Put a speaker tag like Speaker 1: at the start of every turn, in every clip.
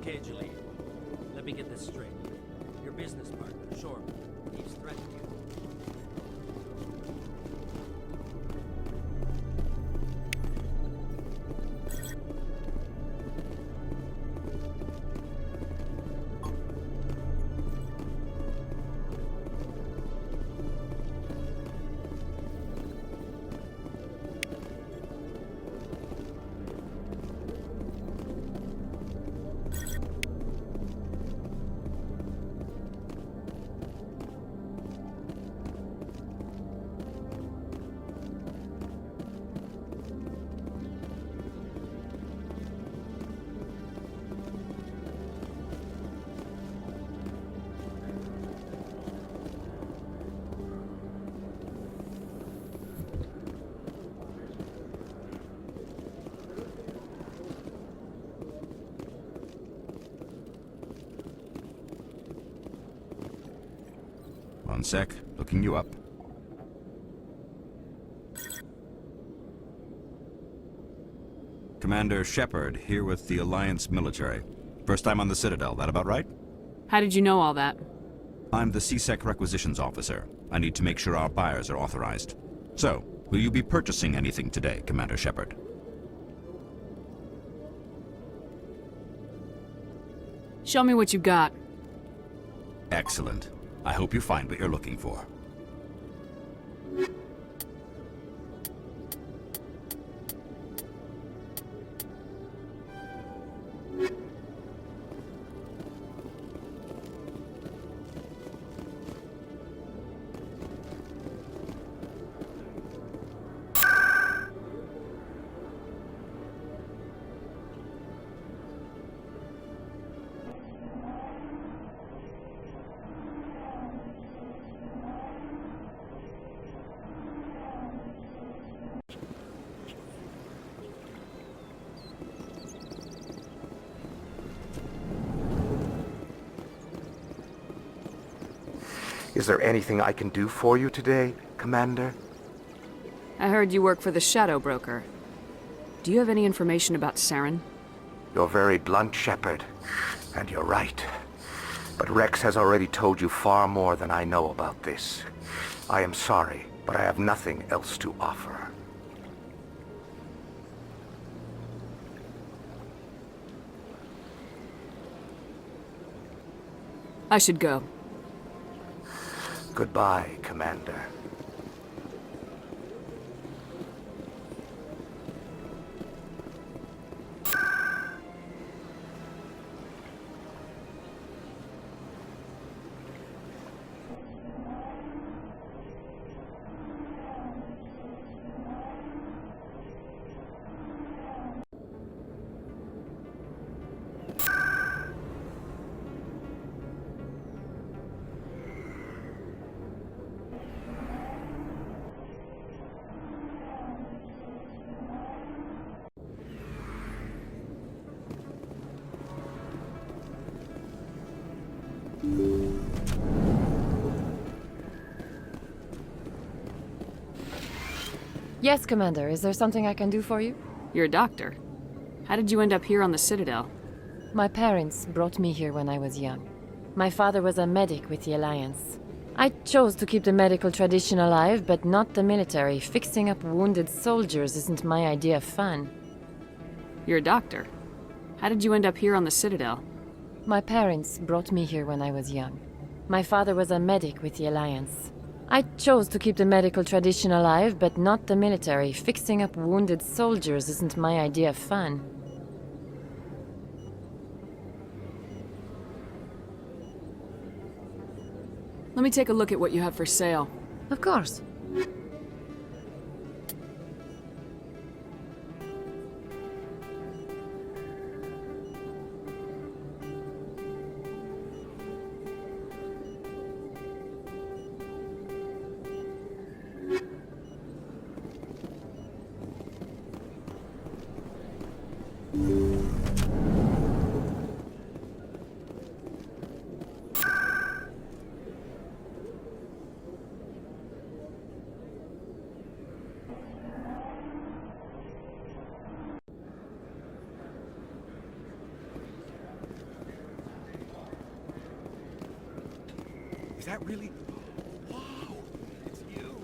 Speaker 1: Okay, Julie. Let me get this straight. Your business partner, Shorman, he's threatened you.
Speaker 2: One sec, looking you up. Commander Shepard, here with the Alliance military. First time on the Citadel, that about right?
Speaker 3: How did you know all that?
Speaker 2: I'm the CSEC requisitions officer. I need to make sure our buyers are authorized. So, will you be purchasing anything today, Commander Shepard?
Speaker 3: Show me what you got.
Speaker 2: Excellent. I hope you find what you're looking for.
Speaker 4: Is there anything I can do for you today, Commander?
Speaker 3: I heard you work for the Shadow Broker. Do you have any information about Saren?
Speaker 4: You're very blunt, Shepard, and you're right. But Rex has already told you far more than I know about this. I am sorry, but I have nothing else to offer.
Speaker 3: I should go.
Speaker 4: Goodbye, Commander.
Speaker 5: Yes, Commander. Is there something I can do for you?
Speaker 3: You're a doctor. How did you end up here on the Citadel?
Speaker 5: My parents brought me here when I was young. My father was a medic with the Alliance. I chose to keep the medical tradition alive, but not the military. Fixing up wounded soldiers isn't my idea of fun.
Speaker 3: You're a doctor. How did you end up here on the Citadel?
Speaker 5: My parents brought me here when I was young. My father was a medic with the Alliance. I chose to keep the medical tradition alive, but not the military. Fixing up wounded soldiers isn't my idea of fun.
Speaker 3: Let me take a look at what you have for sale.
Speaker 5: Of course.
Speaker 4: Is that really... Wow! It's you!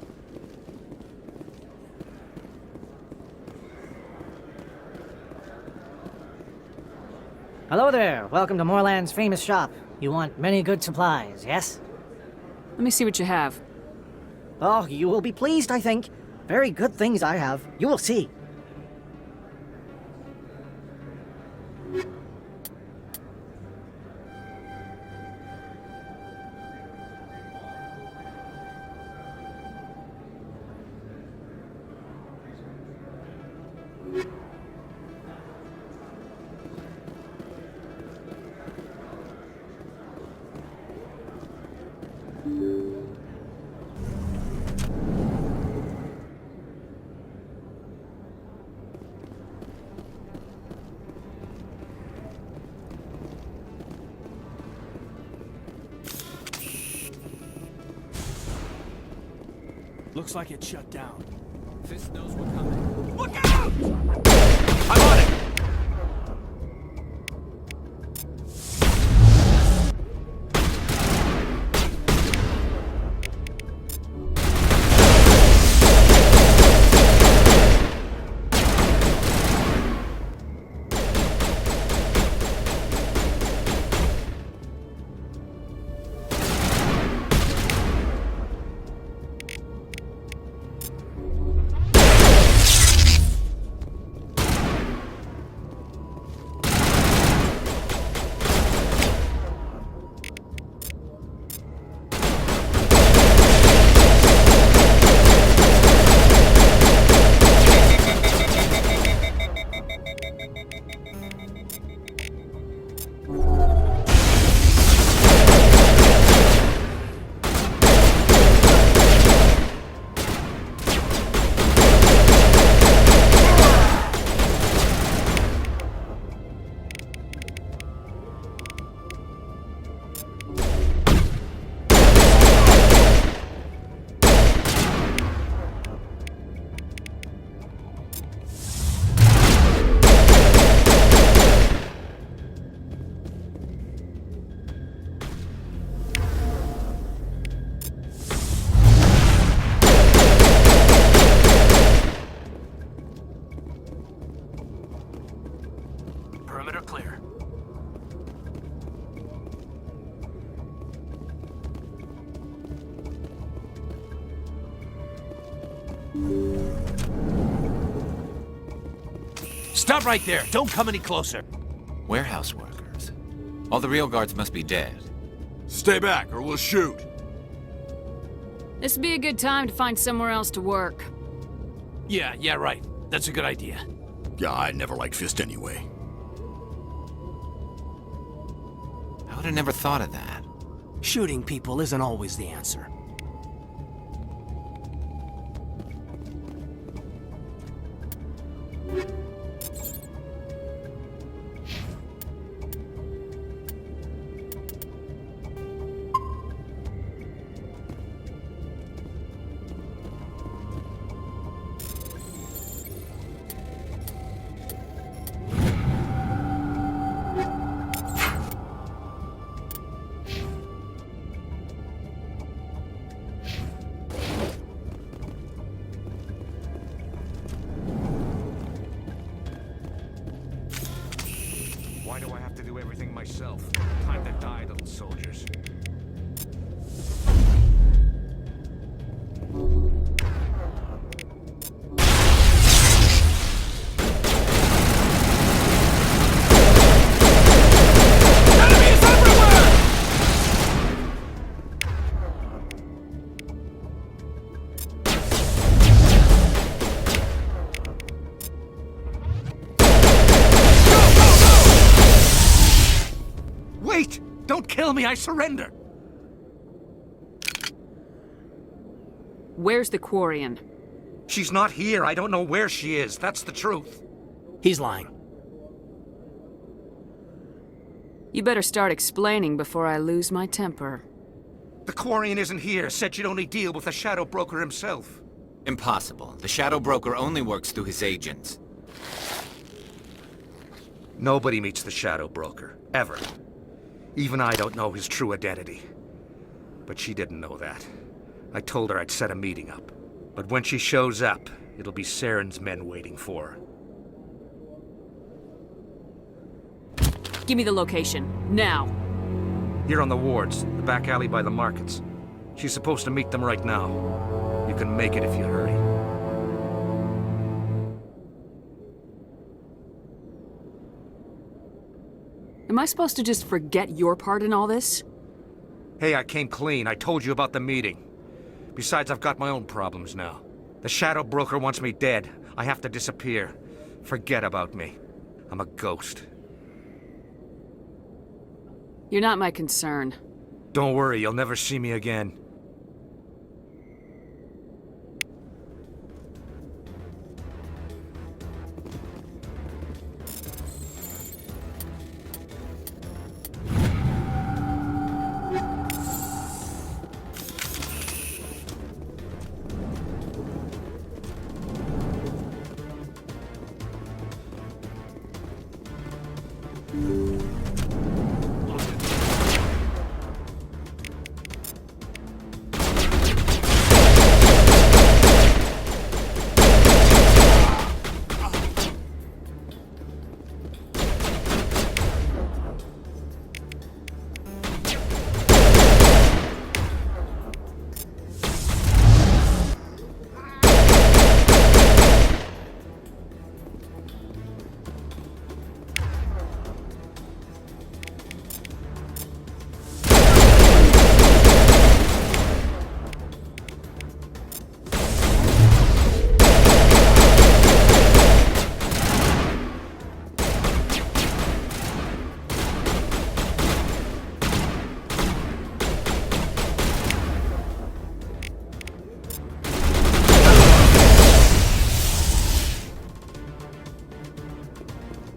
Speaker 6: Hello there. Welcome to Moorland's famous shop. You want many good supplies, yes?
Speaker 3: Let me see what you have.
Speaker 6: Oh, you will be pleased, I think. Very good things I have. You will see.
Speaker 1: Looks like it's shut down. Fist knows we're coming.
Speaker 4: Look out! I'm on it!
Speaker 1: Perimeter clear.
Speaker 7: Stop right there! Don't come any closer!
Speaker 8: Warehouse workers. All the real guards must be dead.
Speaker 7: Stay back or we'll shoot!
Speaker 3: This'd be a good time to find somewhere else to work.
Speaker 7: Yeah, right. That's a good idea.
Speaker 9: Yeah, I never liked Fist anyway.
Speaker 8: I would have never thought of that.
Speaker 1: Shooting people isn't always the answer.
Speaker 4: Why do I have to do everything myself? Time to die, little soldiers.
Speaker 7: Wait! Don't kill me, I surrender!
Speaker 3: Where's the Quarian?
Speaker 4: She's not here. I don't know where she is. That's the truth.
Speaker 1: He's lying.
Speaker 3: You better start explaining before I lose my temper.
Speaker 4: The Quarian isn't here. Said you'd only deal with the Shadow Broker himself.
Speaker 8: Impossible. The Shadow Broker only works through his agents.
Speaker 4: Nobody meets the Shadow Broker. Ever. Even I don't know his true identity. But she didn't know that. I told her I'd set a meeting up. But when she shows up, it'll be Saren's men waiting for her.
Speaker 3: Give me the location, now.
Speaker 4: Here on the wards, the back alley by the markets. She's supposed to meet them right now. You can make it if you hurry.
Speaker 3: Am I supposed to just forget your part in all this?
Speaker 4: Hey, I came clean. I told you about the meeting. Besides, I've got my own problems now. The Shadow Broker wants me dead. I have to disappear. Forget about me. I'm a ghost.
Speaker 3: You're not my concern.
Speaker 4: Don't worry, you'll never see me again.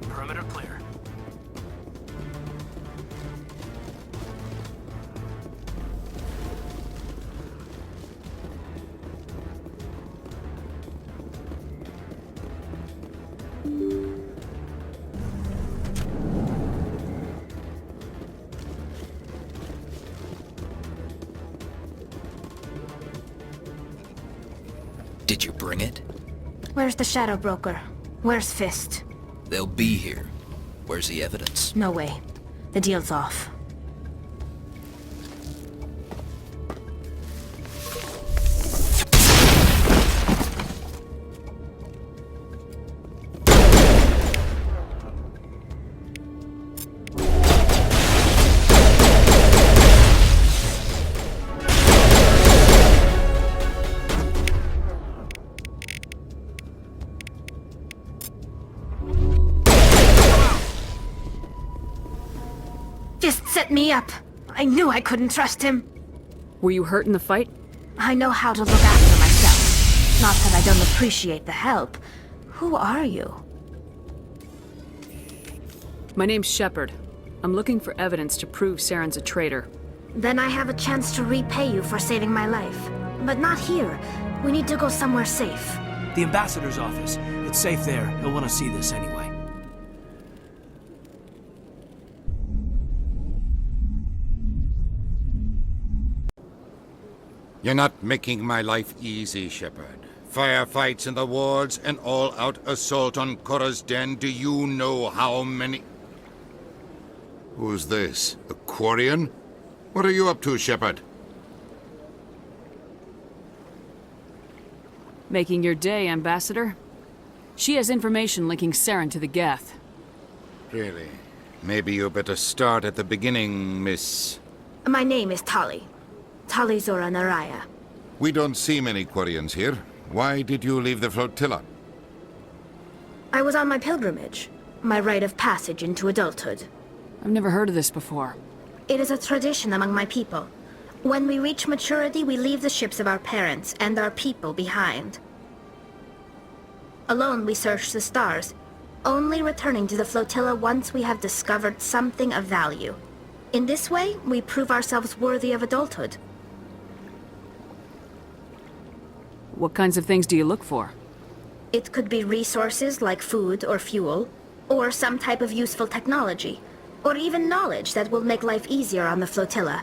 Speaker 1: Perimeter clear.
Speaker 8: Did you bring it?
Speaker 10: Where's the Shadow Broker? Where's Fist?
Speaker 8: They'll be here. Where's the evidence?
Speaker 10: No way. The deal's off. Fist set me up. I knew I couldn't trust him.
Speaker 3: Were you hurt in the fight?
Speaker 10: I know how to look after myself. Not that I don't appreciate the help. Who are you?
Speaker 3: My name's Shepard. I'm looking for evidence to prove Saren's a traitor.
Speaker 10: Then I have a chance to repay you for saving my life. But not here. We need to go somewhere safe.
Speaker 7: The ambassador's office. It's safe there. He'll want to see this anyway.
Speaker 9: You're not making my life easy, Shepard. Firefights in the wards, an all-out assault on Korra's den. Do you know how many... Who's this? A Quarian? What are you up to, Shepard?
Speaker 3: Making your day, Ambassador. She has information linking Saren to the Geth.
Speaker 9: Really? Maybe you better start at the beginning, Miss...
Speaker 10: My name is Tali. Tali Zora Naraya.
Speaker 9: We don't see many Quarians here. Why did you leave the flotilla?
Speaker 10: I was on my pilgrimage. My rite of passage into adulthood.
Speaker 3: I've never heard of this before.
Speaker 10: It is a tradition among my people. When we reach maturity, we leave the ships of our parents and our people behind. Alone, we search the stars, only returning to the flotilla once we have discovered something of value. In this way, we prove ourselves worthy of adulthood.
Speaker 3: What kinds of things do you look for?
Speaker 10: It could be resources like food or fuel, or some type of useful technology, or even knowledge that will make life easier on the flotilla.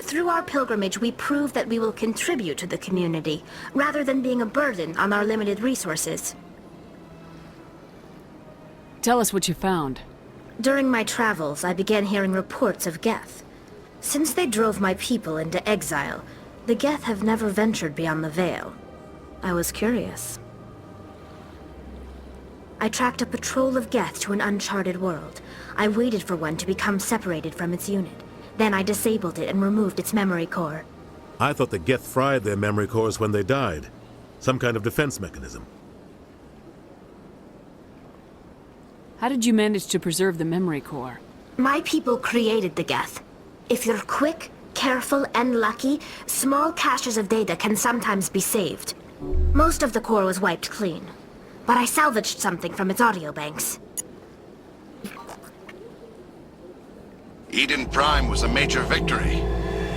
Speaker 10: Through our pilgrimage, we prove that we will contribute to the community, rather than being a burden on our limited resources.
Speaker 3: Tell us what you found.
Speaker 10: During my travels, I began hearing reports of Geth. Since they drove my people into exile, the Geth have never ventured beyond the Veil. I was curious. I tracked a patrol of Geth to an uncharted world. I waited for one to become separated from its unit. Then I disabled it and removed its memory core.
Speaker 11: I thought the Geth fried their memory cores when they died. Some kind of defense mechanism.
Speaker 3: How did you manage to preserve the memory core?
Speaker 10: My people created the Geth. If you're quick, careful, and lucky, small caches of data can sometimes be saved. Most of the core was wiped clean, but I salvaged something from its audio banks.
Speaker 12: Eden Prime was a major victory.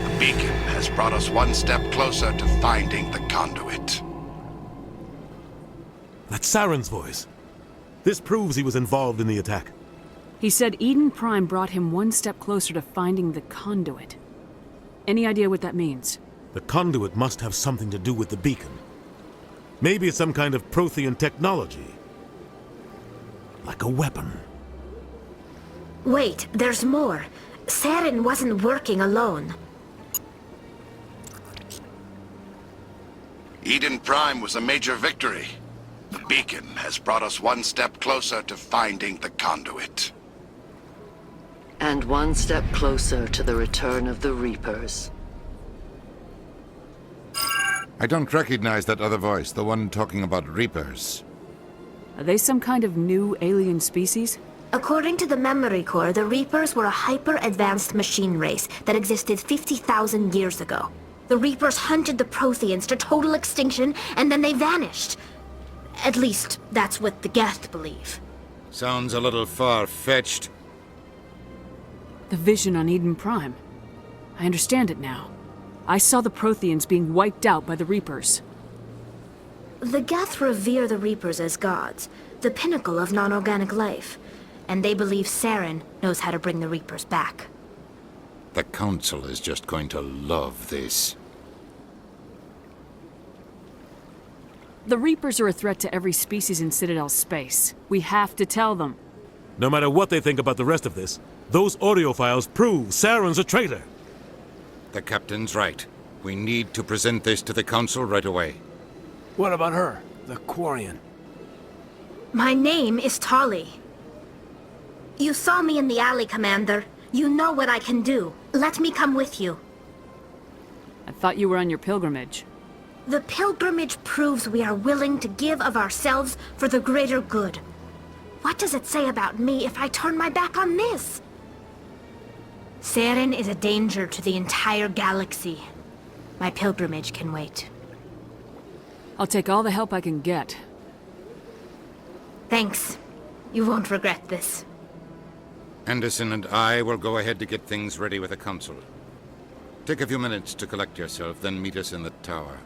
Speaker 12: The beacon has brought us one step closer to finding the conduit.
Speaker 11: That's Saren's voice. This proves he was involved in the attack.
Speaker 3: He said Eden Prime brought him one step closer to finding the conduit. Any idea what that means?
Speaker 11: The conduit must have something to do with the beacon. Maybe it's some kind of Prothean technology. Like a weapon.
Speaker 10: Wait, there's more. Saren wasn't working alone.
Speaker 12: Eden Prime was a major victory. The beacon has brought us one step closer to finding the conduit.
Speaker 13: And one step closer to the return of the Reapers.
Speaker 9: I don't recognize that other voice, the one talking about Reapers.
Speaker 3: Are they some kind of new alien species?
Speaker 10: According to the memory core, the Reapers were a hyper-advanced machine race that existed 50,000 years ago. The Reapers hunted the Protheans to total extinction, and then they vanished. At least, that's what the Geth believe.
Speaker 9: Sounds a little far-fetched.
Speaker 3: The vision on Eden Prime. I understand it now. I saw the Protheans being wiped out by the Reapers.
Speaker 10: The Geth revere the Reapers as gods, the pinnacle of non-organic life. And they believe Saren knows how to bring the Reapers back.
Speaker 9: The Council is just going to love this.
Speaker 3: The Reapers are a threat to every species in Citadel space. We have to tell them.
Speaker 11: No matter what they think about the rest of this, those audio files prove Saren's a traitor.
Speaker 9: The Captain's right. We need to present this to the Council right away.
Speaker 7: What about her? The Quarian?
Speaker 10: My name is Tali. You saw me in the alley, Commander. You know what I can do. Let me come with you.
Speaker 3: I thought you were on your pilgrimage.
Speaker 10: The pilgrimage proves we are willing to give of ourselves for the greater good. What does it say about me if I turn my back on this? Saren is a danger to the entire galaxy. My pilgrimage can wait.
Speaker 3: I'll take all the help I can get.
Speaker 10: Thanks. You won't regret this.
Speaker 9: Anderson and I will go ahead to get things ready with the Council. Take a few minutes to collect yourself, then meet us in the tower.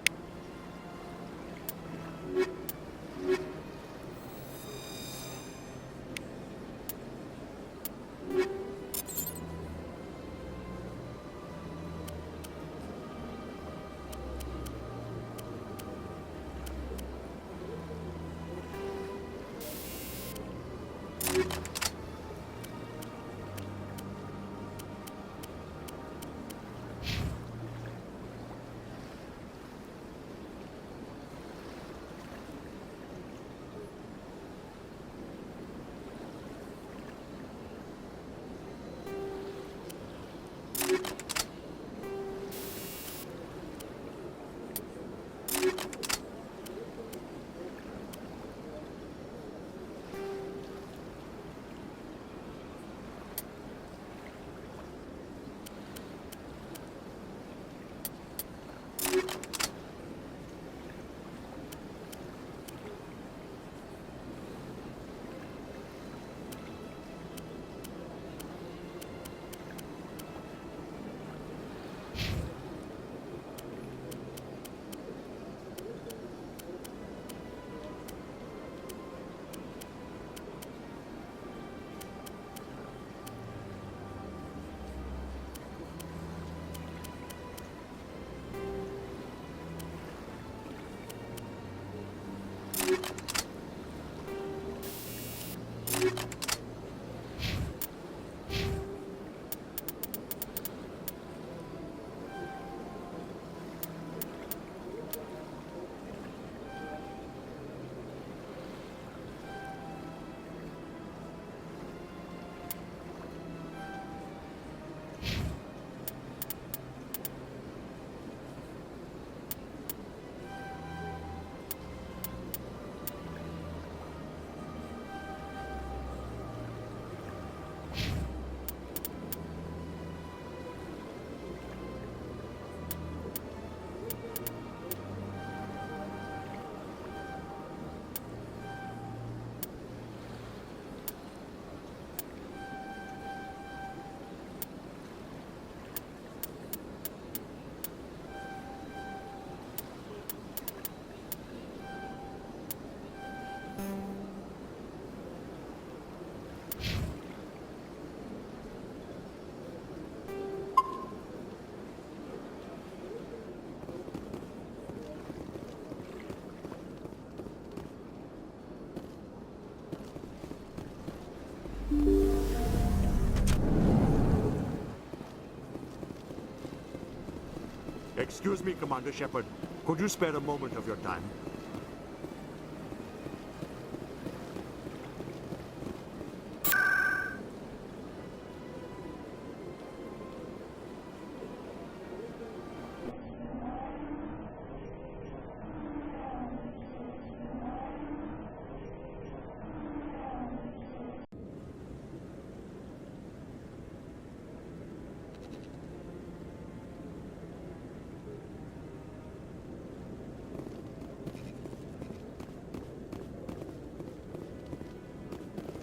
Speaker 11: Excuse me, Commander Shepard. Could you spare a moment of your time?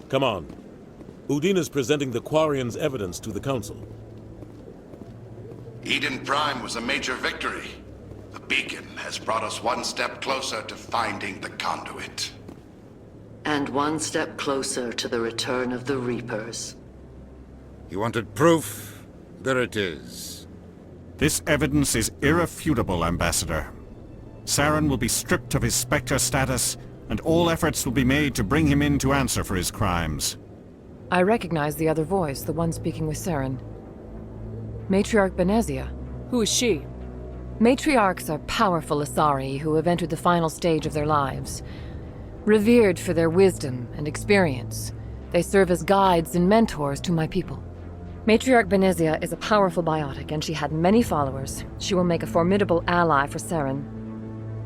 Speaker 14: Come on. Udine is presenting the Quarians' evidence to the Council.
Speaker 12: Eden Prime was a major victory. The beacon has brought us one step closer to finding the conduit.
Speaker 13: And one step closer to the return of the Reapers.
Speaker 9: You wanted proof? There it is.
Speaker 15: This evidence is irrefutable, Ambassador. Saren will be stripped of his Spectre status, and all efforts will be made to bring him in to answer for his crimes.
Speaker 5: I recognize the other voice, the one speaking with Saren. Matriarch Benezia.
Speaker 3: Who is she?
Speaker 5: Matriarchs are powerful Asari who have entered the final stage of their lives. Revered for their wisdom and experience, they serve as guides and mentors to my people. Matriarch Benezia is a powerful biotic, and she had many followers. She will make a formidable ally for Saren.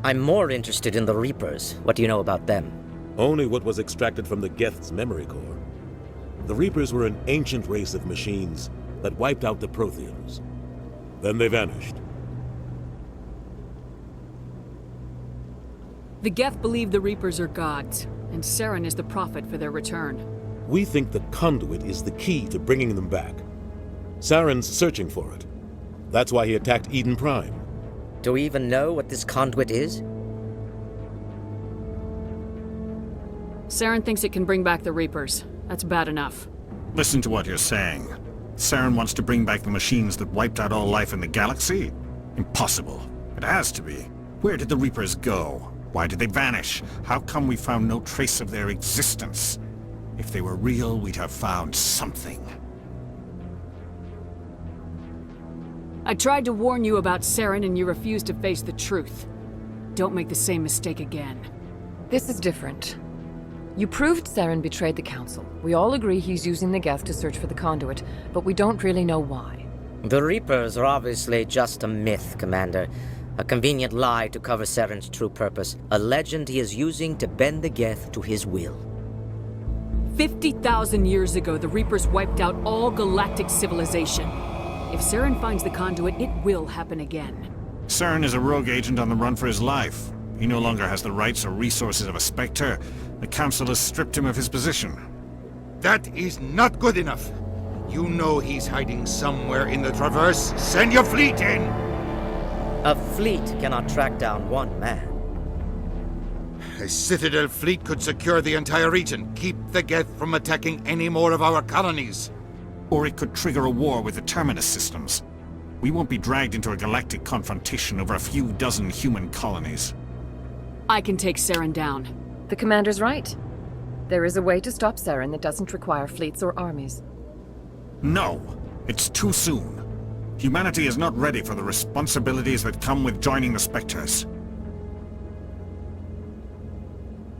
Speaker 16: I'm more interested in the Reapers. What do you know about them?
Speaker 14: Only what was extracted from the Geth's memory core. The Reapers were an ancient race of machines that wiped out the Protheans. Then they vanished.
Speaker 3: The Geth believe the Reapers are gods, and Saren is the prophet for their return.
Speaker 14: We think the conduit is the key to bringing them back. Saren's searching for it. That's why he attacked Eden Prime.
Speaker 16: Do we even know what this conduit is?
Speaker 3: Saren thinks it can bring back the Reapers. That's bad enough.
Speaker 15: Listen to what you're saying. Saren wants to bring back the machines that wiped out all life in the galaxy? Impossible. It has to be. Where did the Reapers go? Why did they vanish? How come we found no trace of their existence? If they were real, we'd have found something.
Speaker 3: I tried to warn you about Saren and you refused to face the truth. Don't make the same mistake again.
Speaker 5: This is different. You proved Saren betrayed the Council. We all agree he's using the Geth to search for the conduit, but we don't really know why.
Speaker 16: The Reapers are obviously just a myth, Commander. A convenient lie to cover Saren's true purpose. A legend he is using to bend the Geth to his will.
Speaker 3: 50,000 years ago, the Reapers wiped out all galactic civilization. If Saren finds the conduit, it will happen again.
Speaker 15: Saren is a rogue agent on the run for his life. He no longer has the rights or resources of a Spectre. The Council has stripped him of his position.
Speaker 9: That is not good enough. You know he's hiding somewhere in the Traverse. Send your fleet in!
Speaker 16: A fleet cannot track down one man.
Speaker 9: A Citadel fleet could secure the entire region, keep the Geth from attacking any more of our colonies.
Speaker 15: Or it could trigger a war with the Terminus systems. We won't be dragged into a galactic confrontation over a few dozen human colonies.
Speaker 3: I can take Saren down.
Speaker 5: The Commander's right. There is a way to stop Saren that doesn't require fleets or armies.
Speaker 15: No! It's too soon. Humanity is not ready for the responsibilities that come with joining the Spectres.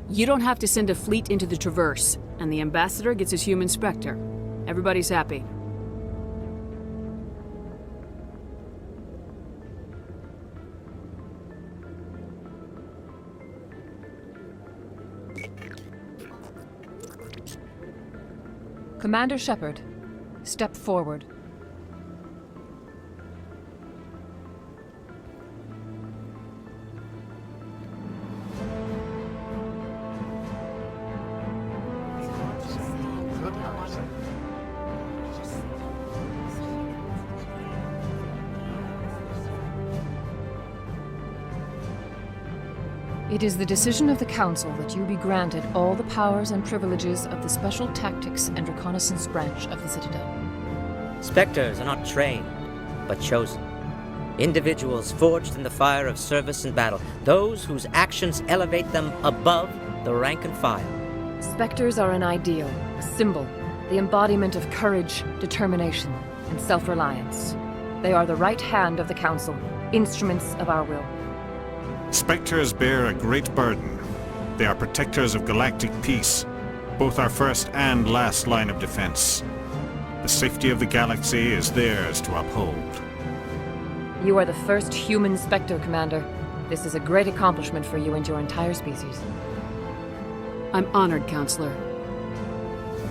Speaker 3: You don't have to send a fleet into the Traverse, and the Ambassador gets his human Spectre. Everybody's happy.
Speaker 5: Commander Shepard, step forward. It is the decision of the Council that you be granted all the powers and privileges of the Special Tactics and Reconnaissance branch of the Citadel.
Speaker 16: Spectres are not trained, but chosen. Individuals forged in the fire of service and battle, those whose actions elevate them above the rank and file.
Speaker 5: Spectres are an ideal, a symbol, the embodiment of courage, determination, and self-reliance. They are the right hand of the Council, instruments of our will.
Speaker 15: Spectres bear a great burden. They are protectors of galactic peace, both our first and last line of defense. The safety of the galaxy is theirs to uphold.
Speaker 5: You are the first human Spectre, Commander. This is a great accomplishment for you and your entire species.
Speaker 3: I'm honored, Counselor.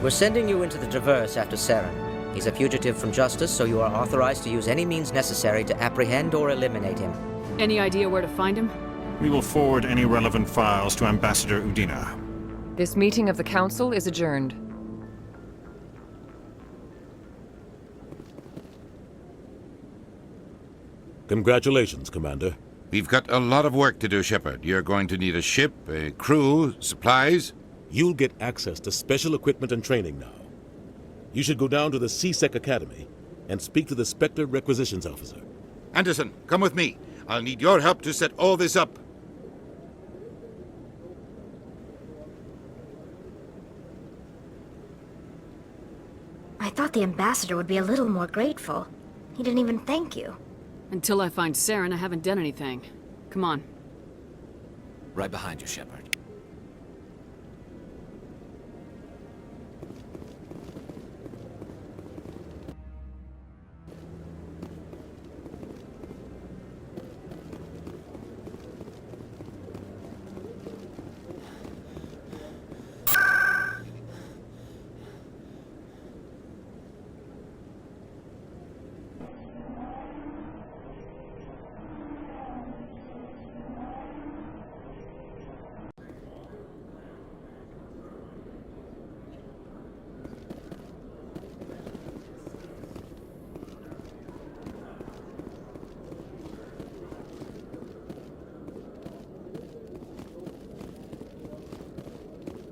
Speaker 16: We're sending you into the Traverse after Saren. He's a fugitive from justice, so you are authorized to use any means necessary to apprehend or eliminate him.
Speaker 3: Any idea where to find him?
Speaker 15: We will forward any relevant files to Ambassador Udina.
Speaker 5: This meeting of the Council is adjourned.
Speaker 14: Congratulations, Commander.
Speaker 9: We've got a lot of work to do, Shepard. You're going to need a ship, a crew, supplies.
Speaker 14: You'll get access to special equipment and training now. You should go down to the C-Sec Academy and speak to the Spectre Requisitions Officer.
Speaker 9: Anderson, come with me. I'll need your help to set all this up.
Speaker 10: I thought the ambassador would be a little more grateful. He didn't even thank you.
Speaker 3: Until I find Saren, I haven't done anything. Come on.
Speaker 8: Right behind you, Shepard.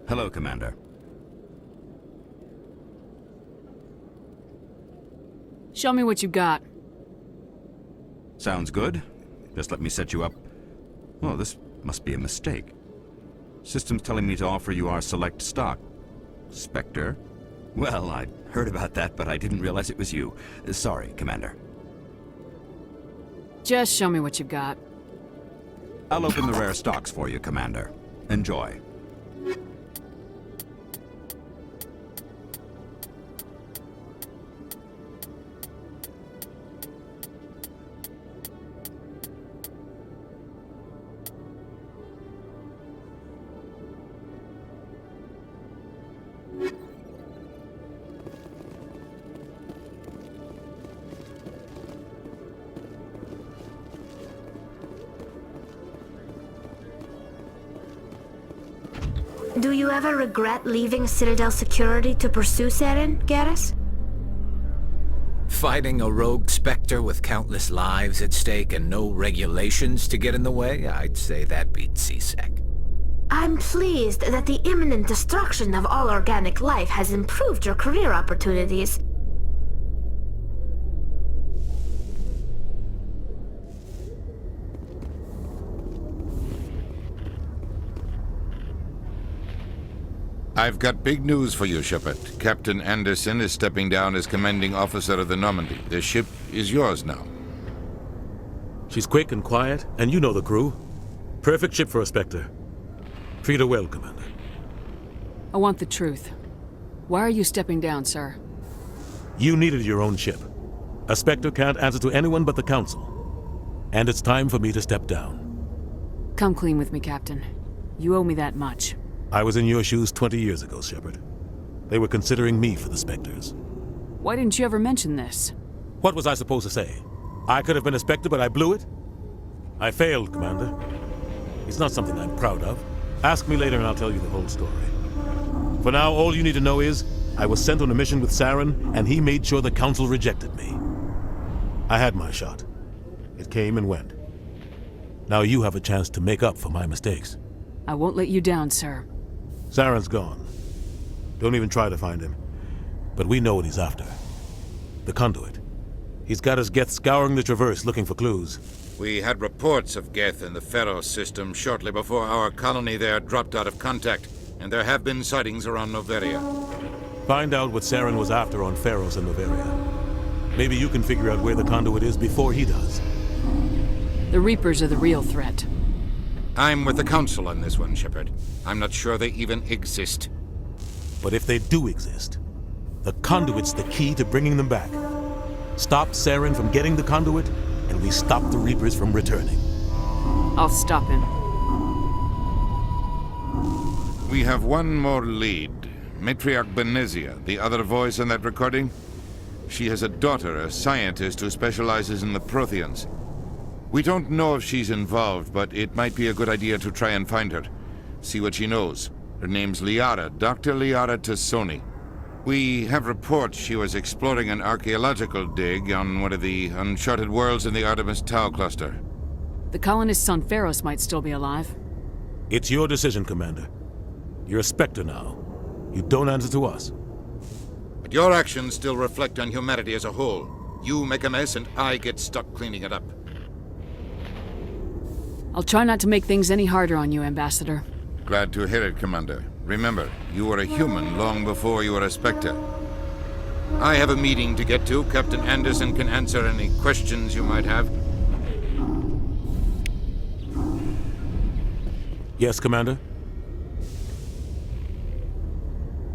Speaker 2: Hello, Commander.
Speaker 3: Show me what you got.
Speaker 2: Sounds good. Just let me set you up. Oh, this must be a mistake. System's telling me to offer you our select stock. Spectre? Well, I'd heard about that, but I didn't realize it was you. Sorry, Commander.
Speaker 3: Just show me what you got.
Speaker 2: I'll open the rare stocks for you, Commander. Enjoy.
Speaker 10: Do you ever regret leaving Citadel Security to pursue Saren, Garrus?
Speaker 8: Fighting a rogue Spectre with countless lives at stake and no regulations to get in the way? I'd say that beats C-Sec.
Speaker 10: I'm pleased that the imminent destruction of all organic life has improved your career opportunities.
Speaker 9: I've got big news for you, Shepard. Captain Anderson is stepping down as commanding officer of the Normandy. The ship is yours now.
Speaker 14: She's quick and quiet, and you know the crew. Perfect ship for a Spectre. Treat her well, Commander.
Speaker 3: I want the truth. Why are you stepping down, sir?
Speaker 14: You needed your own ship. A Spectre can't answer to anyone but the Council. And it's time for me to step down.
Speaker 3: Come clean with me, Captain. You owe me that much.
Speaker 14: I was in your shoes 20 years ago, Shepard. They were considering me for the Spectres.
Speaker 3: Why didn't you ever mention this?
Speaker 14: What was I supposed to say? I could have been a Spectre, but I blew it? I failed, Commander. It's not something I'm proud of. Ask me later and I'll tell you the whole story. For now, all you need to know is, I was sent on a mission with Saren, and he made sure the Council rejected me. I had my shot. It came and went. Now you have a chance to make up for my mistakes.
Speaker 3: I won't let you down, sir.
Speaker 14: Saren's gone. Don't even try to find him. But we know what he's after. The Conduit. He's got his Geth scouring the Traverse looking for clues.
Speaker 9: We had reports of Geth in the Pharos system shortly before our colony there dropped out of contact, and there have been sightings around Noveria.
Speaker 14: Find out what Saren was after on Pharos and Noveria. Maybe you can figure out where the Conduit is before he does.
Speaker 3: The Reapers are the real threat.
Speaker 9: I'm with the Council on this one, Shepard. I'm not sure they even exist.
Speaker 14: But if they do exist, the conduit's the key to bringing them back. Stop Saren from getting the conduit, and we stop the Reapers from returning.
Speaker 3: I'll stop him.
Speaker 9: We have one more lead. Matriarch Benezia, the other voice in that recording. She has a daughter, a scientist who specializes in the Protheans. We don't know if she's involved, but it might be a good idea to try and find her. See what she knows. Her name's Liara, Dr. Liara Tassoni. We have reports she was exploring an archaeological dig on one of the uncharted worlds in the Artemis Tau cluster.
Speaker 3: The colonists on Pharos might still be alive.
Speaker 14: It's your decision, Commander. You're a Spectre now. You don't answer to us.
Speaker 9: But your actions still reflect on humanity as a whole. You make a mess and I get stuck cleaning it up.
Speaker 3: I'll try not to make things any harder on you, Ambassador.
Speaker 9: Glad to hear it, Commander. Remember, you were a human long before you were a Spectre. I have a meeting to get to. Captain Anderson can answer any questions you might have.
Speaker 14: Yes, Commander?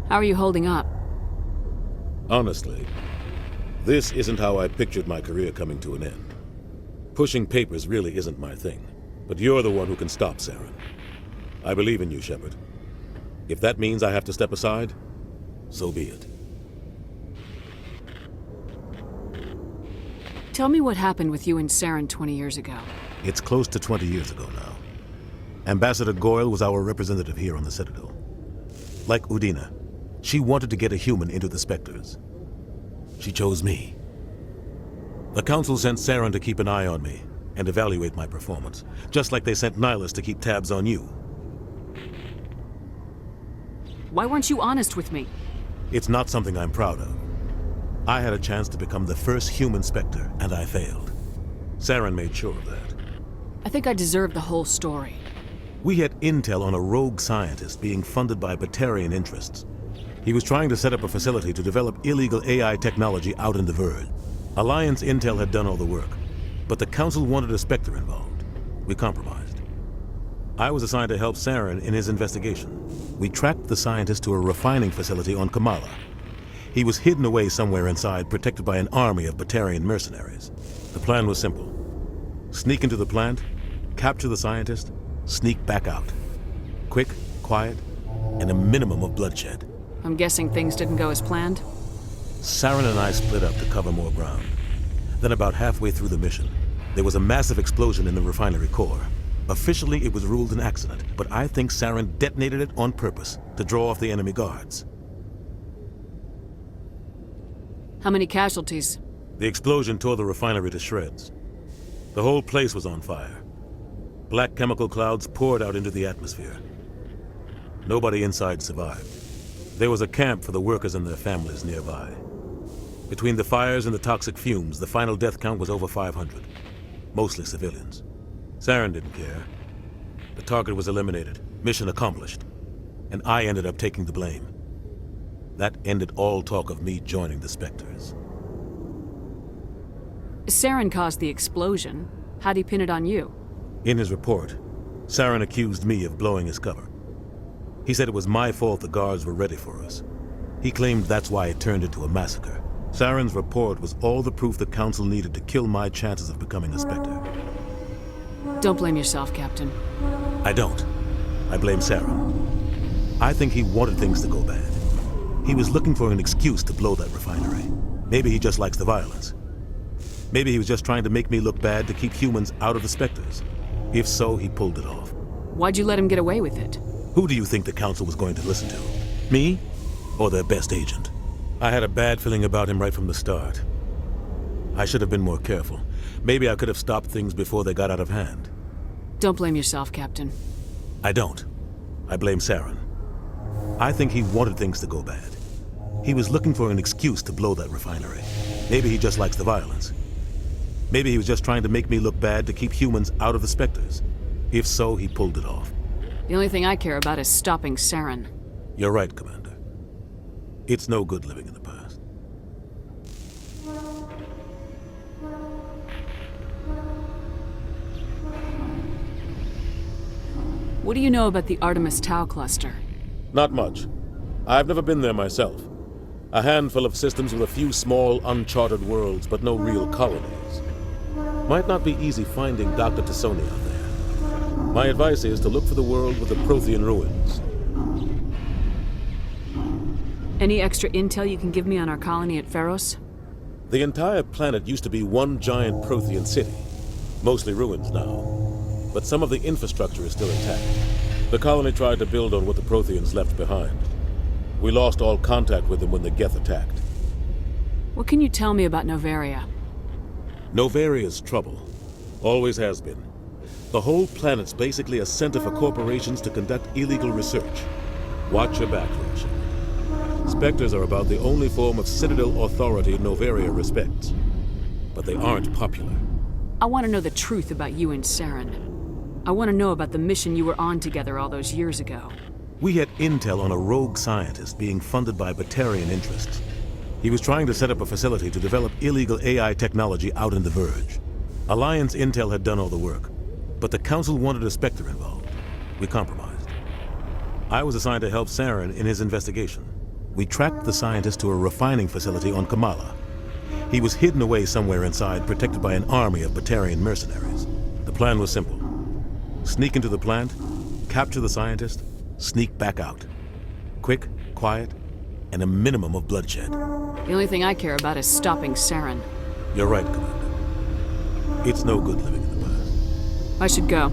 Speaker 3: How are you holding up?
Speaker 14: Honestly, this isn't how I pictured my career coming to an end. Pushing papers really isn't my thing, but you're the one who can stop Saren. I believe in you, Shepard. If that means I have to step aside, so be it.
Speaker 3: Tell me what happened with you and Saren 20 years ago.
Speaker 14: It's close to 20 years ago now. Ambassador Goyle was our representative here on the Citadel. Like Udina, she wanted to get a human into the Spectres. She chose me. The Council sent Saren to keep an eye on me and evaluate my performance, just like they sent Nihilus to keep tabs on you.
Speaker 3: Why weren't you honest with me?
Speaker 14: It's not something I'm proud of. I had a chance to become the first human Spectre, and I failed. Saren made sure of that.
Speaker 3: I think I deserve the whole story.
Speaker 14: We had intel on a rogue scientist being funded by Batarian interests. He was trying to set up a facility to develop illegal AI technology out in the Verge. Alliance intel had done all the work, but the Council wanted a Spectre involved. We compromised. I was assigned to help Saren in his investigation. We tracked the scientist to a refining facility on Kamala. He was hidden away somewhere inside, protected by an army of Batarian mercenaries. The plan was simple. Sneak into the plant, capture the scientist, sneak back out. Quick, quiet, and a minimum of bloodshed.
Speaker 3: I'm guessing things didn't go as planned?
Speaker 14: Saren and I split up to cover more ground. Then about halfway through the mission, there was a massive explosion in the refinery core. Officially, it was ruled an accident, but I think Saren detonated it on purpose to draw off the enemy guards.
Speaker 3: How many casualties?
Speaker 14: The explosion tore the refinery to shreds. The whole place was on fire. Black chemical clouds poured out into the atmosphere. Nobody inside survived. There was a camp for the workers and their families nearby. Between the fires and the toxic fumes, the final death count was over 500. Mostly civilians. Saren didn't care. The target was eliminated, mission accomplished, and I ended up taking the blame. That ended all talk of me joining the Spectres.
Speaker 3: Saren caused the explosion. How'd he pin it on you?
Speaker 14: In his report, Saren accused me of blowing his cover. He said it was my fault the guards were ready for us. He claimed that's why it turned into a massacre. Saren's report was all the proof the Council needed to kill my chances of becoming a Spectre.
Speaker 3: Don't blame yourself, Captain.
Speaker 14: I don't. I blame Saren. I think he wanted things to go bad. He was looking for an excuse to blow that refinery. Maybe he just likes the violence. Maybe he was just trying to make me look bad to keep humans out of the Spectres. If so, he pulled it off.
Speaker 3: Why'd you let him get away with it?
Speaker 14: Who do you think the Council was going to listen to? Me? Or their best agent? I had a bad feeling about him right from the start. I should have been more careful. Maybe I could have stopped things before they got out of hand.
Speaker 3: Don't blame yourself, Captain.
Speaker 14: I don't. I blame Saren. I think he wanted things to go bad. He was looking for an excuse to blow that refinery. Maybe he just likes the violence. Maybe he was just trying to make me look bad to keep humans out of the Spectres. If so, he pulled it off.
Speaker 3: The only thing I care about is stopping Saren.
Speaker 14: You're right, Commander. It's no good living in the past.
Speaker 3: What do you know about the Artemis Tau cluster?
Speaker 14: Not much. I've never been there myself. A handful of systems with a few small, uncharted worlds, but no real colonies. Might not be easy finding Dr. T'Soni out there. My advice is to look for the world with the Prothean ruins.
Speaker 3: Any extra intel you can give me on our colony at Pharos?
Speaker 14: The entire planet used to be one giant Prothean city. Mostly ruins now. But some of the infrastructure is still intact. The colony tried to build on what the Protheans left behind. We lost all contact with them when the Geth attacked.
Speaker 3: What can you tell me about Noveria?
Speaker 14: Novaria's trouble. Always has been. The whole planet's basically a center for corporations to conduct illegal research. Watch your back, Rashid. Spectres are about the only form of Citadel authority Noveria respects. But they aren't popular.
Speaker 3: I want to know the truth about you and Saren. I want to know about the mission you were on together all those years ago.
Speaker 14: We had intel on a rogue scientist being funded by Batarian interests. He was trying to set up a facility to develop illegal AI technology out in the Verge. Alliance intel had done all the work, but the Council wanted a Spectre involved. We compromised. I was assigned to help Saren in his investigation. We tracked the scientist to a refining facility on Kamala. He was hidden away somewhere inside, protected by an army of Batarian mercenaries. The plan was simple. Sneak into the plant, capture the scientist, sneak back out. Quick, quiet, and a minimum of bloodshed.
Speaker 3: The only thing I care about is stopping Saren.
Speaker 14: You're right, Commander. It's no good living in the past.
Speaker 3: I should go.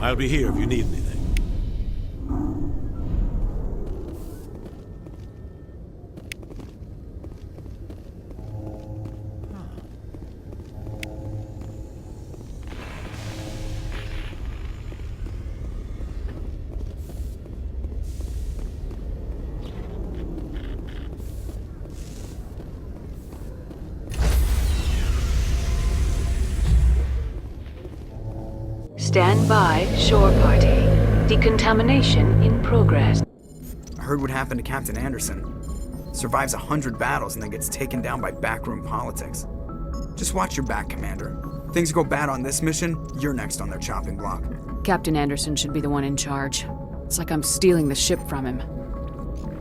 Speaker 14: I'll be here if you need anything.
Speaker 3: Stand by, shore party. Decontamination in progress.
Speaker 17: I heard what happened to Captain Anderson. Survives 100 battles and then gets taken down by backroom politics. Just watch your back, Commander. Things go bad on this mission, you're next on their chopping block.
Speaker 3: Captain Anderson should be the one in charge. It's like I'm stealing the ship from him.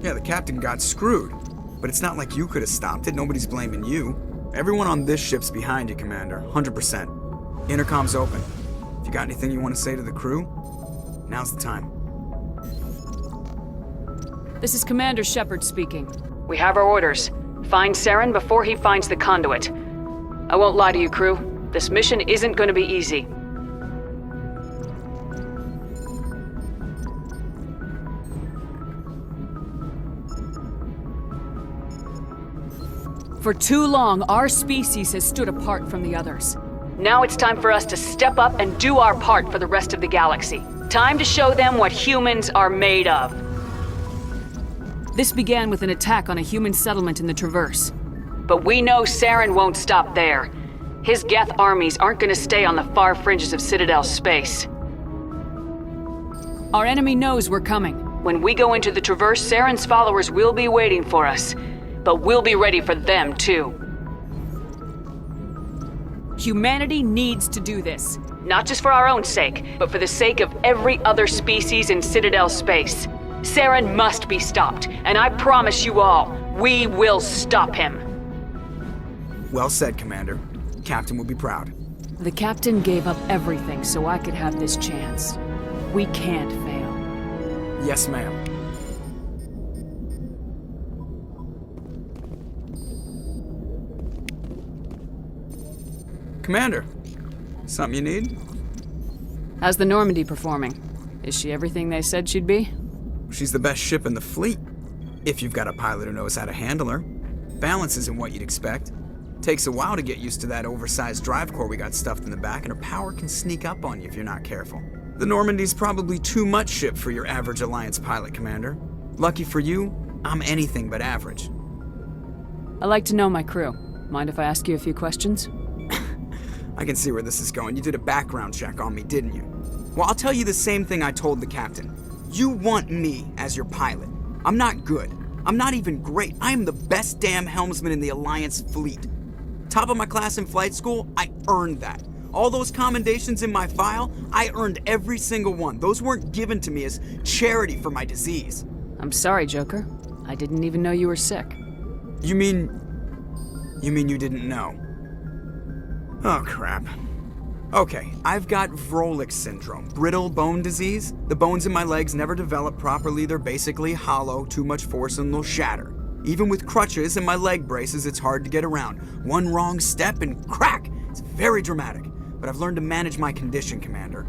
Speaker 17: Yeah, the captain got screwed. But it's not like you could have stopped it, nobody's blaming you. Everyone on this ship's behind you, Commander, 100%. Intercom's open. If you got anything you want to say to the crew, now's the time.
Speaker 3: This is Commander Shepard speaking. We have our orders. Find Saren before he finds the conduit. I won't lie to you, crew. This mission isn't going to be easy. For too long, our species has stood apart from the others. Now it's time for us to step up and do our part for the rest of the galaxy. Time to show them what humans are made of. This began with an attack on a human settlement in the Traverse. But we know Saren won't stop there. His Geth armies aren't going to stay on the far fringes of Citadel space. Our enemy knows we're coming. When we go into the Traverse, Saren's followers will be waiting for us. But we'll be ready for them, too. Humanity needs to do this. Not just for our own sake, but for the sake of every other species in Citadel space. Saren must be stopped, and I promise you all, we will stop him.
Speaker 17: Well said, Commander. Captain will be proud.
Speaker 3: The captain gave up everything so I could have this chance. We can't fail.
Speaker 17: Yes, ma'am. Commander, something you need?
Speaker 3: How's the Normandy performing? Is she everything they said she'd be?
Speaker 17: She's the best ship in the fleet. If you've got a pilot who knows how to handle her. Balance isn't what you'd expect. Takes a while to get used to that oversized drive core we got stuffed in the back, and her power can sneak up on you if you're not careful. The Normandy's probably too much ship for your average Alliance pilot, Commander. Lucky for you, I'm anything but average.
Speaker 3: I like to know my crew. Mind if I ask you a few questions?
Speaker 17: I can see where this is going. You did a background check on me, didn't you? Well, I'll tell you the same thing I told the captain. You want me as your pilot. I'm not good. I'm not even great. I am the best damn helmsman in the Alliance fleet. Top of my class in flight school, I earned that. All those commendations in my file, I earned every single one. Those weren't given to me as charity for my disease.
Speaker 3: I'm sorry, Joker. I didn't even know you were sick.
Speaker 17: You mean you didn't know? Oh, crap. Okay, I've got Vrolik syndrome, brittle bone disease. The bones in my legs never develop properly. They're basically hollow, too much force and they'll shatter. Even with crutches and my leg braces, it's hard to get around. One wrong step and crack! It's very dramatic, but I've learned to manage my condition, Commander.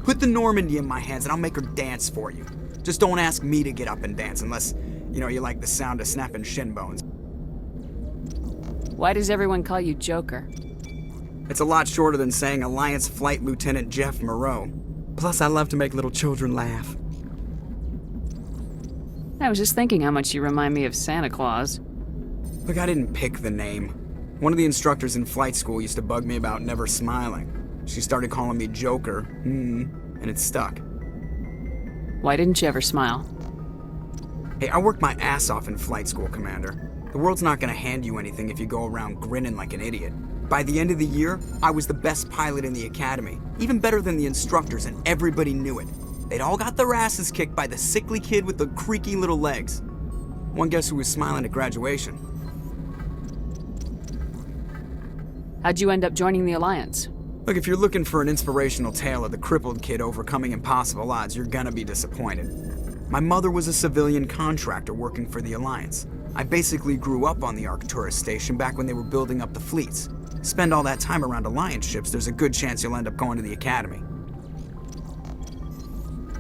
Speaker 17: Put the Normandy in my hands and I'll make her dance for you. Just don't ask me to get up and dance unless, you like the sound of snapping shin bones.
Speaker 3: Why does everyone call you Joker?
Speaker 17: It's a lot shorter than saying Alliance Flight Lieutenant Jeff Moreau. Plus, I love to make little children laugh.
Speaker 3: I was just thinking how much you remind me of Santa Claus.
Speaker 17: Look, I didn't pick the name. One of the instructors in flight school used to bug me about never smiling. She started calling me Joker, and it stuck.
Speaker 3: Why didn't you ever smile?
Speaker 17: Hey, I worked my ass off in flight school, Commander. The world's not gonna hand you anything if you go around grinning like an idiot. By the end of the year, I was the best pilot in the academy, even better than the instructors, and everybody knew it. They'd all got their asses kicked by the sickly kid with the creaky little legs. One guess who was smiling at graduation?
Speaker 3: How'd you end up joining the Alliance?
Speaker 17: Look, if you're looking for an inspirational tale of the crippled kid overcoming impossible odds, you're gonna be disappointed. My mother was a civilian contractor working for the Alliance. I basically grew up on the Arcturus station back when they were building up the fleets. Spend all that time around Alliance ships, there's a good chance you'll end up going to the Academy.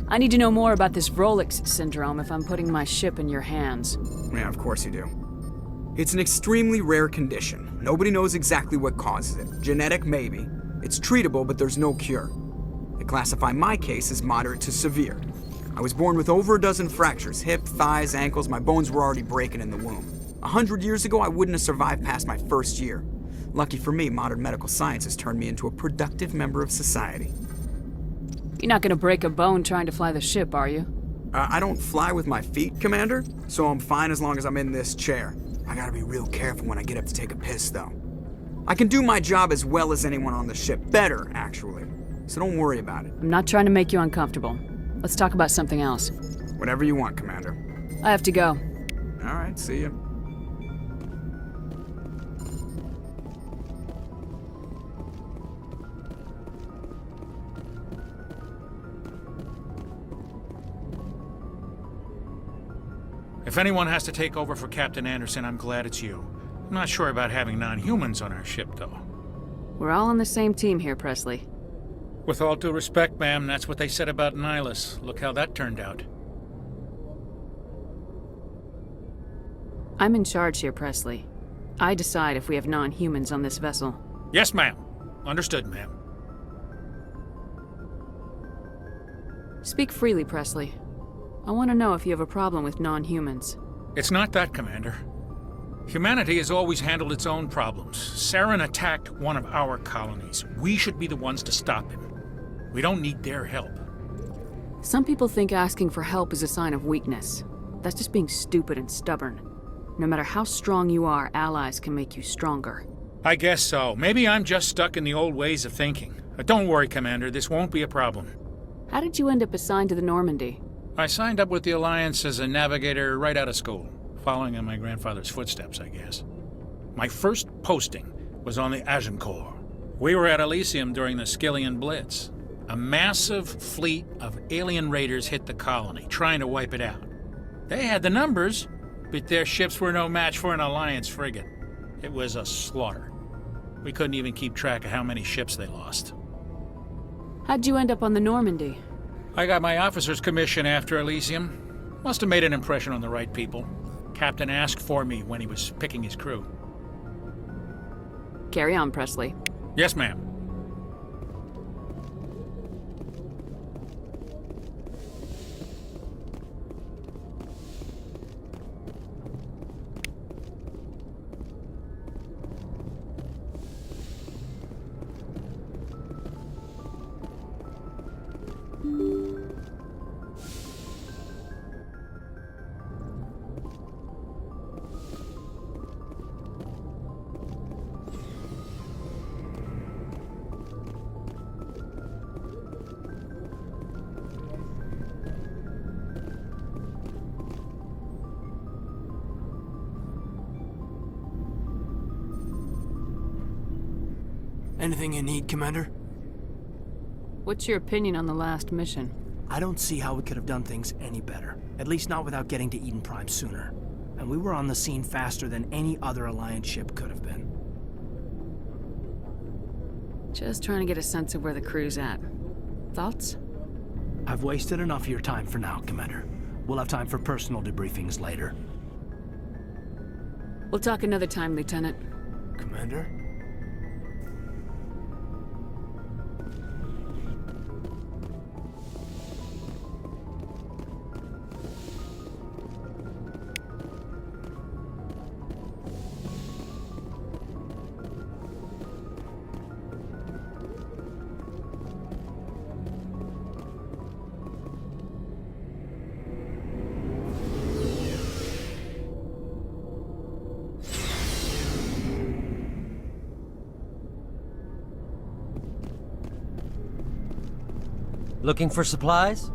Speaker 3: I need to know more about this Vrolik syndrome if I'm putting my ship in your hands.
Speaker 17: Yeah, of course you do. It's an extremely rare condition. Nobody knows exactly what causes it. Genetic, maybe. It's treatable, but there's no cure. They classify my case as moderate to severe. I was born with over a dozen fractures, hip, thighs, ankles. My bones were already breaking in the womb. 100 years ago, I wouldn't have survived past my first year. Lucky for me, modern medical science has turned me into a productive member of society.
Speaker 3: You're not gonna break a bone trying to fly the ship, are you?
Speaker 17: I don't fly with my feet, Commander, so I'm fine as long as I'm in this chair. I gotta be real careful when I get up to take a piss, though. I can do my job as well as anyone on the ship. Better, actually. So don't worry about it.
Speaker 3: I'm not trying to make you uncomfortable. Let's talk about something else.
Speaker 17: Whatever you want, Commander.
Speaker 3: I have to go.
Speaker 17: All right, see ya.
Speaker 18: If anyone has to take over for Captain Anderson, I'm glad it's you. I'm not sure about having non-humans on our ship, though.
Speaker 3: We're all on the same team here, Presley.
Speaker 18: With all due respect, ma'am, that's what they said about Nihilus. Look how that turned out.
Speaker 3: I'm in charge here, Presley. I decide if we have non-humans on this vessel.
Speaker 18: Yes, ma'am. Understood, ma'am.
Speaker 3: Speak freely, Presley. I want to know if you have a problem with non-humans.
Speaker 18: It's not that, Commander. Humanity has always handled its own problems. Saren attacked one of our colonies. We should be the ones to stop him. We don't need their help.
Speaker 3: Some people think asking for help is a sign of weakness. That's just being stupid and stubborn. No matter how strong you are, allies can make you stronger.
Speaker 18: I guess so. Maybe I'm just stuck in the old ways of thinking. But don't worry, Commander. This won't be a problem.
Speaker 3: How did you end up assigned to the Normandy?
Speaker 18: I signed up with the Alliance as a navigator right out of school, following in my grandfather's footsteps, I guess. My first posting was on the Agincourt. We were at Elysium during the Skillian Blitz. A massive fleet of alien raiders hit the colony, trying to wipe it out. They had the numbers, but their ships were no match for an Alliance frigate. It was a slaughter. We couldn't even keep track of how many ships they lost.
Speaker 3: How'd you end up on the Normandy?
Speaker 18: I got my officer's commission after Elysium. Must have made an impression on the right people. Captain asked for me when he was picking his crew.
Speaker 3: Carry on, Presley.
Speaker 18: Yes, ma'am.
Speaker 7: Anything you need, Commander?
Speaker 3: What's your opinion on the last mission?
Speaker 7: I don't see how we could have done things any better. At least not without getting to Eden Prime sooner. And we were on the scene faster than any other Alliance ship could have been.
Speaker 3: Just trying to get a sense of where the crew's at. Thoughts?
Speaker 7: I've wasted enough of your time for now, Commander. We'll have time for personal debriefings later.
Speaker 3: We'll talk another time, Lieutenant.
Speaker 7: Commander?
Speaker 1: Looking for supplies?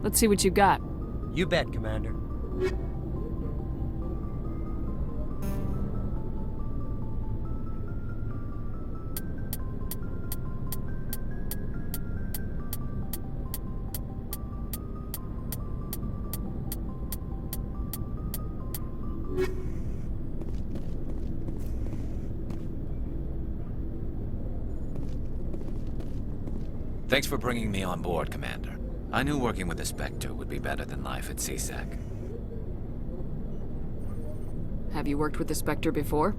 Speaker 3: Let's see what you got.
Speaker 1: You bet, Commander.
Speaker 8: Thanks for bringing me on board, Commander. I knew working with the Spectre would be better than life at CSEC.
Speaker 3: Have you worked with the Spectre before?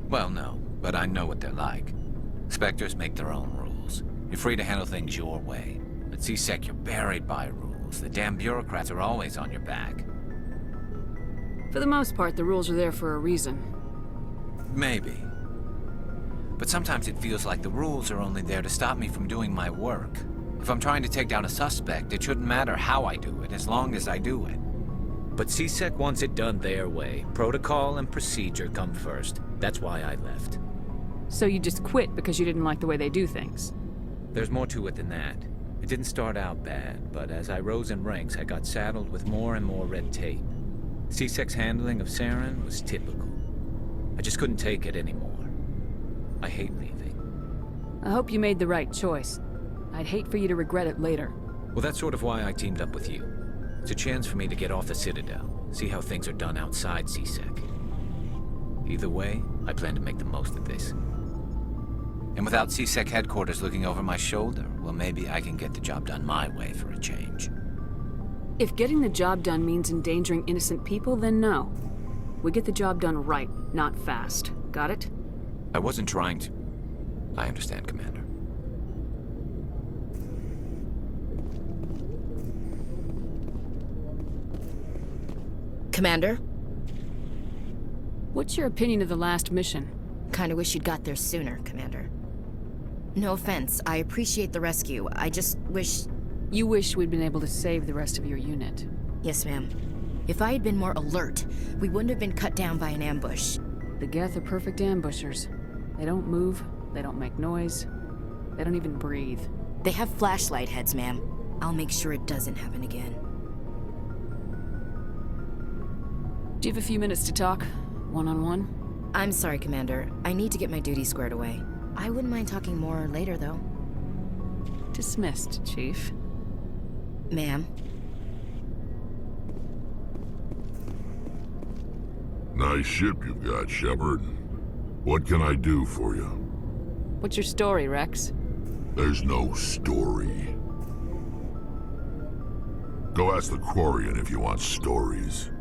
Speaker 8: Well, no, but I know what they're like. Spectres make their own rules. You're free to handle things your way. At CSEC, you're buried by rules. The damn bureaucrats are always on your back.
Speaker 3: For the most part, the rules are there for a reason.
Speaker 8: Maybe. But sometimes it feels like the rules are only there to stop me from doing my work. If I'm trying to take down a suspect, it shouldn't matter how I do it, as long as I do it. But CSEC wants it done their way. Protocol and procedure come first. That's why I left.
Speaker 3: So you just quit because you didn't like the way they do things?
Speaker 8: There's more to it than that. It didn't start out bad, but as I rose in ranks, I got saddled with more and more red tape. CSEC's handling of Saren was typical. I just couldn't take it anymore. I hate leaving.
Speaker 3: I hope you made the right choice. I'd hate for you to regret it later.
Speaker 8: Well, that's sort of why I teamed up with you. It's a chance for me to get off the Citadel, see how things are done outside CSEC. Either way, I plan to make the most of this. And without CSEC headquarters looking over my shoulder, well, maybe I can get the job done my way for a change.
Speaker 3: If getting the job done means endangering innocent people, then no. We get the job done right, not fast. Got it?
Speaker 8: I wasn't trying to... I understand, Commander.
Speaker 19: Commander?
Speaker 3: What's your opinion of the last mission?
Speaker 19: Kinda wish you'd got there sooner, Commander. No offense, I appreciate the rescue. I just wish...
Speaker 3: You wish we'd been able to save the rest of your unit.
Speaker 19: Yes, ma'am. If I had been more alert, we wouldn't have been cut down by an ambush.
Speaker 3: The Geth are perfect ambushers. They don't move, they don't make noise, they don't even breathe.
Speaker 19: They have flashlight heads, ma'am. I'll make sure it doesn't happen again.
Speaker 3: Do you have a few minutes to talk? One-on-one?
Speaker 19: I'm sorry, Commander. I need to get my duties squared away. I wouldn't mind talking more later, though.
Speaker 3: Dismissed, Chief.
Speaker 19: Ma'am?
Speaker 20: Nice ship you've got, Shepard. What can I do for you?
Speaker 3: What's your story, Rex?
Speaker 20: There's no story. Go ask the Quarian if you want stories.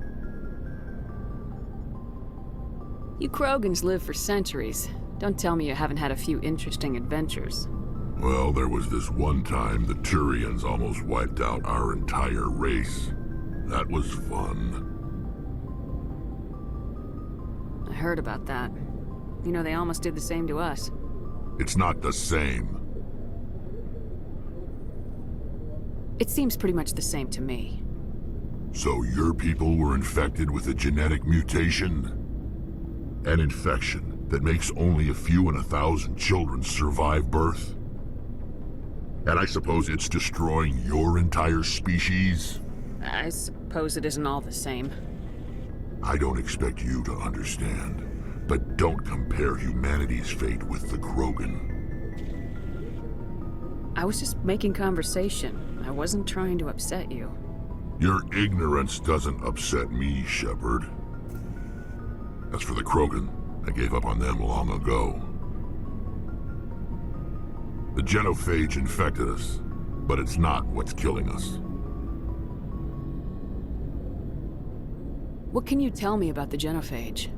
Speaker 3: You Krogans live for centuries. Don't tell me you haven't had a few interesting adventures.
Speaker 20: Well, there was this one time the Turians almost wiped out our entire race. That was fun.
Speaker 3: I heard about that. You know, they almost did the same to us.
Speaker 20: It's not the same.
Speaker 3: It seems pretty much the same to me.
Speaker 20: So your people were infected with a genetic mutation? An infection that makes only a few in 1,000 children survive birth? And I suppose it's destroying your entire species?
Speaker 3: I suppose it isn't all the same.
Speaker 20: I don't expect you to understand, but don't compare humanity's fate with the Krogan.
Speaker 3: I was just making conversation. I wasn't trying to upset you.
Speaker 20: Your ignorance doesn't upset me, Shepard. As for the Krogan, I gave up on them long ago. The genophage infected us, but it's not what's killing us.
Speaker 3: What can you tell me about the genophage?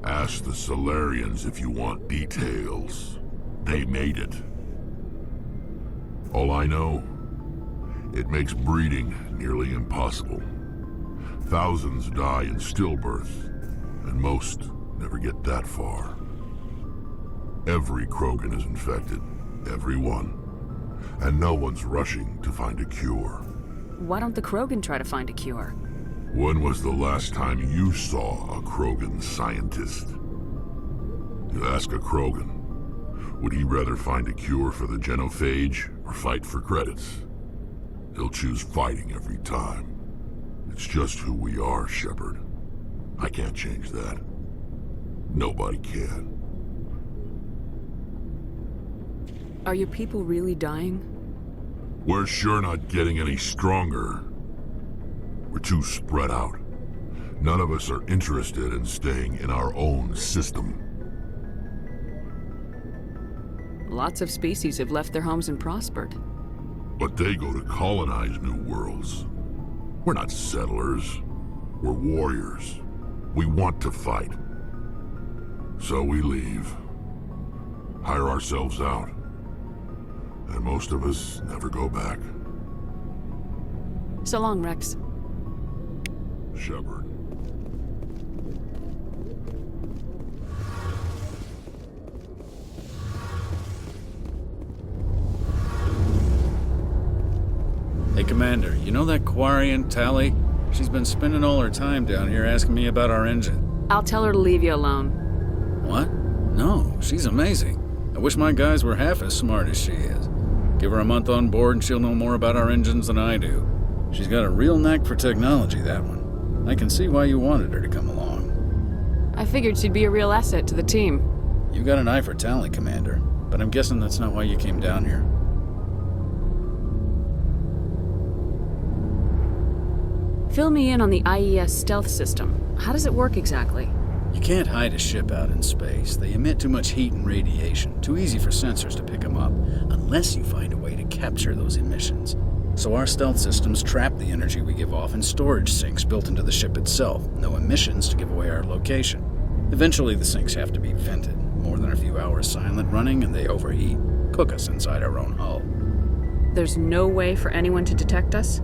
Speaker 20: Ask the Solarians if you want details. They made it. All I know, it makes breeding nearly impossible. Thousands die in stillbirth, and most never get that far. Every Krogan is infected, every one. And no one's rushing to find a cure.
Speaker 3: Why don't the Krogan try to find a cure?
Speaker 20: When was the last time you saw a Krogan scientist? You ask a Krogan, would he rather find a cure for the genophage or fight for credits? He'll choose fighting every time. It's just who we are, Shepard. I can't change that. Nobody can.
Speaker 3: Are your people really dying?
Speaker 20: We're sure not getting any stronger. We're too spread out. None of us are interested in staying in our own system.
Speaker 3: Lots of species have left their homes and prospered.
Speaker 20: But they go to colonize new worlds. We're not settlers. We're warriors. We want to fight. So we leave. Hire ourselves out. And most of us never go back.
Speaker 3: So long, Rex.
Speaker 20: Shepard.
Speaker 18: Hey, Commander, you know that Quarian, Tali? She's been spending all her time down here asking me about our engine.
Speaker 3: I'll tell her to leave you alone.
Speaker 18: What? No, she's amazing. I wish my guys were half as smart as she is. Give her a month on board and she'll know more about our engines than I do. She's got a real knack for technology, that one. I can see why you wanted her to come along.
Speaker 3: I figured she'd be a real asset to the team.
Speaker 18: You got an eye for talent, Commander, but I'm guessing that's not why you came down here.
Speaker 3: Fill me in on the IES stealth system. How does it work exactly?
Speaker 18: You can't hide a ship out in space. They emit too much heat and radiation. Too easy for sensors to pick them up, unless you find a way to capture those emissions. So our stealth systems trap the energy we give off in storage sinks built into the ship itself. No emissions to give away our location. Eventually the sinks have to be vented. More than a few hours silent running and they overheat. Cook us inside our own hull.
Speaker 3: There's no way for anyone to detect us?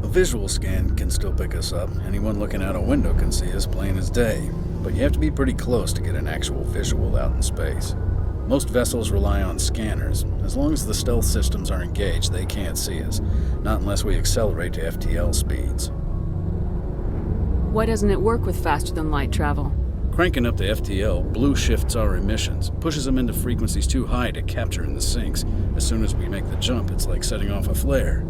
Speaker 18: A visual scan can still pick us up. Anyone looking out a window can see us plain as day. But you have to be pretty close to get an actual visual out in space. Most vessels rely on scanners. As long as the stealth systems are engaged, they can't see us. Not unless we accelerate to FTL speeds.
Speaker 3: Why doesn't it work with faster-than-light travel?
Speaker 18: Cranking up to FTL blue shifts our emissions, pushes them into frequencies too high to capture in the sinks. As soon as we make the jump, it's like setting off a flare.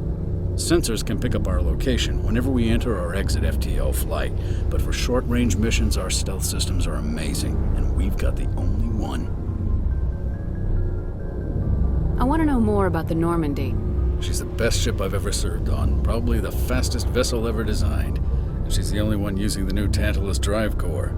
Speaker 18: Sensors can pick up our location whenever we enter or exit FTL flight, but for short-range missions, our stealth systems are amazing, and we've got the only one.
Speaker 3: I want to know more about the Normandy.
Speaker 18: She's the best ship I've ever served on, probably the fastest vessel ever designed, and she's the only one using the new Tantalus drive core.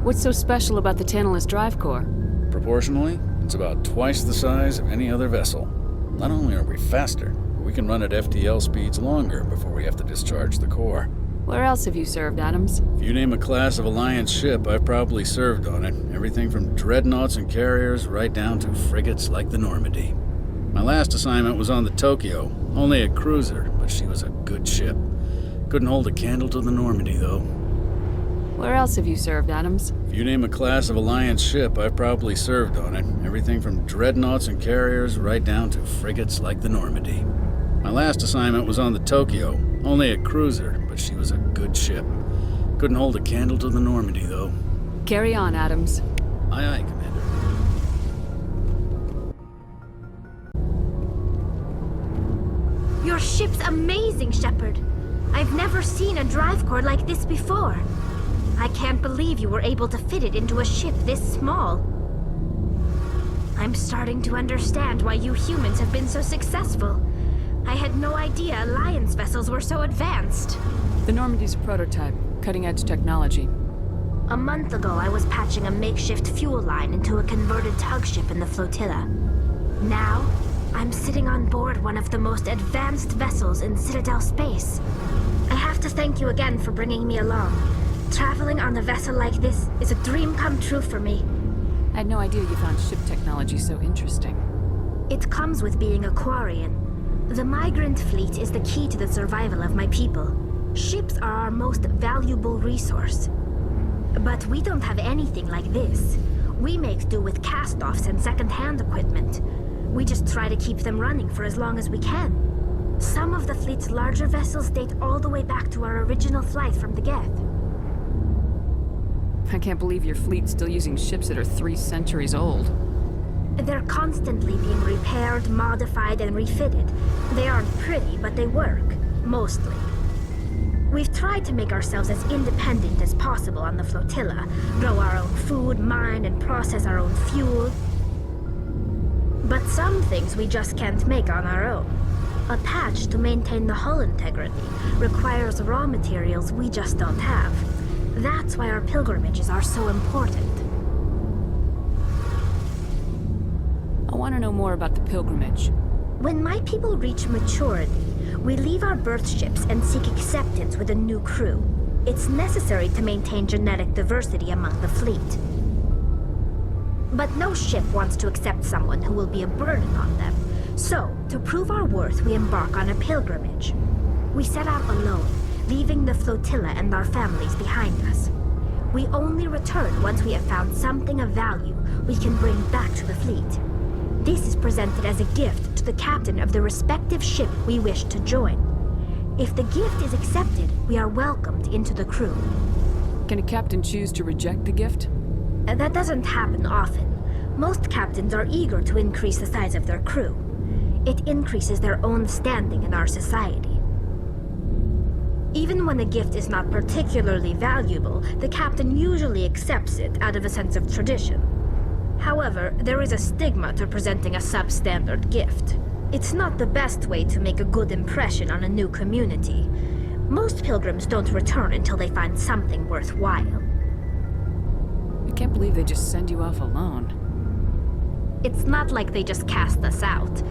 Speaker 3: What's so special about the Tantalus drive core?
Speaker 18: Proportionally, it's about twice the size of any other vessel. Not only are we faster, we can run at FTL speeds longer before we have to discharge the core.
Speaker 3: Where else have you served, Adams?
Speaker 18: If you name a class of Alliance ship, I've probably served on it. Everything from dreadnoughts and carriers right down to frigates like the Normandy. My last assignment was on the Tokyo, only a cruiser, but she was a good ship. Couldn't hold a candle to the Normandy, though.
Speaker 3: Where else have you served, Adams?
Speaker 18: If you name a class of Alliance ship, I've probably served on it. Everything from dreadnoughts and carriers right down to frigates like the Normandy. My last assignment was on the Tokyo, only a cruiser, but she was a good ship. Couldn't hold a candle to the Normandy, though.
Speaker 3: Carry on, Adams.
Speaker 18: Aye, aye, Commander.
Speaker 10: Your ship's a amazing, Shepard. I've never seen a drive core like this before. I can't believe you were able to fit it into a ship this small. I'm starting to understand why you humans have been so successful. I had no idea Alliance vessels were so advanced.
Speaker 3: The Normandy's a prototype, cutting-edge technology.
Speaker 10: A month ago, I was patching a makeshift fuel line into a converted tug ship in the flotilla. Now, I'm sitting on board one of the most advanced vessels in Citadel space. I have to thank you again for bringing me along. Traveling on a vessel like this is a dream come true for me.
Speaker 3: I had no idea you found ship technology so interesting.
Speaker 10: It comes with being a Quarian. The migrant fleet is the key to the survival of my people. Ships are our most valuable resource. But we don't have anything like this. We make do with cast-offs and second-hand equipment. We just try to keep them running for as long as we can. Some of the fleet's larger vessels date all the way back to our original flight from the Geth.
Speaker 3: I can't believe your fleet's still using ships that are 3 centuries old.
Speaker 10: They're constantly being repaired, modified, and refitted. They aren't pretty, but they work. Mostly. We've tried to make ourselves as independent as possible on the flotilla. Grow our own food, mine, and process our own fuel. But some things we just can't make on our own. A patch to maintain the hull integrity requires raw materials we just don't have. That's why our pilgrimages are so important.
Speaker 3: I want to know more about the pilgrimage.
Speaker 10: When my people reach maturity, we leave our birth ships and seek acceptance with a new crew. It's necessary to maintain genetic diversity among the fleet. But no ship wants to accept someone who will be a burden on them. So, to prove our worth, we embark on a pilgrimage. We set out alone, leaving the flotilla and our families behind us. We only return once we have found something of value we can bring back to the fleet. This is presented as a gift to the captain of the respective ship we wish to join. If the gift is accepted, we are welcomed into the crew.
Speaker 3: Can a captain choose to reject the gift?
Speaker 10: That doesn't happen often. Most captains are eager to increase the size of their crew. It increases their own standing in our society. Even when the gift is not particularly valuable, the captain usually accepts it out of a sense of tradition. However, there is a stigma to presenting a substandard gift. It's not the best way to make a good impression on a new community. Most pilgrims don't return until they find something worthwhile.
Speaker 3: I can't believe they just send you off alone.
Speaker 10: It's not like they just cast us out.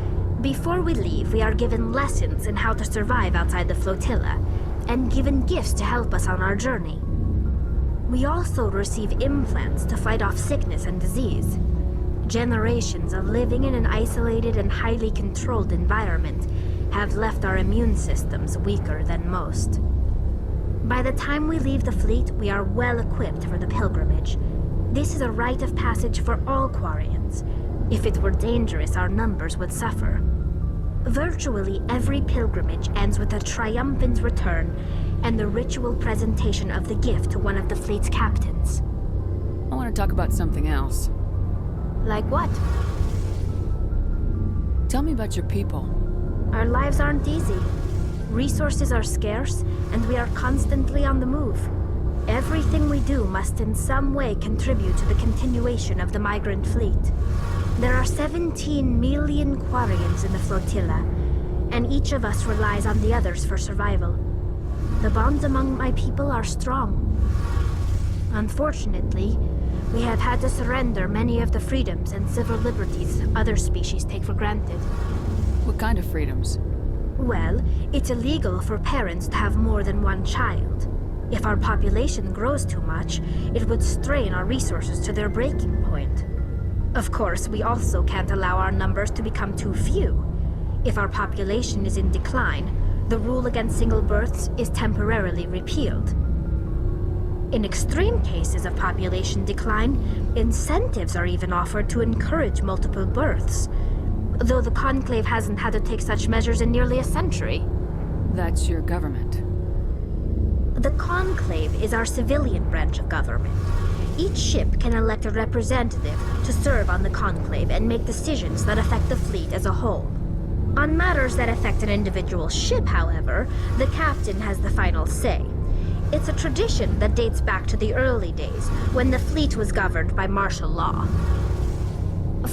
Speaker 10: Before we leave, we are given lessons in how to survive outside the flotilla, and given gifts to help us on our journey. We also receive implants to fight off sickness and disease. Generations of living in an isolated and highly controlled environment have left our immune systems weaker than most. By the time we leave the fleet, we are well equipped for the pilgrimage. This is a rite of passage for all Quarians. If it were dangerous, our numbers would suffer. Virtually every pilgrimage ends with a triumphant return and the ritual presentation of the gift to one of the fleet's captains.
Speaker 3: I want to talk about something else.
Speaker 10: Like what?
Speaker 3: Tell me about your people.
Speaker 10: Our lives aren't easy. Resources are scarce, and we are constantly on the move. Everything we do must in some way contribute to the continuation of the migrant fleet. There are 17 million Quarians in the flotilla, and each of us relies on the others for survival. The bonds among my people are strong. Unfortunately, we have had to surrender many of the freedoms and civil liberties other species take for granted.
Speaker 3: What kind of freedoms?
Speaker 10: Well, it's illegal for parents to have more than one child. If our population grows too much, it would strain our resources to their breaking point. Of course, we also can't allow our numbers to become too few. If our population is in decline, the rule against single births is temporarily repealed. In extreme cases of population decline, incentives are even offered to encourage multiple births, though the Conclave hasn't had to take such measures in nearly a century.
Speaker 3: That's your government.
Speaker 10: The Conclave is our civilian branch of government. Each ship can elect a representative to serve on the Conclave and make decisions that affect the fleet as a whole. On matters that affect an individual ship, however, the captain has the final say. It's a tradition that dates back to the early days, when the fleet was governed by martial law.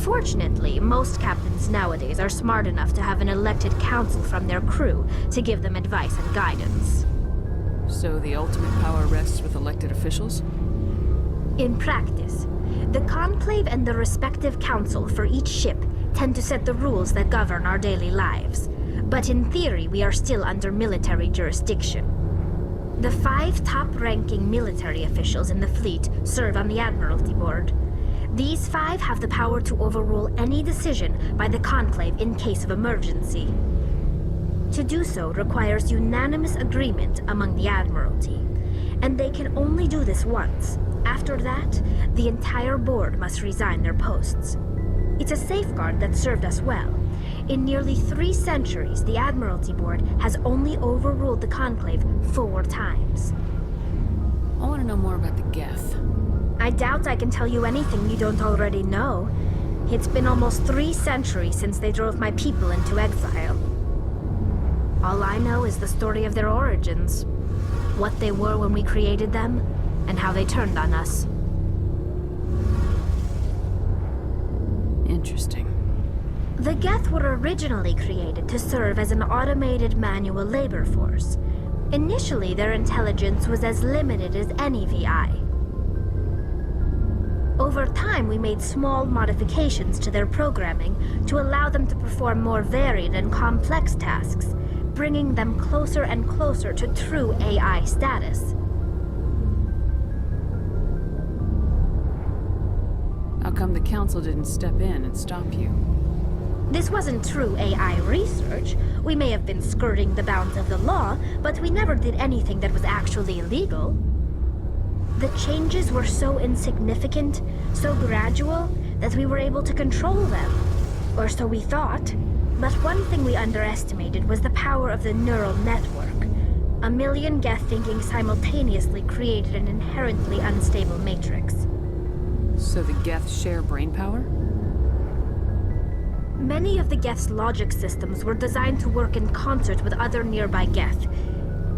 Speaker 10: Fortunately, most captains nowadays are smart enough to have an elected council from their crew to give them advice and guidance.
Speaker 3: So the ultimate power rests with elected officials?
Speaker 10: In practice, the Conclave and the respective council for each ship tend to set the rules that govern our daily lives. But in theory, we are still under military jurisdiction. The 5 top-ranking military officials in the fleet serve on the Admiralty Board. These 5 have the power to overrule any decision by the Conclave in case of emergency. To do so requires unanimous agreement among the Admiralty, and they can only do this once. After that, the entire board must resign their posts. It's a safeguard that served us well. In nearly 3 centuries, the Admiralty Board has only overruled the Conclave 4 times.
Speaker 3: I want to know more about the Geth.
Speaker 10: I doubt I can tell you anything you don't already know. It's been almost 3 centuries since they drove my people into exile. All I know is the story of their origins, what they were when we created them, and how they turned on us.
Speaker 3: Interesting.
Speaker 10: The Geth were originally created to serve as an automated manual labor force. Initially, their intelligence was as limited as any VI. Over time, we made small modifications to their programming to allow them to perform more varied and complex tasks, bringing them closer and closer to true AI status.
Speaker 3: How come the Council didn't step in and stop you?
Speaker 10: This wasn't true AI research. We may have been skirting the bounds of the law, but we never did anything that was actually illegal. The changes were so insignificant, so gradual, that we were able to control them. Or so we thought. But one thing we underestimated was the power of the neural network. A million Geth thinking simultaneously created an inherently unstable matrix.
Speaker 3: So the Geth share brain power?
Speaker 10: Many of the Geth's logic systems were designed to work in concert with other nearby Geth.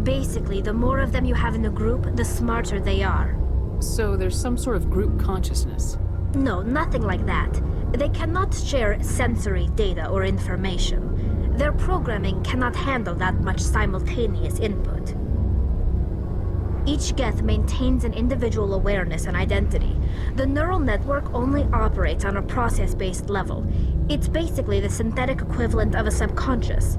Speaker 10: Basically, the more of them you have in a group, the smarter they are.
Speaker 3: So there's some sort of group consciousness?
Speaker 10: No, nothing like that. They cannot share sensory data or information. Their programming cannot handle that much simultaneous input. Each Geth maintains an individual awareness and identity. The neural network only operates on a process-based level. It's basically the synthetic equivalent of a subconscious.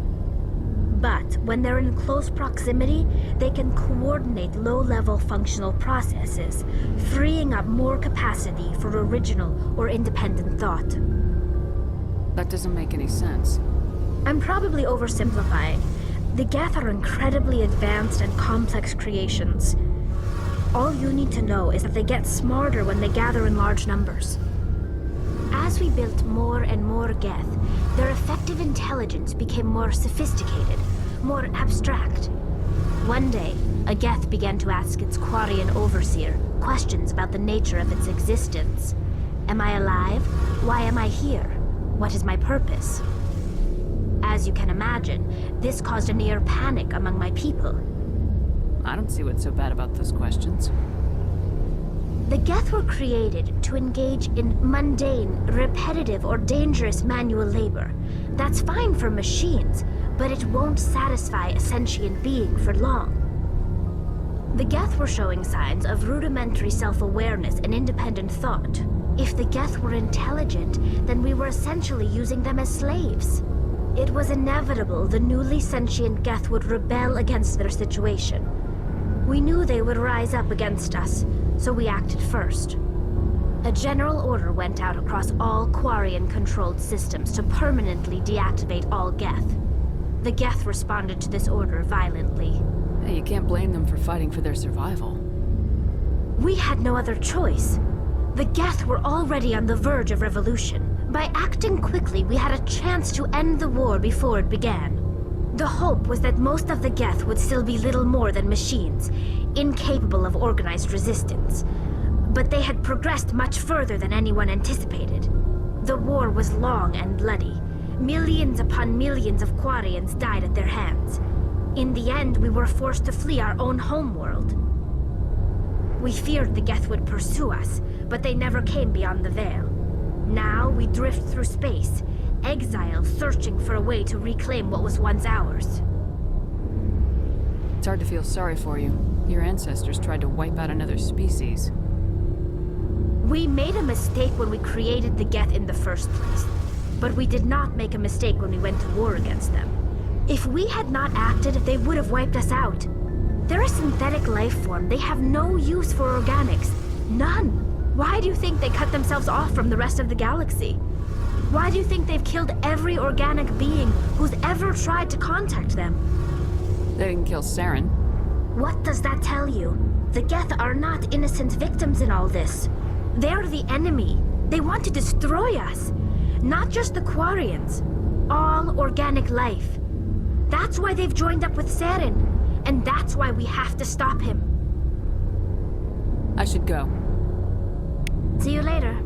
Speaker 10: But when they're in close proximity, they can coordinate low-level functional processes, freeing up more capacity for original or independent thought.
Speaker 3: That doesn't make any sense.
Speaker 10: I'm probably oversimplifying. The Geth are incredibly advanced and complex creations. All you need to know is that they get smarter when they gather in large numbers. As we built more and more Geth, their effective intelligence became more sophisticated, more abstract. One day, a Geth began to ask its Quarian overseer questions about the nature of its existence. Am I alive? Why am I here? What is my purpose? As you can imagine, this caused a near panic among my people.
Speaker 3: I don't see what's so bad about those questions.
Speaker 10: The Geth were created to engage in mundane, repetitive, or dangerous manual labor. That's fine for machines, but it won't satisfy a sentient being for long. The Geth were showing signs of rudimentary self-awareness and independent thought. If the Geth were intelligent, then we were essentially using them as slaves. It was inevitable the newly sentient Geth would rebel against their situation. We knew they would rise up against us, so we acted first. A general order went out across all Quarian-controlled systems to permanently deactivate all Geth. The Geth responded to this order violently.
Speaker 3: Hey, you can't blame them for fighting for their survival.
Speaker 10: We had no other choice. The Geth were already on the verge of revolution. By acting quickly, we had a chance to end the war before it began. The hope was that most of the Geth would still be little more than machines, incapable of organized resistance. But they had progressed much further than anyone anticipated. The war was long and bloody. Millions upon millions of Quarians died at their hands. In the end, we were forced to flee our own homeworld. We feared the Geth would pursue us, but they never came beyond the Veil. Now we drift through space, exiled, searching for a way to reclaim what was once ours.
Speaker 3: It's hard to feel sorry for you. Your ancestors tried to wipe out another species.
Speaker 10: We made a mistake when we created the Geth in the first place. But we did not make a mistake when we went to war against them. If we had not acted, they would have wiped us out. They're a synthetic life form. They have no use for organics. None. Why do you think they cut themselves off from the rest of the galaxy? Why do you think they've killed every organic being who's ever tried to contact them?
Speaker 3: They didn't kill Saren.
Speaker 10: What does that tell you? The Geth are not innocent victims in all this. They're the enemy. They want to destroy us. Not just the Quarians. All organic life. That's why they've joined up with Saren. And that's why we have to stop him.
Speaker 3: I should go.
Speaker 10: See you later.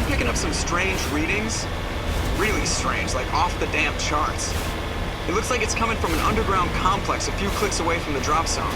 Speaker 17: I'm picking up some strange readings. Really strange, like off the damn charts. It looks like it's coming from an underground complex a few clicks away from the drop zone.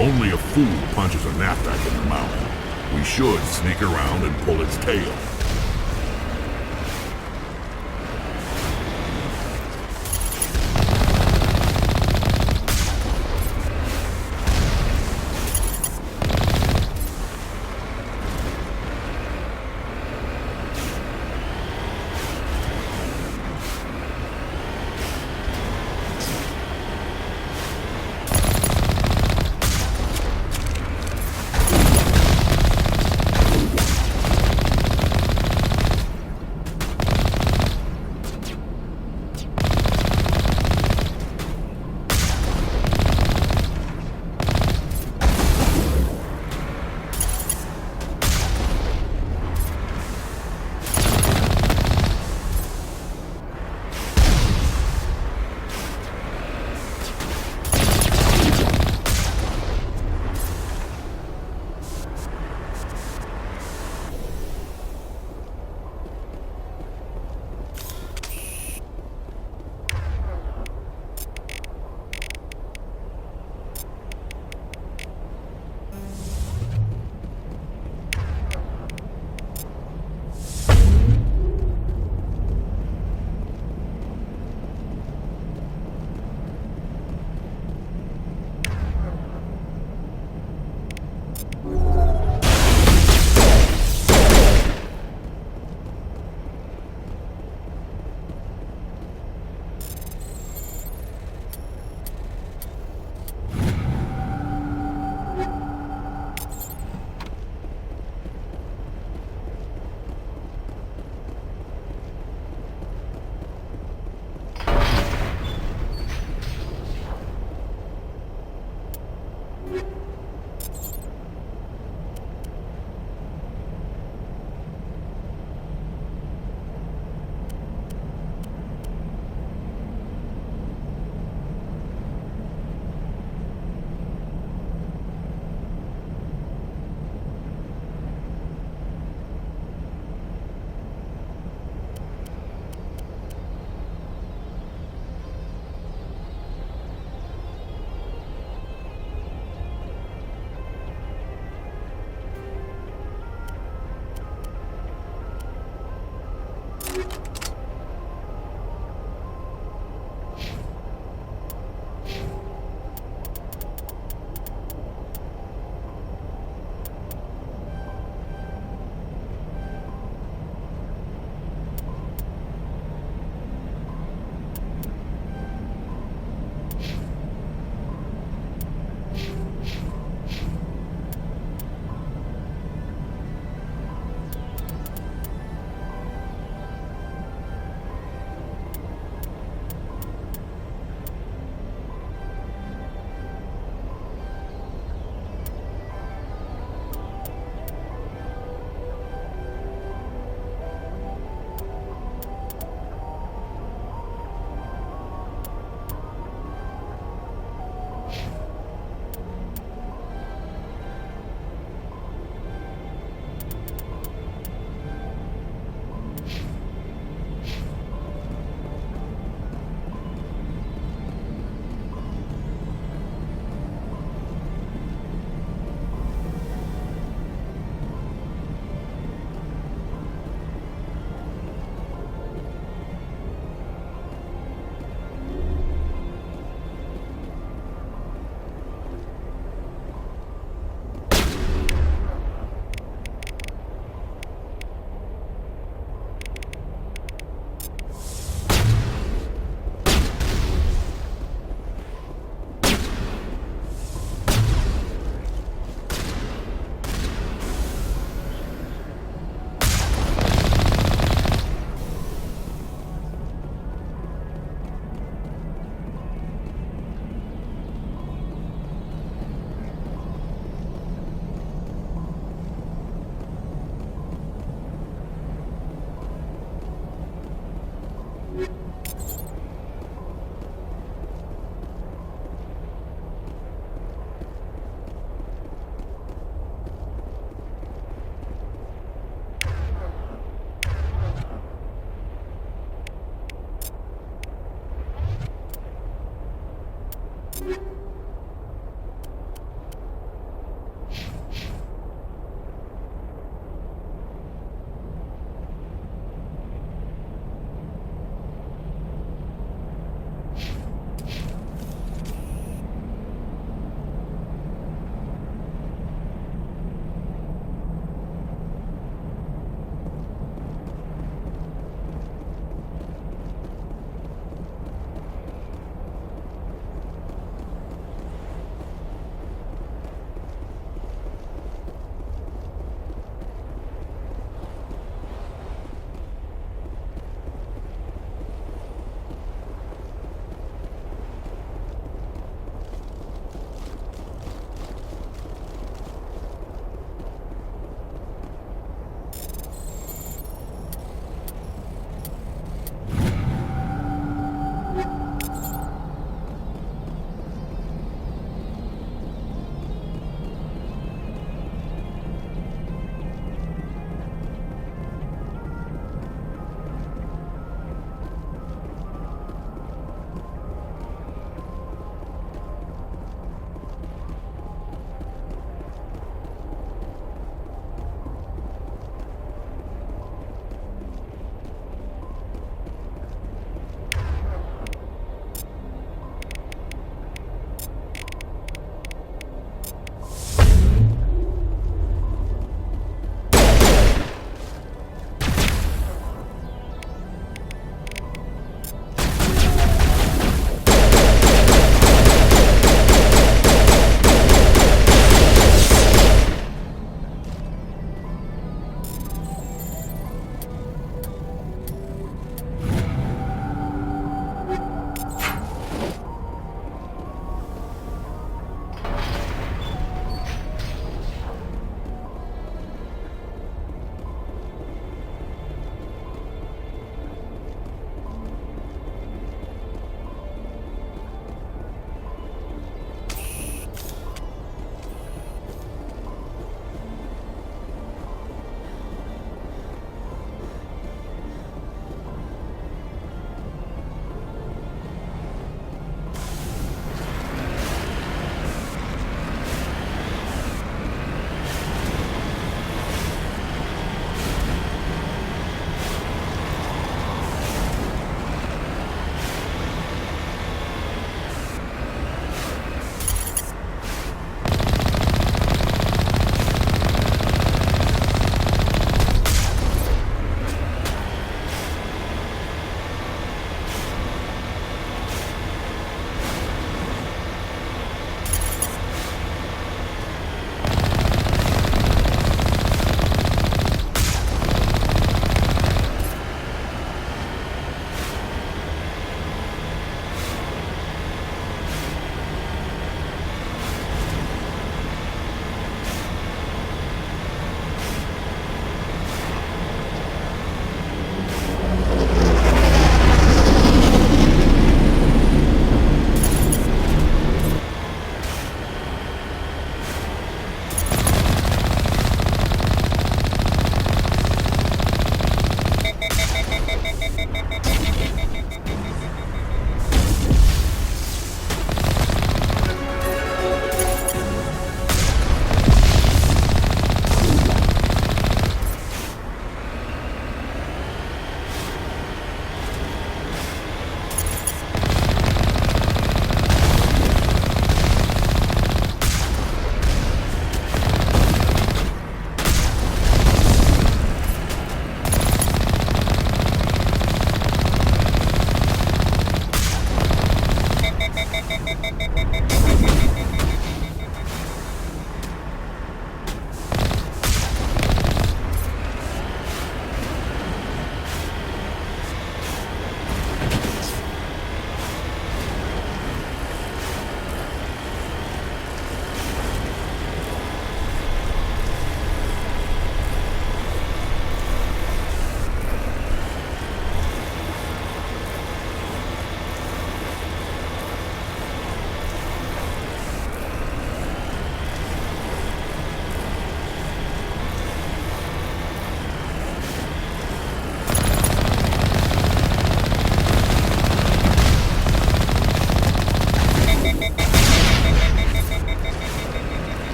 Speaker 20: Only a fool punches a knapsack in the mouth. We should sneak around and pull its tail.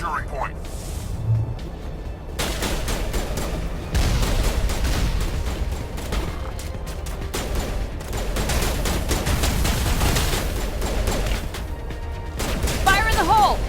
Speaker 20: securing point.
Speaker 3: Fire in the hole!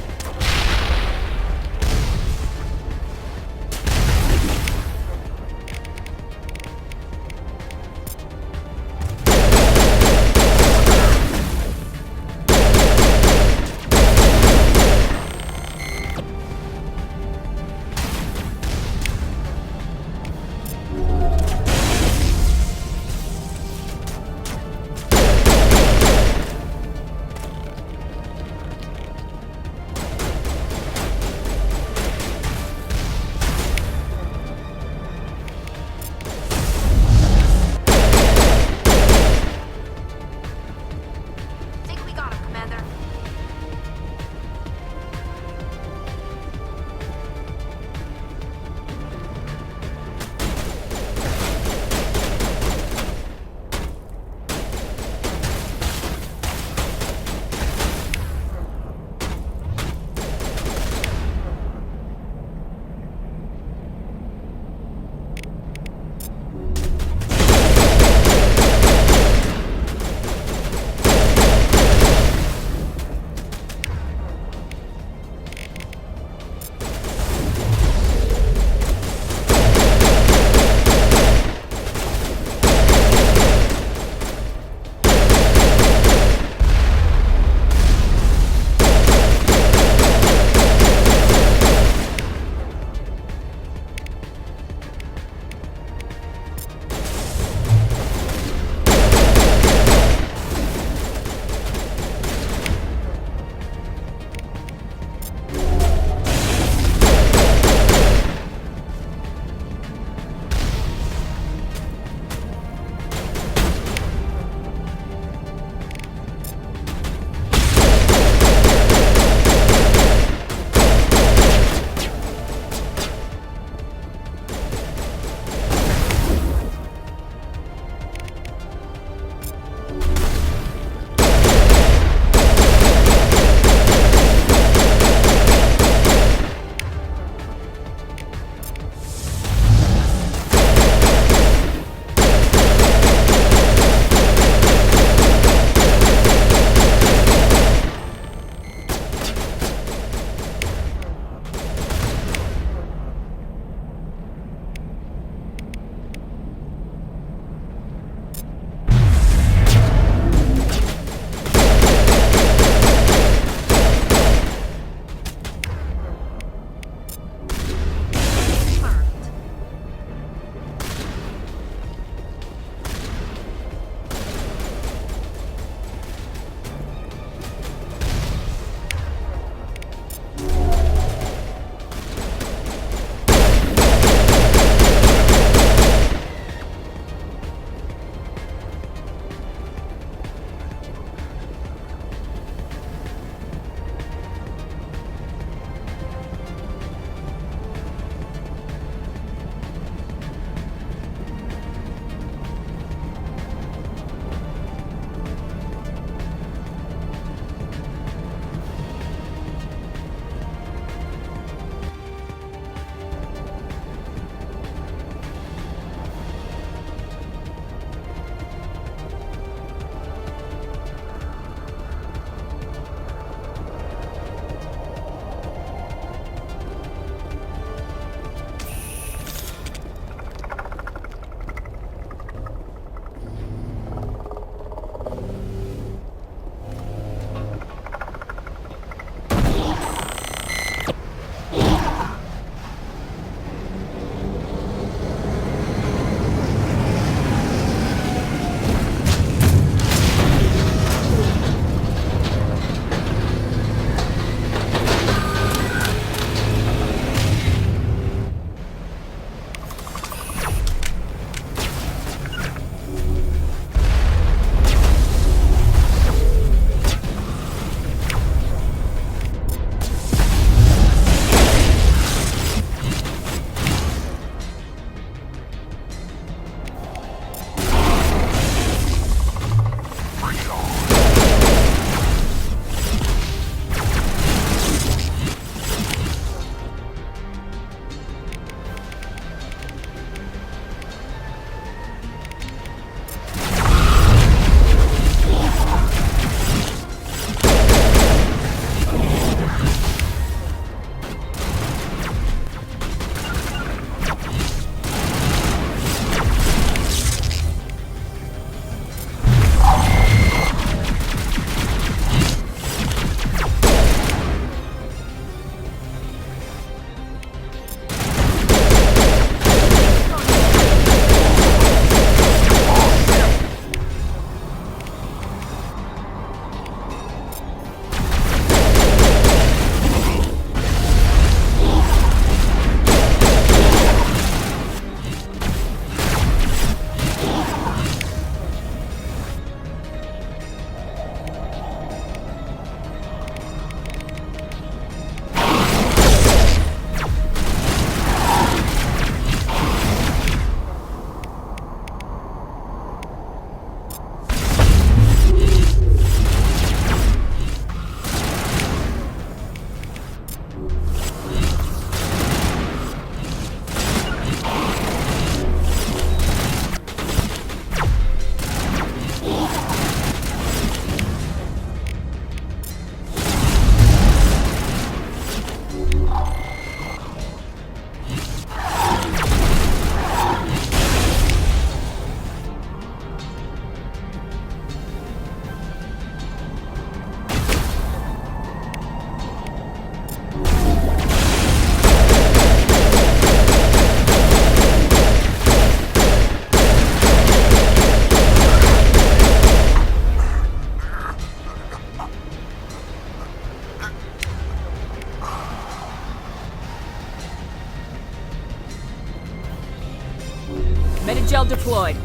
Speaker 3: Antigel deployed.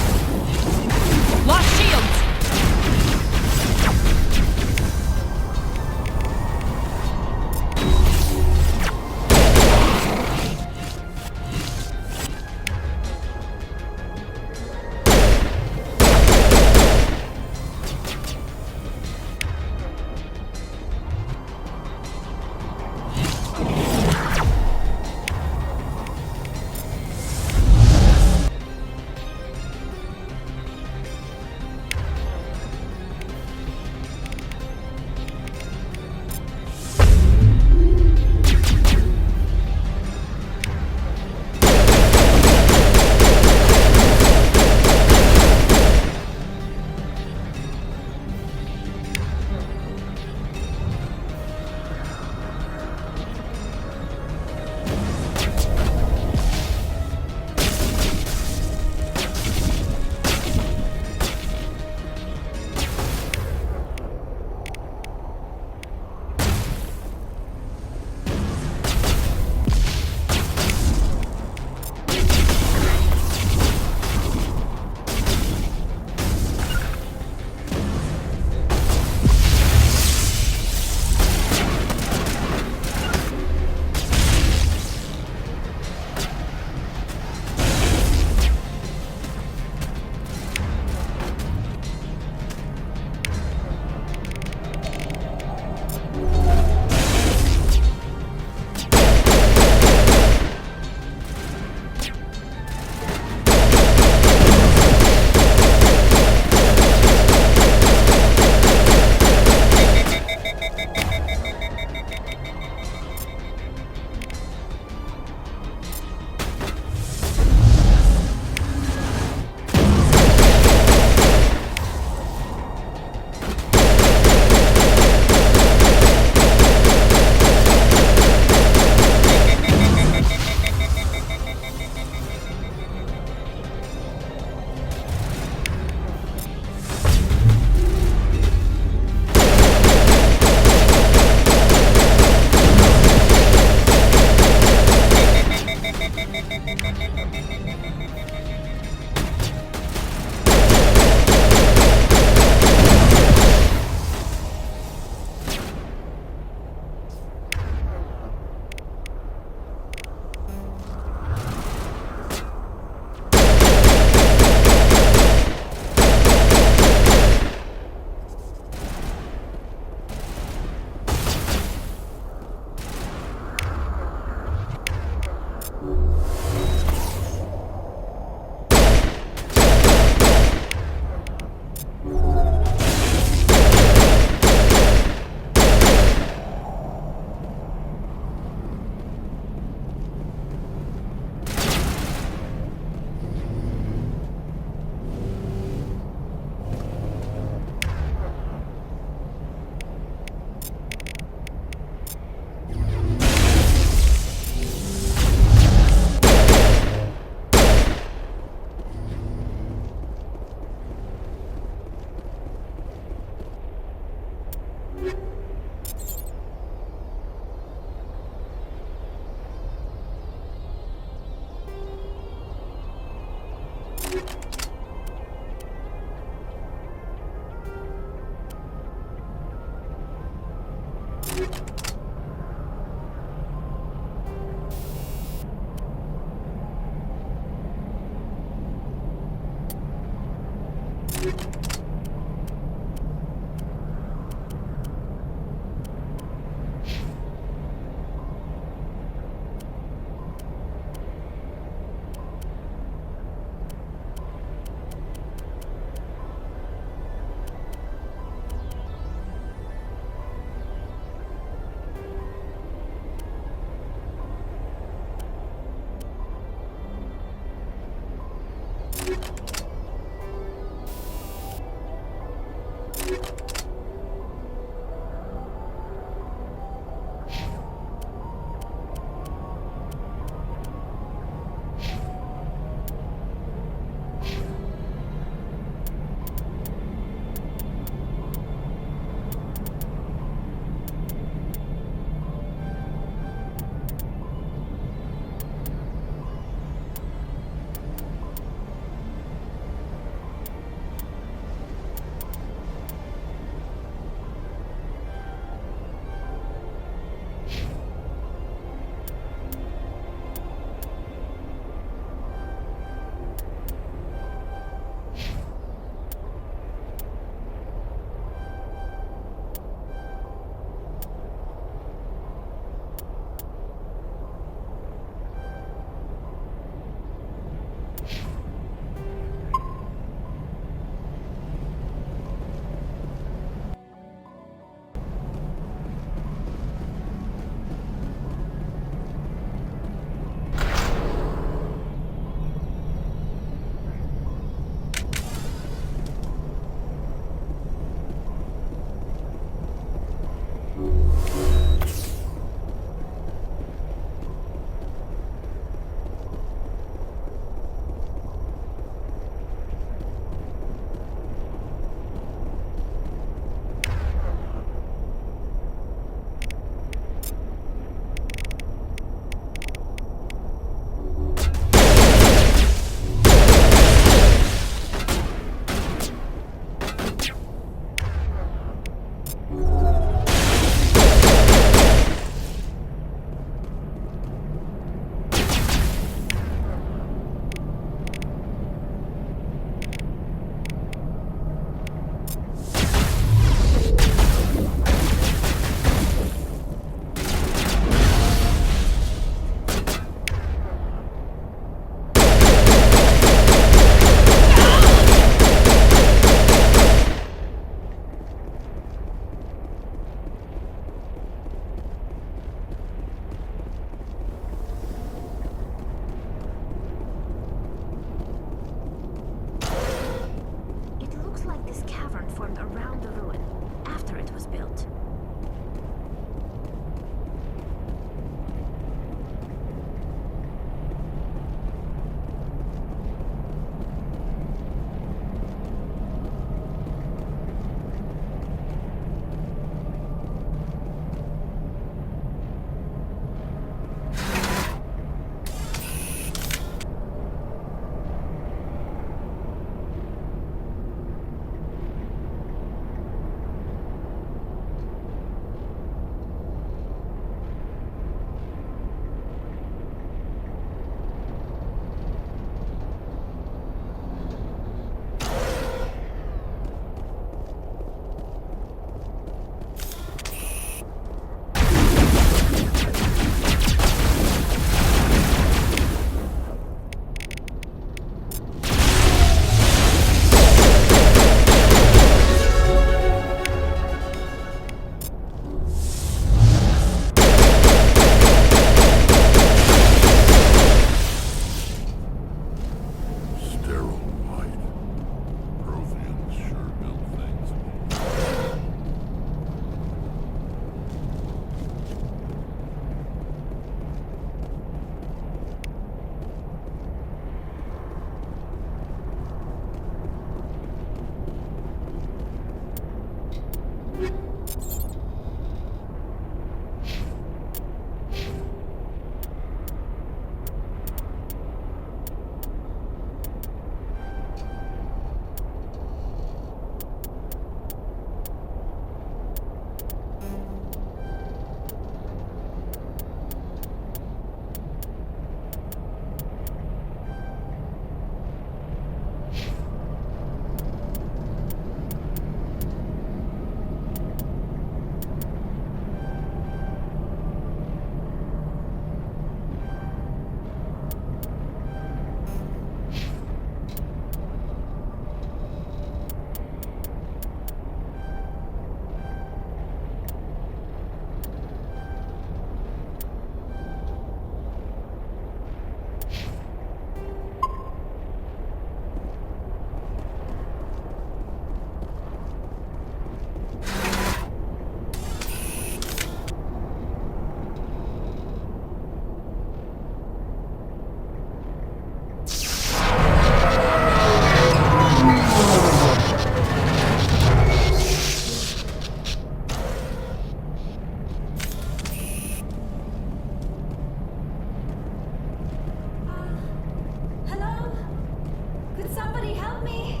Speaker 10: Somebody help me!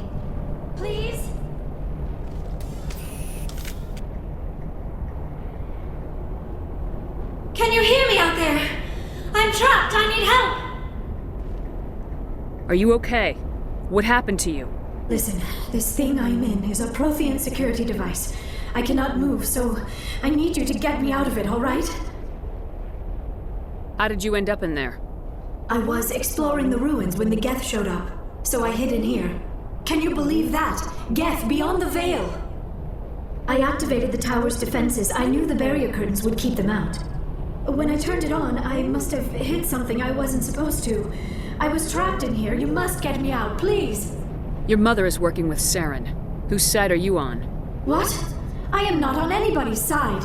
Speaker 10: Please? Can you hear me out there? I'm trapped. I need help.
Speaker 3: Are you okay? What happened to you?
Speaker 21: Listen, this thing I'm in is a Prothean security device. I cannot move, so I need you to get me out of it, all right?
Speaker 3: How did you end up in there?
Speaker 21: I was exploring the ruins when the Geth showed up, so I hid in here. Can you believe that? Geth, beyond the veil! I activated the tower's defenses. I knew the barrier curtains would keep them out. When I turned it on, I must have hit something I wasn't supposed to. I was trapped in here. You must get me out, please!
Speaker 3: Your mother is working with Saren. Whose side are you on?
Speaker 21: What? I am not on anybody's side.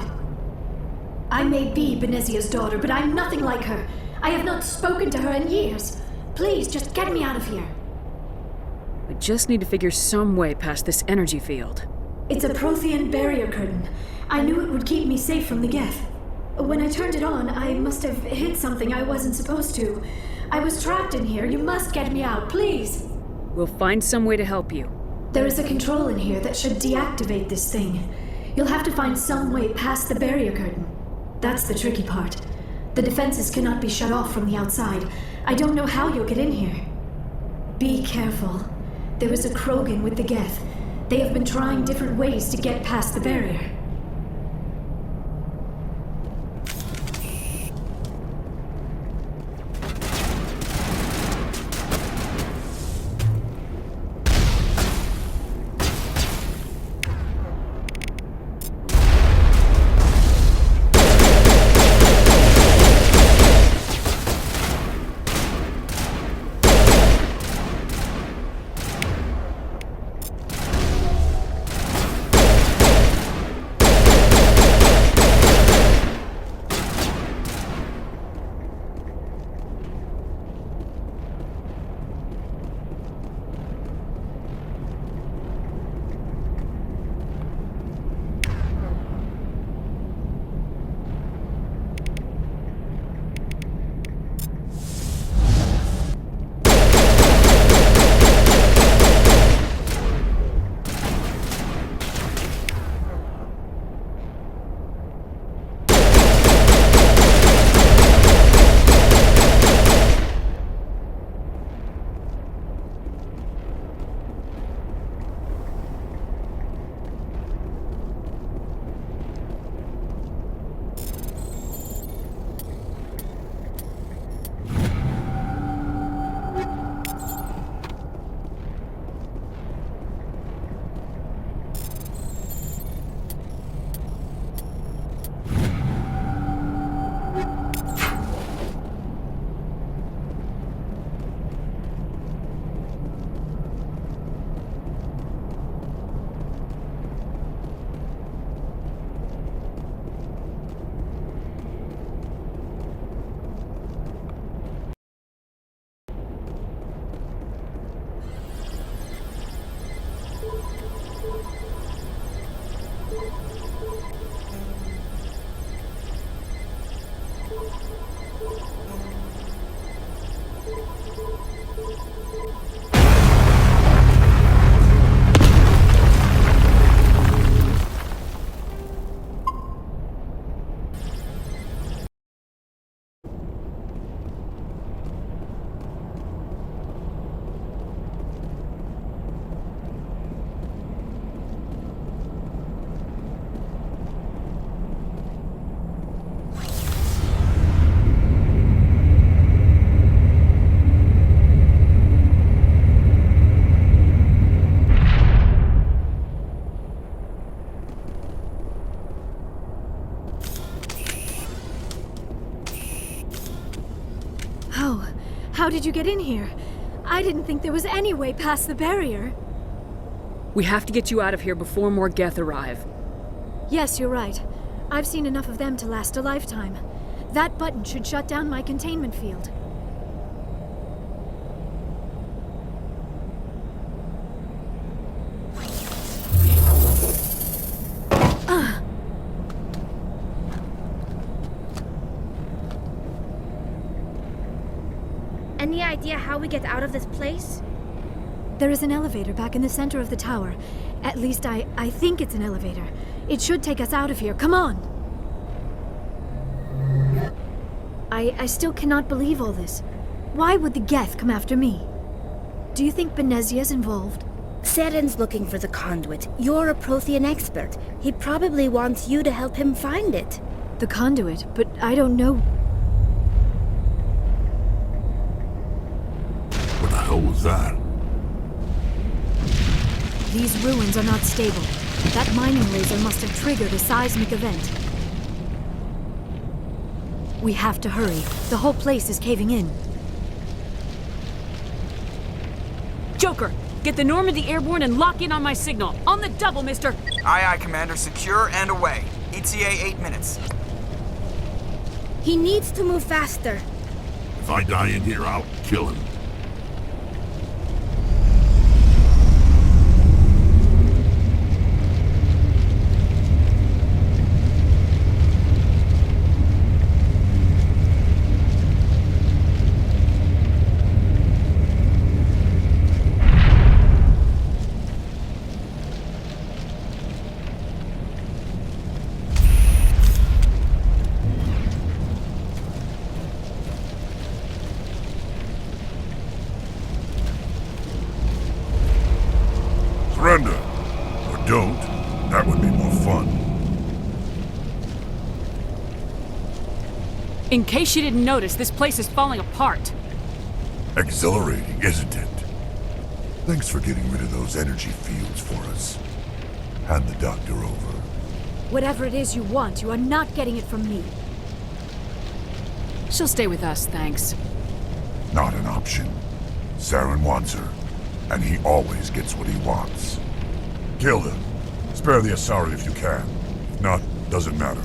Speaker 21: I may be Benezia's daughter, but I'm nothing like her. I have not spoken to her in years. Please, just get me out of here.
Speaker 3: We just need to figure some way past this energy field.
Speaker 21: It's a Prothean barrier curtain. I knew it would keep me safe from the Geth. When I turned it on, I must have hit something I wasn't supposed to. I was trapped in here. You must get me out, please.
Speaker 3: We'll find some way to help you.
Speaker 21: There is a control in here that should deactivate this thing. You'll have to find some way past the barrier curtain. That's the tricky part. The defenses cannot be shut off from the outside. I don't know how you'll get in here. Be careful. There is a Krogan with the Geth. They have been trying different ways to get past the barrier. How did you get in here? I didn't think there was any way past the barrier.
Speaker 3: We have to get you out of here before more Geth arrive.
Speaker 21: Yes, you're right. I've seen enough of them to last a lifetime. That button should shut down my containment field.
Speaker 10: Any idea how we get out of this place?
Speaker 21: There is an elevator back in the center of the tower. At least I think it's an elevator. It should take us out of here. Come on! I still cannot believe all this. Why would the Geth come after me? Do you think Benezia's involved?
Speaker 10: Seren's looking for the conduit. You're a Prothean expert. He probably wants you to help him find it.
Speaker 21: The conduit? But I don't know...
Speaker 20: What the hell was that?
Speaker 21: These ruins are not stable. That mining laser must have triggered a seismic event. We have to hurry. The whole place is caving in.
Speaker 3: Joker, get the Normandy airborne and lock in on my signal. On the double, mister!
Speaker 17: Aye, aye, Commander. Secure and away. ETA 8 minutes.
Speaker 10: He needs to move faster.
Speaker 20: If I die in here, I'll kill him. Surrender. Or don't. That would be more fun.
Speaker 3: In case you didn't notice, this place is falling apart.
Speaker 20: Exhilarating, isn't it? Thanks for getting rid of those energy fields for us. Hand the doctor over.
Speaker 21: Whatever it is you want, you are not getting it from me.
Speaker 3: She'll stay with us, thanks.
Speaker 20: Not an option. Saren wants her, and he always gets what he wants. Kill him. Spare the Asari if you can. If not, doesn't matter.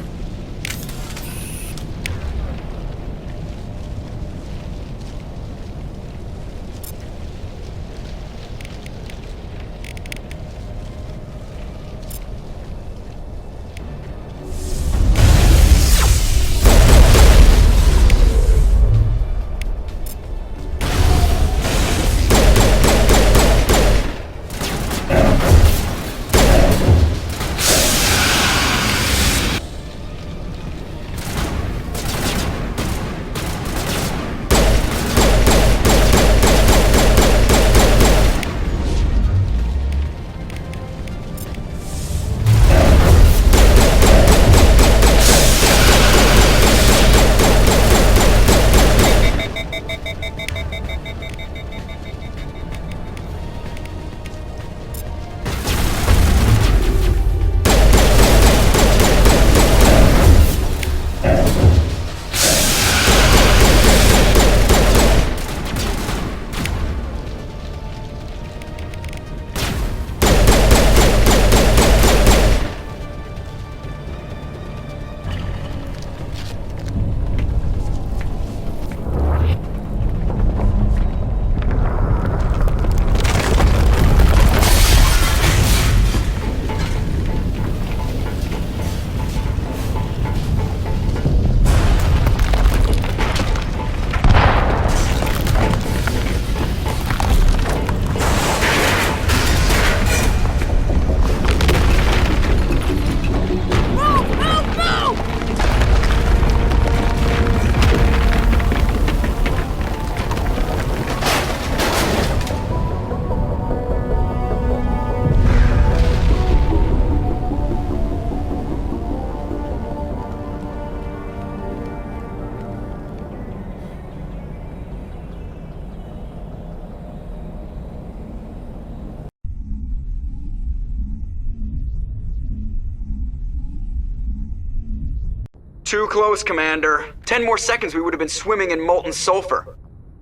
Speaker 17: Too close, Commander. 10 more seconds we would have been swimming in molten sulfur.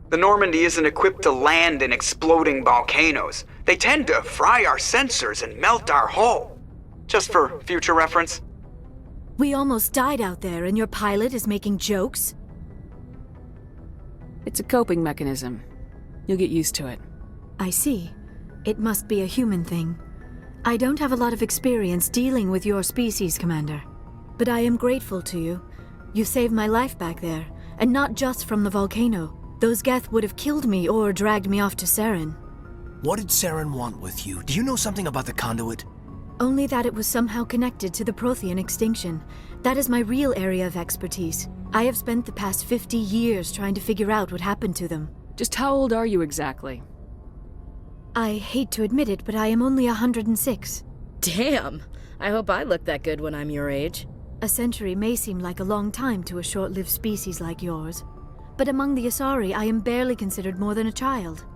Speaker 17: The Normandy isn't equipped to land in exploding volcanoes. They tend to fry our sensors and melt our hull. Just for future reference.
Speaker 21: We almost died out there, and your pilot is making jokes?
Speaker 3: It's a coping mechanism. You'll get used to it.
Speaker 21: I see. It must be a human thing. I don't have a lot of experience dealing with your species, Commander. But I am grateful to you. You saved my life back there, and not just from the volcano. Those Geth would have killed me or dragged me off to Saren.
Speaker 7: What did Saren want with you? Do you know something about the conduit?
Speaker 21: Only that it was somehow connected to the Prothean extinction. That is my real area of expertise. I have spent the past 50 years trying to figure out what happened to them.
Speaker 3: Just how old are you exactly?
Speaker 21: I hate to admit it, but I am only 106.
Speaker 19: Damn! I hope I look that good when I'm your age.
Speaker 21: A century may seem like a long time to a short-lived species like yours, but among the Asari, I am barely considered more than a child.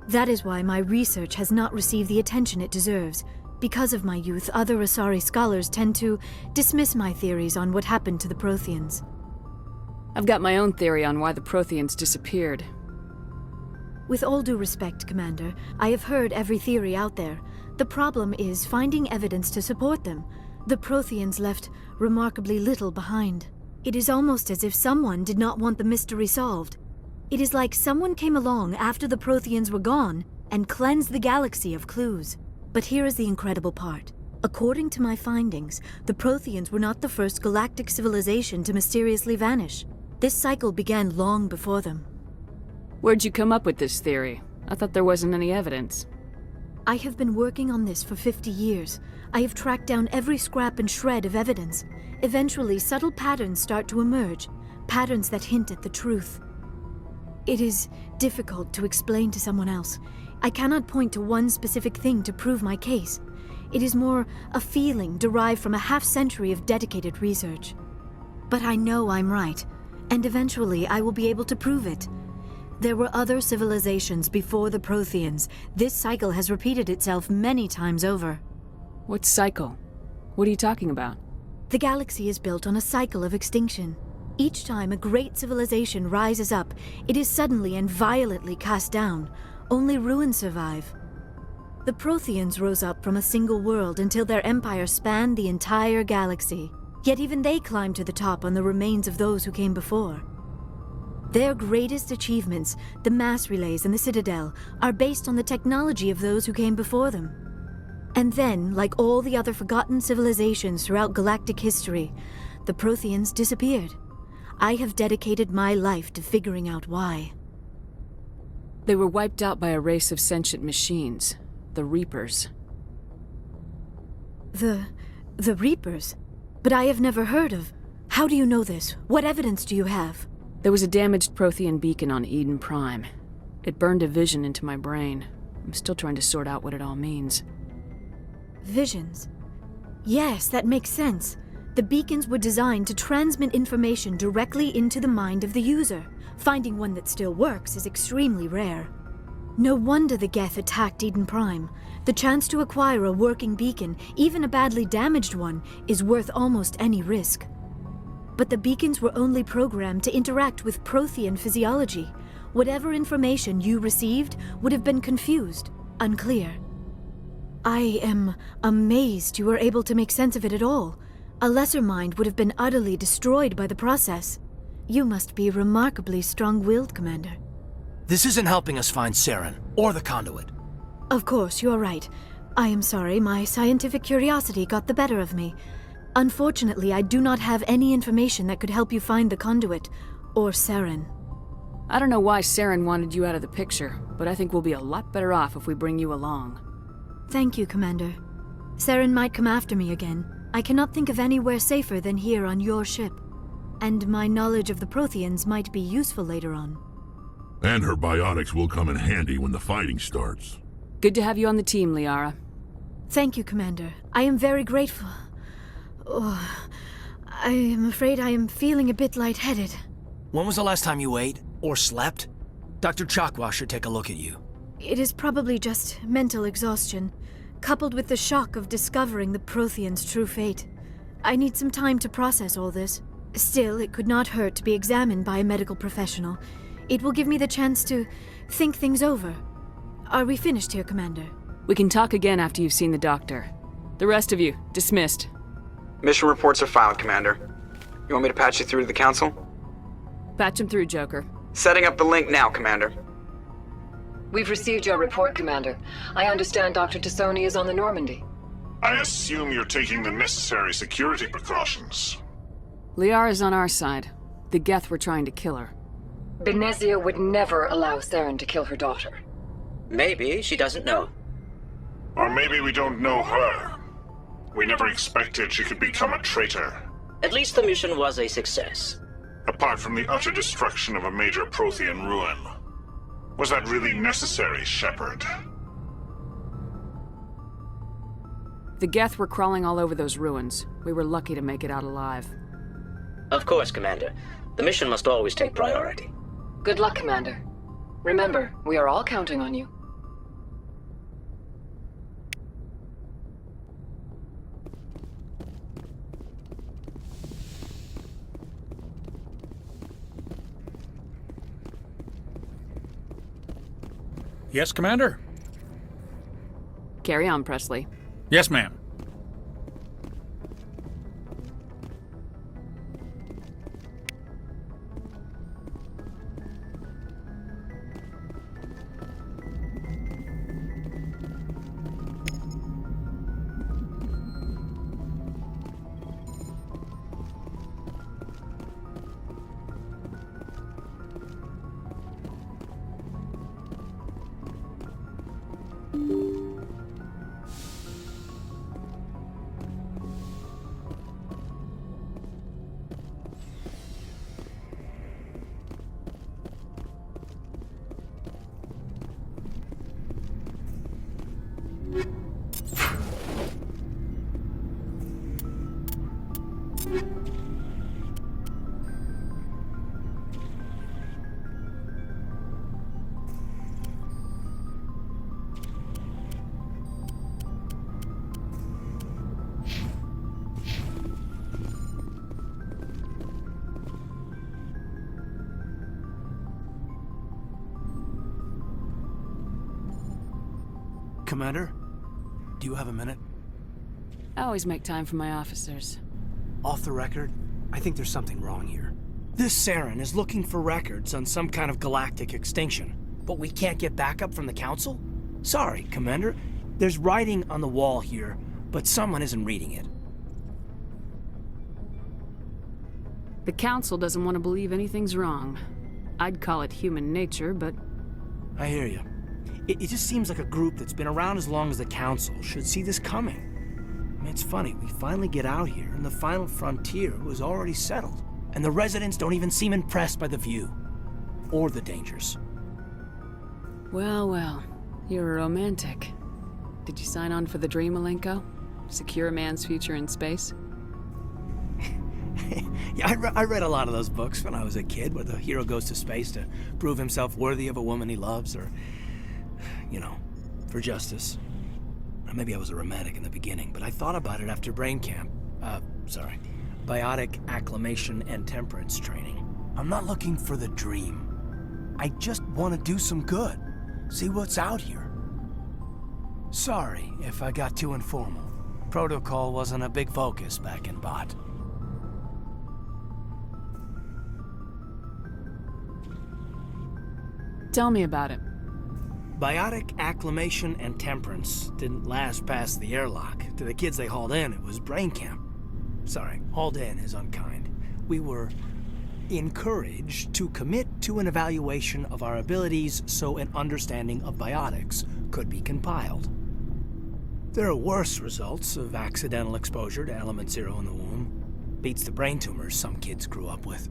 Speaker 21: That is why my research has not received the attention it deserves. Because of my youth, other Asari scholars tend to dismiss my theories on what happened to the Protheans.
Speaker 3: I've got my own theory on why the Protheans disappeared.
Speaker 21: With all due respect, Commander, I have heard every theory out there. The problem is finding evidence to support them. The Protheans left remarkably little behind. It is almost as if someone did not want the mystery solved. It is like someone came along after the Protheans were gone and cleansed the galaxy of clues. But here is the incredible part. According to my findings, the Protheans were not the first galactic civilization to mysteriously vanish. This cycle began long before them.
Speaker 3: Where'd you come up with this theory? I thought there wasn't any evidence.
Speaker 21: I have been working on this for 50 years. I have tracked down every scrap and shred of evidence. Eventually, subtle patterns start to emerge, patterns that hint at the truth. It is difficult to explain to someone else. I cannot point to one specific thing to prove my case. It is more a feeling derived from a half-century of dedicated research. But I know I'm right, and eventually I will be able to prove it. There were other civilizations before the Protheans. This cycle has repeated itself many times over.
Speaker 3: What cycle? What are you talking about?
Speaker 21: The galaxy is built on a cycle of extinction. Each time a great civilization rises up, it is suddenly and violently cast down. Only ruins survive. The Protheans rose up from a single world until their empire spanned the entire galaxy. Yet even they climbed to the top on the remains of those who came before. Their greatest achievements, the mass relays and the Citadel, are based on the technology of those who came before them. And then, like all the other forgotten civilizations throughout galactic history, the Protheans disappeared. I have dedicated my life to figuring out why.
Speaker 3: They were wiped out by a race of sentient machines, the Reapers.
Speaker 21: The Reapers? But I have never heard of. How do you know this? What evidence do you have?
Speaker 3: There was a damaged Prothean beacon on Eden Prime. It burned a vision into my brain. I'm still trying to sort out what it all means.
Speaker 21: Visions? Yes, that makes sense. The beacons were designed to transmit information directly into the mind of the user. Finding one that still works is extremely rare. No wonder the Geth attacked Eden Prime. The chance to acquire a working beacon, even a badly damaged one, is worth almost any risk. But the beacons were only programmed to interact with Prothean physiology. Whatever information you received would have been confused, unclear. I am amazed you were able to make sense of it at all. A lesser mind would have been utterly destroyed by the process. You must be remarkably strong-willed, Commander.
Speaker 7: This isn't helping us find Saren, or the conduit.
Speaker 21: Of course, you are right. I am sorry, my scientific curiosity got the better of me. Unfortunately, I do not have any information that could help you find the conduit, or Saren.
Speaker 3: I don't know why Saren wanted you out of the picture, but I think we'll be a lot better off if we bring you along.
Speaker 21: Thank you, Commander. Saren might come after me again. I cannot think of anywhere safer than here on your ship. And my knowledge of the Protheans might be useful later on.
Speaker 20: And her biotics will come in handy when the fighting starts.
Speaker 3: Good to have you on the team, Liara.
Speaker 21: Thank you, Commander. I am very grateful. Oh, I am afraid I am feeling a bit lightheaded.
Speaker 7: When was the last time you ate, or slept? Dr. Chakwa should take a look at you.
Speaker 21: It is probably just mental exhaustion, coupled with the shock of discovering the Protheans' true fate. I need some time to process all this. Still, it could not hurt to be examined by a medical professional. It will give me the chance to think things over. Are we finished here, Commander?
Speaker 3: We can talk again after you've seen the doctor. The rest of you, dismissed.
Speaker 17: Mission reports are filed, Commander. You want me to patch you through to the Council?
Speaker 3: Patch him through, Joker.
Speaker 17: Setting up the link now, Commander.
Speaker 6: We've received your report, Commander. I understand Dr. Tassoni is on the Normandy.
Speaker 22: I assume you're taking the necessary security precautions.
Speaker 3: Liara's on our side. The Geth were trying to kill her.
Speaker 6: Benezia would never allow Saren to kill her daughter.
Speaker 16: Maybe she doesn't know.
Speaker 22: Or maybe we don't know her. We never expected she could become a traitor.
Speaker 16: At least the mission was a success.
Speaker 22: Apart from the utter destruction of a major Prothean ruin. Was that really necessary, Shepard?
Speaker 3: The Geth were crawling all over those ruins. We were lucky to make it out alive.
Speaker 16: Of course, Commander. The mission must always take priority.
Speaker 6: Good luck, Commander. Remember, we are all counting on you.
Speaker 18: Yes, Commander?
Speaker 3: Carry on, Presley.
Speaker 18: Yes, ma'am.
Speaker 7: Commander, do you have a minute?
Speaker 3: I always make time for my officers.
Speaker 7: Off the record, I think there's something wrong here. This Saren is looking for records on some kind of galactic extinction, but we can't get backup from the Council? Sorry, Commander. There's writing on the wall here, but someone isn't reading it.
Speaker 3: The Council doesn't want to believe anything's wrong. I'd call it human nature, but...
Speaker 7: I hear you. It just seems like a group that's been around as long as the Council should see this coming. I mean, it's funny, we finally get out here, and the final frontier was already settled. And the residents don't even seem impressed by the view. Or the dangers.
Speaker 3: Well, well. You're a romantic. Did you sign on for the dream, Malenko? Secure a man's future in space?
Speaker 7: Yeah, I read a lot of those books when I was a kid, where the hero goes to space to prove himself worthy of a woman he loves, or... you know, for justice. Maybe I was a romantic in the beginning, but I thought about it after brain camp. Biotic acclimation and temperance training. I'm not looking for the dream. I just want to do some good. See what's out here. Sorry if I got too informal. Protocol wasn't a big focus back in Bot.
Speaker 3: Tell me about it.
Speaker 7: Biotic acclimation and temperance didn't last past the airlock. To the kids they hauled in, it was brain camp. Sorry, hauled in is unkind. We were encouraged to commit to an evaluation of our abilities so an understanding of biotics could be compiled. There are worse results of accidental exposure to Element Zero in the womb. Beats the brain tumors some kids grew up with.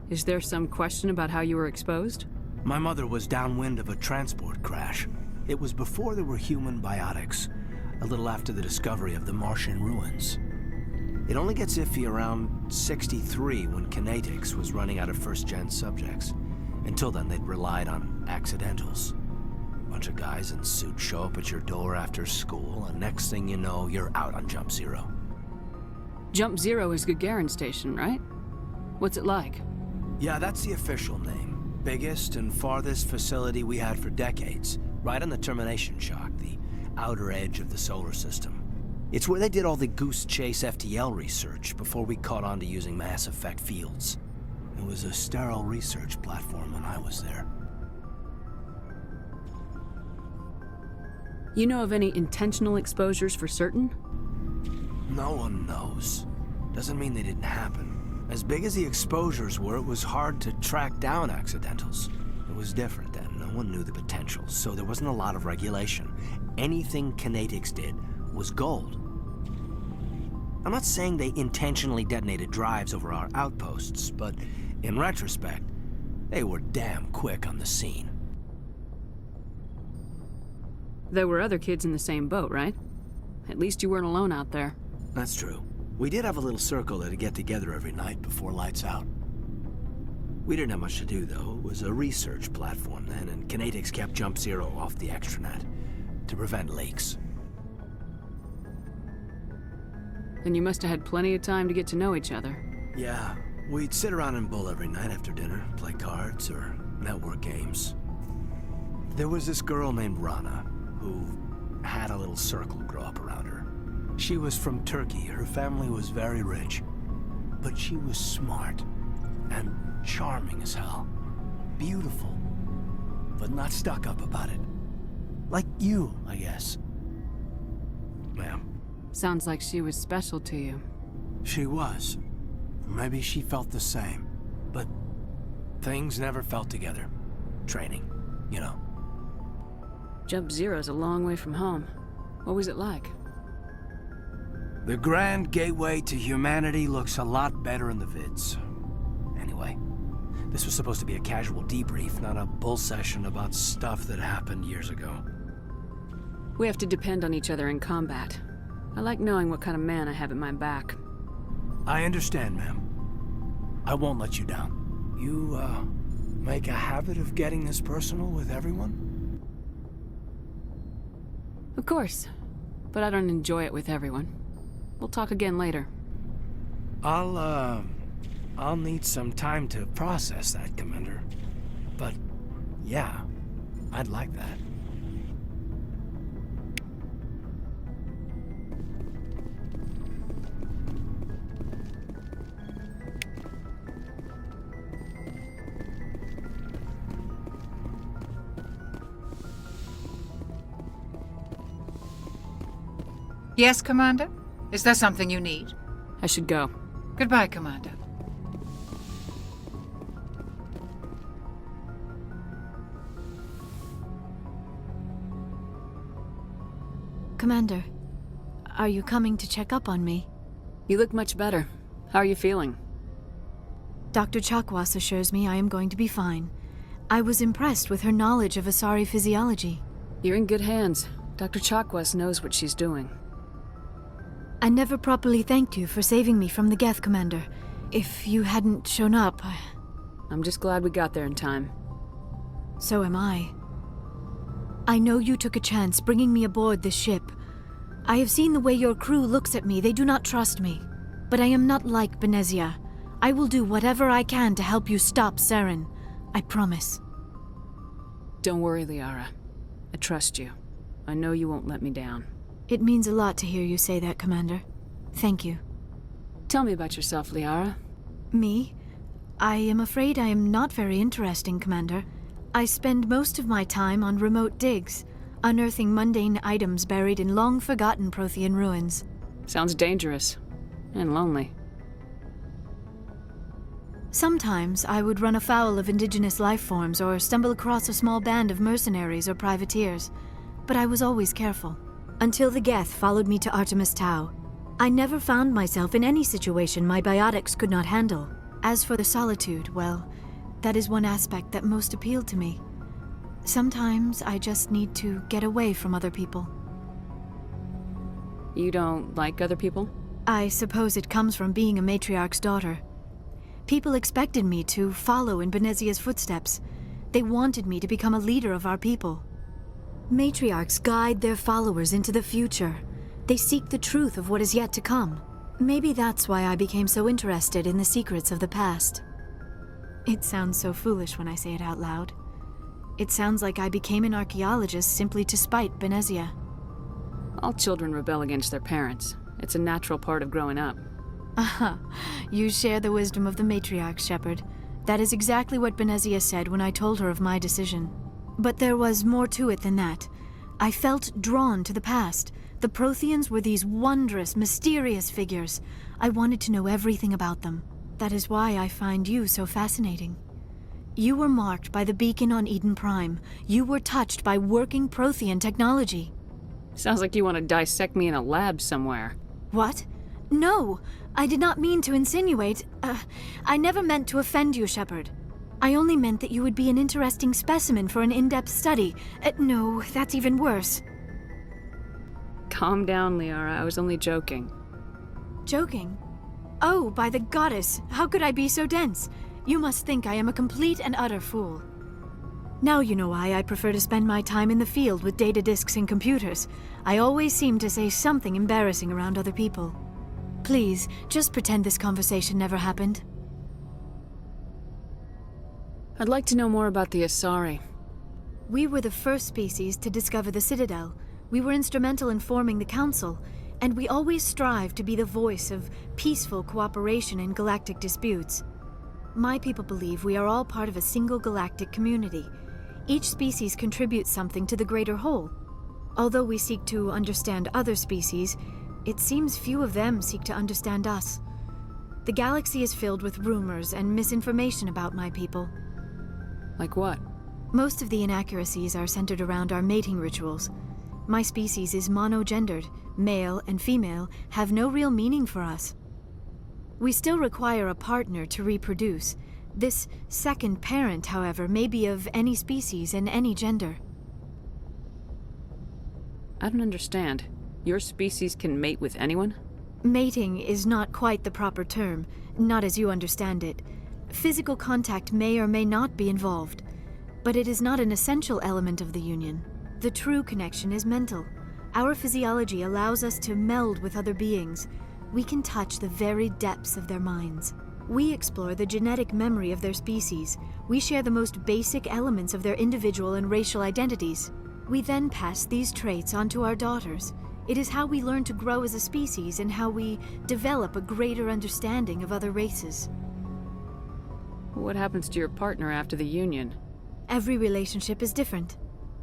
Speaker 3: Is there some question about how you were exposed?
Speaker 7: My mother was downwind of a transport crash. It was before there were human biotics, a little after the discovery of the Martian ruins. It only gets iffy around 63 when Kinetics was running out of first-gen subjects. Until then, they'd relied on accidentals. Bunch of guys in suits show up at your door after school, and next thing you know, you're out on Jump Zero.
Speaker 3: Jump Zero is Gagarin Station, right? What's it like?
Speaker 7: Yeah, that's the official name. Biggest and farthest facility we had for decades, right on the termination shock, the outer edge of the solar system. It's where they did all the Goose Chase FTL research before we caught on to using mass effect fields. It was a sterile research platform when I was there.
Speaker 3: You know of any intentional exposures for certain?
Speaker 7: No one knows. Doesn't mean they didn't happen. As big as the exposures were, it was hard to track down accidentals. It was different then, no no one knew the potential, so there wasn't a lot of regulation. Anything Kinetics did was gold. I'm not saying they intentionally detonated drives over our outposts, but in retrospect, they were damn quick on the scene.
Speaker 3: There were other kids in the same boat, right? At least you weren't alone out there.
Speaker 7: That's true. We did have a little circle that'd get together every night before lights out. We didn't have much to do, though. It was a research platform then, and Kinetics kept Jump Zero off the extranet to prevent leaks.
Speaker 3: Then you must have had plenty of time to get to know each other.
Speaker 7: Yeah, we'd sit around and bull every night after dinner, play cards or network games. There was this girl named Rana, who had a little circle grow up around her. She was from Turkey. Her family was very rich, but she was smart and charming as hell. Beautiful, but not stuck up about it. Like you, I guess. Ma'am.
Speaker 3: Sounds like she was special to you.
Speaker 7: She was. Maybe she felt the same, but things never felt together. Training, you know.
Speaker 3: Jump Zero's a long way from home. What was it like?
Speaker 7: The grand gateway to humanity looks a lot better in the vids. Anyway, this was supposed to be a casual debrief, not a bull session about stuff that happened years ago.
Speaker 3: We have to depend on each other in combat. I like knowing what kind of man I have at my back.
Speaker 7: I understand, ma'am. I won't let you down. You, make a habit of getting this personal with everyone?
Speaker 3: Of course, but I don't enjoy it with everyone. We'll talk again later.
Speaker 7: I'll need some time to process that, Commander. But, yeah, I'd like that.
Speaker 4: Yes, Commander? Is there something you need?
Speaker 3: I should go.
Speaker 4: Goodbye, Commander.
Speaker 21: Commander, are you coming to check up on me?
Speaker 3: You look much better. How are you feeling?
Speaker 21: Dr. Chakwas assures me I am going to be fine. I was impressed with her knowledge of Asari physiology.
Speaker 3: You're in good hands. Dr. Chakwas knows what she's doing.
Speaker 21: I never properly thanked you for saving me from the Geth, Commander. If you hadn't shown up...
Speaker 3: I'm just glad we got there in time.
Speaker 21: So am I. I know you took a chance bringing me aboard this ship. I have seen the way your crew looks at me. They do not trust me. But I am not like Benezia. I will do whatever I can to help you stop Saren. I promise.
Speaker 3: Don't worry, Liara. I trust you. I know you won't let me down.
Speaker 21: It means a lot to hear you say that, Commander. Thank you.
Speaker 3: Tell me about yourself, Liara.
Speaker 21: Me? I am afraid I am not very interesting, Commander. I spend most of my time on remote digs, unearthing mundane items buried in long-forgotten Prothean ruins.
Speaker 3: Sounds dangerous. And lonely.
Speaker 21: Sometimes I would run afoul of indigenous life forms or stumble across a small band of mercenaries or privateers, but I was always careful. Until the Geth followed me to Artemis Tau. I never found myself in any situation my biotics could not handle. As for the solitude, well, that is one aspect that most appealed to me. Sometimes I just need to get away from other people.
Speaker 3: You don't like other people?
Speaker 21: I suppose it comes from being a matriarch's daughter. People expected me to follow in Benezia's footsteps. They wanted me to become a leader of our people. Matriarchs guide their followers into the future. They seek the truth of what is yet to come. Maybe that's why I became so interested in the secrets of the past. It sounds so foolish when I say it out loud. It sounds like I became an archaeologist simply to spite Benezia.
Speaker 3: All children rebel against their parents. It's a natural part of growing up.
Speaker 21: Aha, you share the wisdom of the matriarch, Shepard. That is exactly what Benezia said when I told her of my decision. But there was more to it than that. I felt drawn to the past. The Protheans were these wondrous, mysterious figures. I wanted to know everything about them. That is why I find you so fascinating. You were marked by the beacon on Eden Prime. You were touched by working Prothean technology.
Speaker 3: Sounds like you want to dissect me in a lab somewhere.
Speaker 21: What? No, I did not mean to insinuate. I never meant to offend you, Shepard. I only meant that you would be an interesting specimen for an in-depth study. No, that's even worse.
Speaker 3: Calm down, Liara. I was only joking.
Speaker 21: Joking? Oh, by the goddess, how could I be so dense? You must think I am a complete and utter fool. Now you know why I prefer to spend my time in the field with data disks and computers. I always seem to say something embarrassing around other people. Please, just pretend this conversation never happened.
Speaker 3: I'd like to know more about the Asari.
Speaker 21: We were the first species to discover the Citadel. We were instrumental in forming the Council, and we always strive to be the voice of peaceful cooperation in galactic disputes. My people believe we are all part of a single galactic community. Each species contributes something to the greater whole. Although we seek to understand other species, it seems few of them seek to understand us. The galaxy is filled with rumors and misinformation about my people.
Speaker 3: Like what?
Speaker 21: Most of the inaccuracies are centered around our mating rituals. My species is monogendered. Male and female have no real meaning for us. We still require a partner to reproduce. This second parent, however, may be of any species and any gender.
Speaker 3: I don't understand. Your species can mate with anyone?
Speaker 21: Mating is not quite the proper term, not as you understand it. Physical contact may or may not be involved, but it is not an essential element of the union. The true connection is mental. Our physiology allows us to meld with other beings. We can touch the very depths of their minds. We explore the genetic memory of their species. We share the most basic elements of their individual and racial identities. We then pass these traits on to our daughters. It is how we learn to grow as a species and how we develop a greater understanding of other races.
Speaker 3: What happens to your partner after the union?
Speaker 21: Every relationship is different.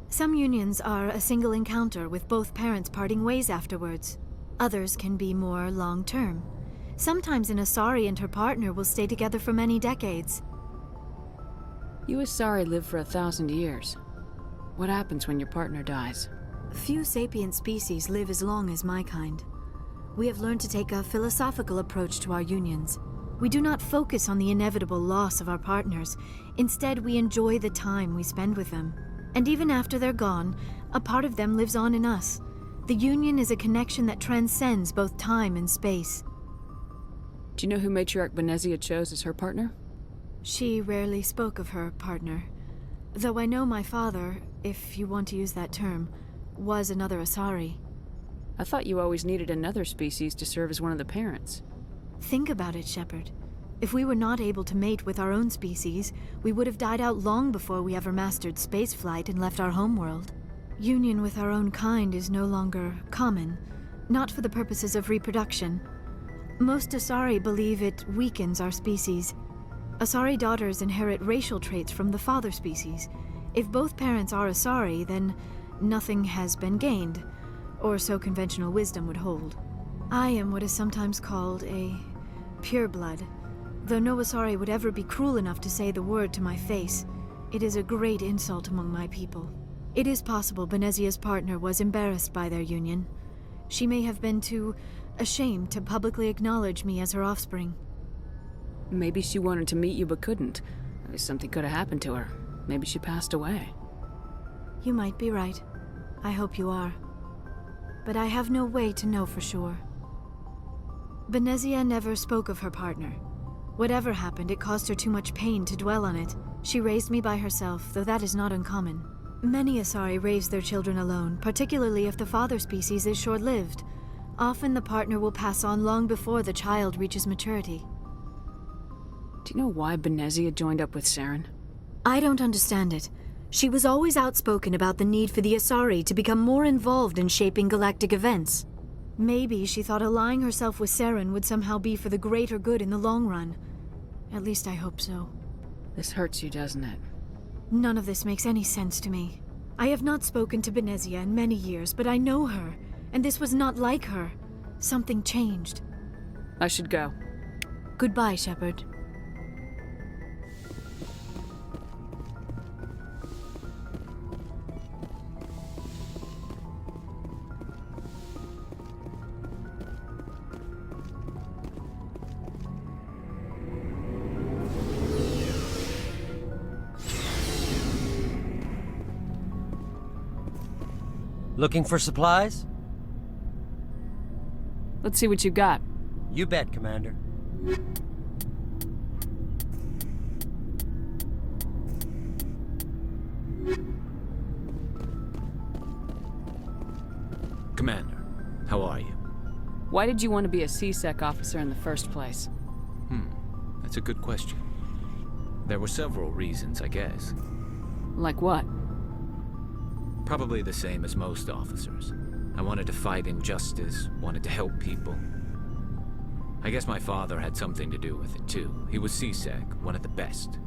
Speaker 21: Some unions are a single encounter with both parents parting ways afterwards. Others can be more long-term. Sometimes an Asari and her partner will stay together for many decades.
Speaker 3: You Asari live for 1,000 years. What happens when your partner dies?
Speaker 21: Few sapient species live as long as my kind. We have learned to take a philosophical approach to our unions. We do not focus on the inevitable loss of our partners. Instead, we enjoy the time we spend with them. And even after they're gone, a part of them lives on in us. The union is a connection that transcends both time and space.
Speaker 3: Do you know who Matriarch Benezia chose as her partner?
Speaker 21: She rarely spoke of her partner. Though I know my father, if you want to use that term, was another Asari.
Speaker 3: I thought you always needed another species to serve as one of the parents.
Speaker 21: Think about it, Shepard. If we were not able to mate with our own species, we would have died out long before we ever mastered spaceflight and left our homeworld. Union with our own kind is no longer common, not for the purposes of reproduction. Most Asari believe it weakens our species. Asari daughters inherit racial traits from the father species. If both parents are Asari, then nothing has been gained, or so conventional wisdom would hold. I am what is sometimes called a pureblood. Though no Asari would ever be cruel enough to say the word to my face, it is a great insult among my people. It is possible Benezia's partner was embarrassed by their union. She may have been too ashamed to publicly acknowledge me as her offspring.
Speaker 3: Maybe she wanted to meet you but couldn't. Something could have happened to her. Maybe she passed away.
Speaker 21: You might be right. I hope you are. But I have no way to know for sure. Benezia never spoke of her partner. Whatever happened, it caused her too much pain to dwell on it. She raised me by herself, though that is not uncommon. Many Asari raise their children alone, particularly if the father species is short-lived. Often the partner will pass on long before the child reaches maturity.
Speaker 3: Do you know why Benezia joined up with Saren?
Speaker 21: I don't understand it. She was always outspoken about the need for the Asari to become more involved in shaping galactic events. Maybe she thought allying herself with Saren would somehow be for the greater good in the long run. At least I hope so.
Speaker 3: This hurts you, doesn't it?
Speaker 21: None of this makes any sense to me. I have not spoken to Benezia in many years, but I know her, and this was not like her. Something changed.
Speaker 3: I should go.
Speaker 21: Goodbye, Shepard.
Speaker 1: Looking for supplies?
Speaker 3: Let's see what you got.
Speaker 1: You bet, Commander.
Speaker 8: Commander, how are you?
Speaker 3: Why did you want to be a CSEC officer in the first place?
Speaker 8: That's a good question. There were several reasons, I guess.
Speaker 3: Like what?
Speaker 8: Probably the same as most officers. I wanted to fight injustice, wanted to help people. I guess my father had something to do with it, too. He was CSEC, one of the best.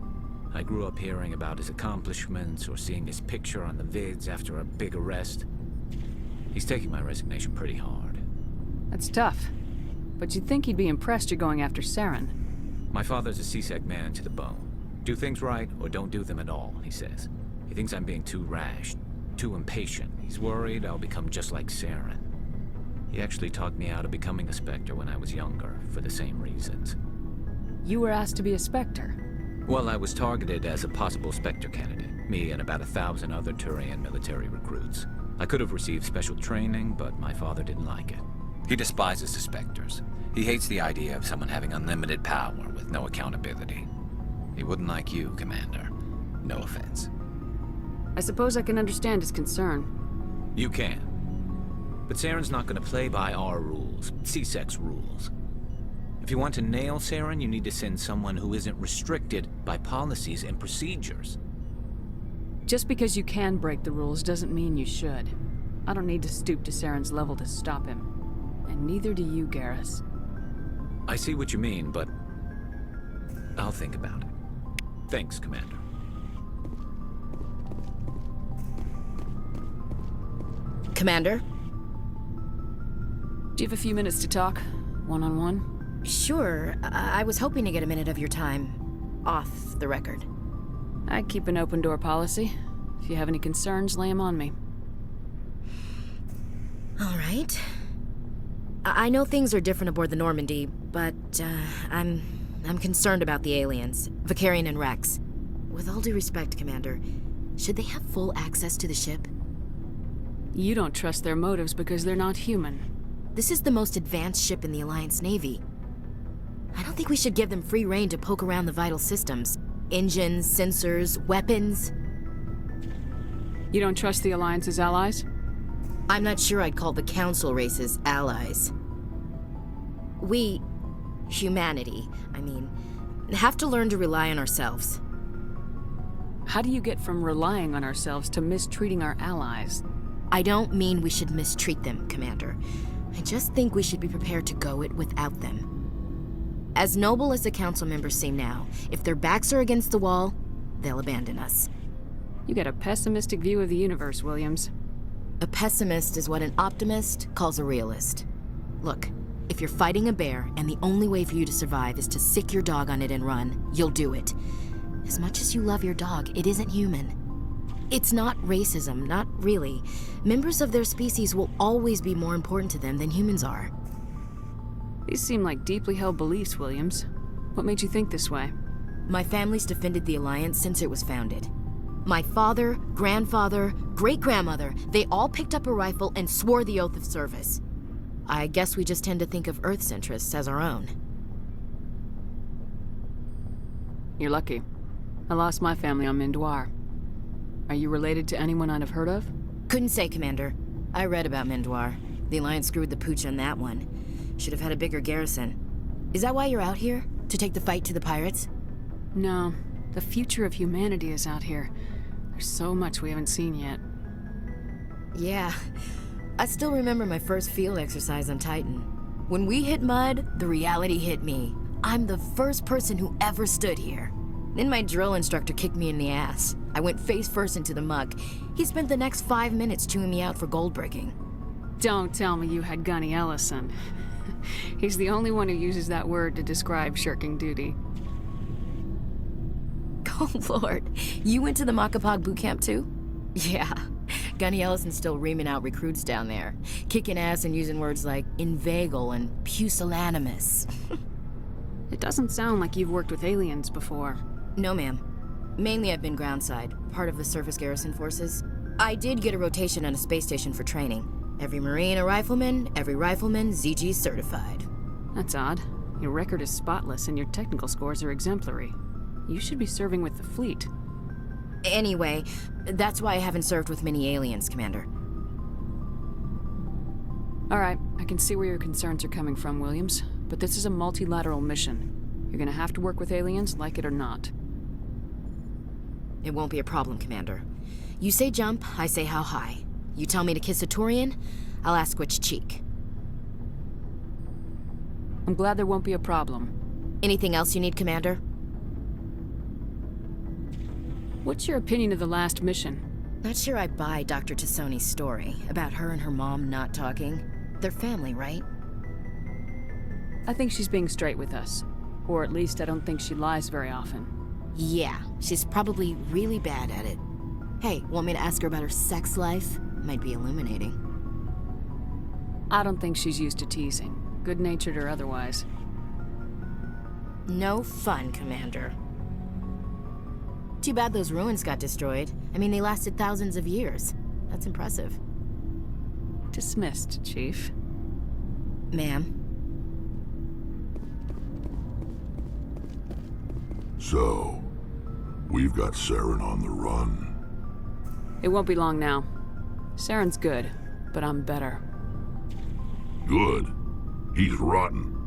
Speaker 8: I grew up hearing about his accomplishments or seeing his picture on the vids after a big arrest. He's taking my resignation pretty hard.
Speaker 3: That's tough. But you'd think he'd be impressed you're going after Saren.
Speaker 8: My father's a CSEC man to the bone. Do things right or don't do them at all, he says. He thinks I'm being too rash, too impatient. He's worried I'll become just like Saren. He actually talked me out of becoming a Spectre when I was younger, for the same reasons.
Speaker 3: You were asked to be a Spectre?
Speaker 8: Well, I was targeted as a possible Spectre candidate. Me and about 1,000 other Turian military recruits. I could have received special training, but my father didn't like it. He despises the Spectres. He hates the idea of someone having unlimited power with no accountability. He wouldn't like you, Commander. No offense.
Speaker 3: I suppose I can understand his concern.
Speaker 8: You can. But Saren's not going to play by our rules, CSEC's rules. If you want to nail Saren, you need to send someone who isn't restricted by policies and procedures.
Speaker 3: Just because you can break the rules doesn't mean you should. I don't need to stoop to Saren's level to stop him. And neither do you, Garrus.
Speaker 8: I see what you mean, but I'll think about it. Thanks, Commander.
Speaker 19: Commander?
Speaker 3: Do you have a few minutes to talk? One-on-one?
Speaker 19: Sure. I was hoping to get a minute of your time off the record.
Speaker 3: I keep an open door policy. If you have any concerns, lay them on me.
Speaker 19: All right. I know things are different aboard the Normandy, but I'm concerned about the aliens, Vakarian and Rex. With all due respect, Commander, should they have full access to the ship?
Speaker 3: You don't trust their motives because they're not human.
Speaker 19: This is the most advanced ship in the Alliance Navy. I don't think we should give them free rein to poke around the vital systems. Engines, sensors, weapons.
Speaker 3: You don't trust the Alliance's allies?
Speaker 19: I'm not sure I'd call the Council races allies. We, humanity, have to learn to rely on ourselves.
Speaker 3: How do you get from relying on ourselves to mistreating our allies?
Speaker 19: I don't mean we should mistreat them, Commander. I just think we should be prepared to go it without them. As noble as the Council members seem now, if their backs are against the wall, they'll abandon us.
Speaker 3: You got a pessimistic view of the universe, Williams.
Speaker 19: A pessimist is what an optimist calls a realist. Look, if you're fighting a bear and the only way for you to survive is to sick your dog on it and run, you'll do it. As much as you love your dog, it isn't human. It's not racism, not really. Members of their species will always be more important to them than humans are.
Speaker 3: These seem like deeply held beliefs, Williams. What made you think this way?
Speaker 19: My family's defended the Alliance since it was founded. My father, grandfather, great-grandmother, they all picked up a rifle and swore the oath of service. I guess we just tend to think of Earth's interests as our own.
Speaker 3: You're lucky. I lost my family on Mindoir. Are you related to anyone I'd have heard of?
Speaker 19: Couldn't say, Commander. I read about Mindoir. The Alliance screwed the pooch on that one. Should have had a bigger garrison. Is that why you're out here? To take the fight to the pirates?
Speaker 3: No. The future of humanity is out here. There's so much we haven't seen yet.
Speaker 19: Yeah. I still remember my first field exercise on Titan. When we hit mud, the reality hit me. I'm the first person who ever stood here. Then my drill instructor kicked me in the ass. I went face first into the muck. He spent the next 5 minutes chewing me out for gold breaking.
Speaker 3: Don't tell me you had Gunny Ellison. He's the only one who uses that word to describe shirking duty.
Speaker 19: Oh, Lord. You went to the Makapog boot camp, too? Yeah. Gunny Ellison's still reaming out recruits down there. Kicking ass and using words like inveigle and pusillanimous.
Speaker 3: It doesn't sound like you've worked with aliens before.
Speaker 19: No, ma'am. Mainly I've been groundside, part of the surface garrison forces. I did get a rotation on a space station for training. Every Marine a rifleman, every rifleman ZG certified.
Speaker 3: That's odd. Your record is spotless and your technical scores are exemplary. You should be serving with the fleet.
Speaker 19: Anyway, that's why I haven't served with many aliens, Commander.
Speaker 3: Alright, I can see where your concerns are coming from, Williams. But this is a multilateral mission. You're gonna have to work with aliens, like it or not.
Speaker 19: It won't be a problem, Commander. You say jump, I say how high. You tell me to kiss a Turian, I'll ask which cheek.
Speaker 3: I'm glad there won't be a problem.
Speaker 19: Anything else you need, Commander?
Speaker 3: What's your opinion of the last mission?
Speaker 19: Not sure I buy Dr. Tassoni's story about her and her mom not talking. They're family, right?
Speaker 3: I think she's being straight with us. Or at least I don't think she lies very often.
Speaker 19: Yeah, she's probably really bad at it. Hey, want me to ask her about her sex life? Might be illuminating.
Speaker 3: I don't think she's used to teasing, good-natured or otherwise.
Speaker 19: No fun, Commander. Too bad those ruins got destroyed. I mean, they lasted thousands of years. That's impressive.
Speaker 3: Dismissed, Chief.
Speaker 19: Ma'am.
Speaker 20: So, we've got Saren on the run.
Speaker 3: It won't be long now. Saren's good, but I'm better.
Speaker 20: Good. He's rotten.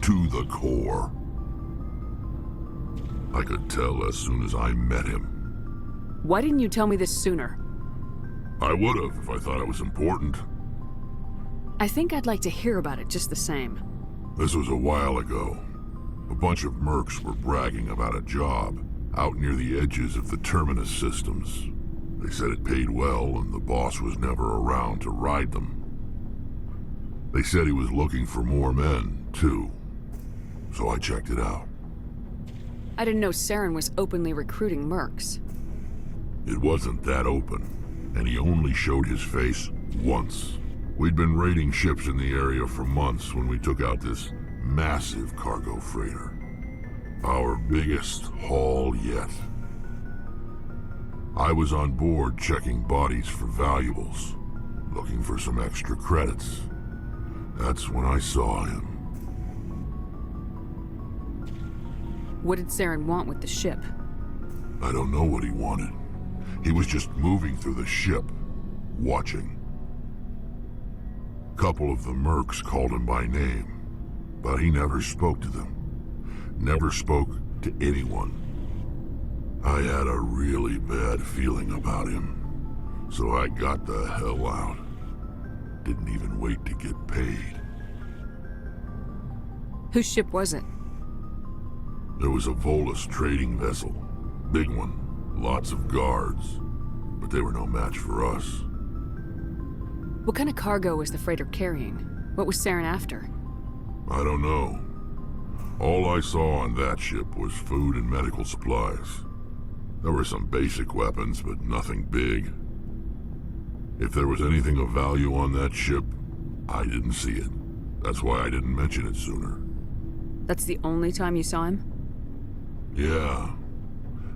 Speaker 20: To the core. I could tell as soon as I met him.
Speaker 3: Why didn't you tell me this sooner?
Speaker 20: I would've if I thought it was important.
Speaker 3: I think I'd like to hear about it just the same.
Speaker 20: This was a while ago. A bunch of mercs were bragging about a job out near the edges of the Terminus systems. They said it paid well and the boss was never around to ride them. They said he was looking for more men, too. So I checked it out.
Speaker 3: I didn't know Saren was openly recruiting mercs.
Speaker 20: It wasn't that open, and he only showed his face once. We'd been raiding ships in the area for months when we took out this massive cargo freighter. Our biggest haul yet. I was on board checking bodies for valuables, looking for some extra credits. That's when I saw him.
Speaker 3: What did Saren want with the ship?
Speaker 20: I don't know what he wanted. He was just moving through the ship, watching. Couple of the mercs called him by name, but he never spoke to them. Never spoke to anyone. I had a really bad feeling about him, so I got the hell out. Didn't even wait to get paid.
Speaker 3: Whose ship was it?
Speaker 20: There was a Volus trading vessel. Big one. Lots of guards. But they were no match for us.
Speaker 3: What kind of cargo was the freighter carrying? What was Saren after?
Speaker 20: I don't know. All I saw on that ship was food and medical supplies. There were some basic weapons, but nothing big. If there was anything of value on that ship, I didn't see it. That's why I didn't mention it sooner.
Speaker 3: That's the only time you saw him?
Speaker 20: Yeah.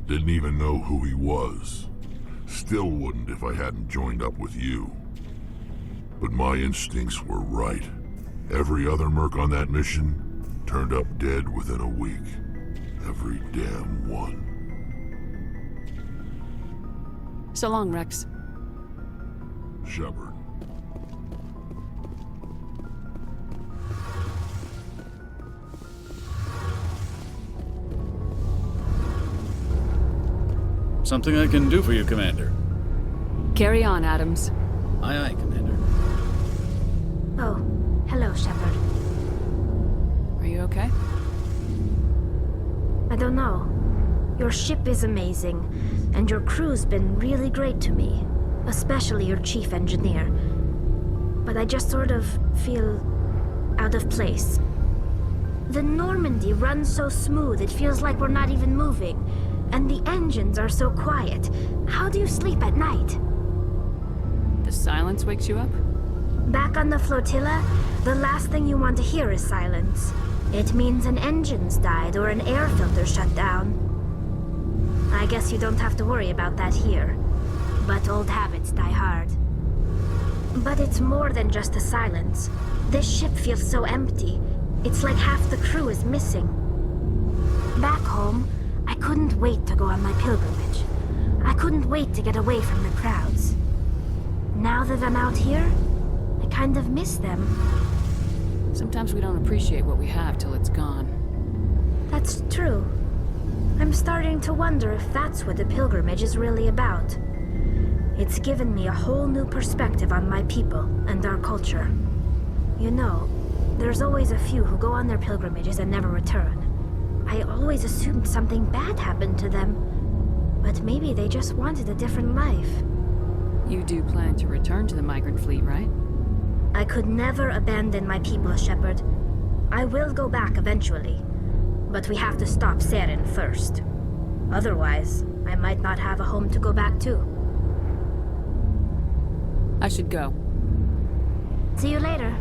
Speaker 20: Didn't even know who he was. Still wouldn't if I hadn't joined up with you. But my instincts were right. Every other merc on that mission turned up dead within a week. Every damn one.
Speaker 3: So long, Rex.
Speaker 20: Shepard.
Speaker 11: Something I can do for you, Commander.
Speaker 3: Carry on, Adams.
Speaker 11: Aye, aye, Commander.
Speaker 10: Oh, hello, Shepard.
Speaker 3: Are you okay?
Speaker 10: I don't know. Your ship is amazing, and your crew's been really great to me, especially your chief engineer. But I just sort of feel out of place. The Normandy runs so smooth it feels like we're not even moving, and the engines are so quiet. How do you sleep at night?
Speaker 3: The silence wakes you up?
Speaker 10: Back on the flotilla, the last thing you want to hear is silence. It means an engine's died or an air filter shut down. I guess you don't have to worry about that here. but old habits die hard. But it's more than just the silence. This ship feels so empty. It's like half the crew is missing. Back home, I couldn't wait to go on my pilgrimage. I couldn't wait to get away from the crowds. Now that I'm out here, I kind of miss them.
Speaker 3: Sometimes we don't appreciate what we have till it's gone.
Speaker 10: That's true. I'm starting to wonder if that's what the pilgrimage is really about. It's given me a whole new perspective on my people and our culture. You know, there's always a few who go on their pilgrimages and never return. I always assumed something bad happened to them, but maybe they just wanted a different life.
Speaker 3: You do plan to return to the migrant fleet, right?
Speaker 10: I could never abandon my people, Shepard. I will go back eventually, but we have to stop Saren first. Otherwise, I might not have a home to go back to.
Speaker 3: I should go.
Speaker 10: See you later.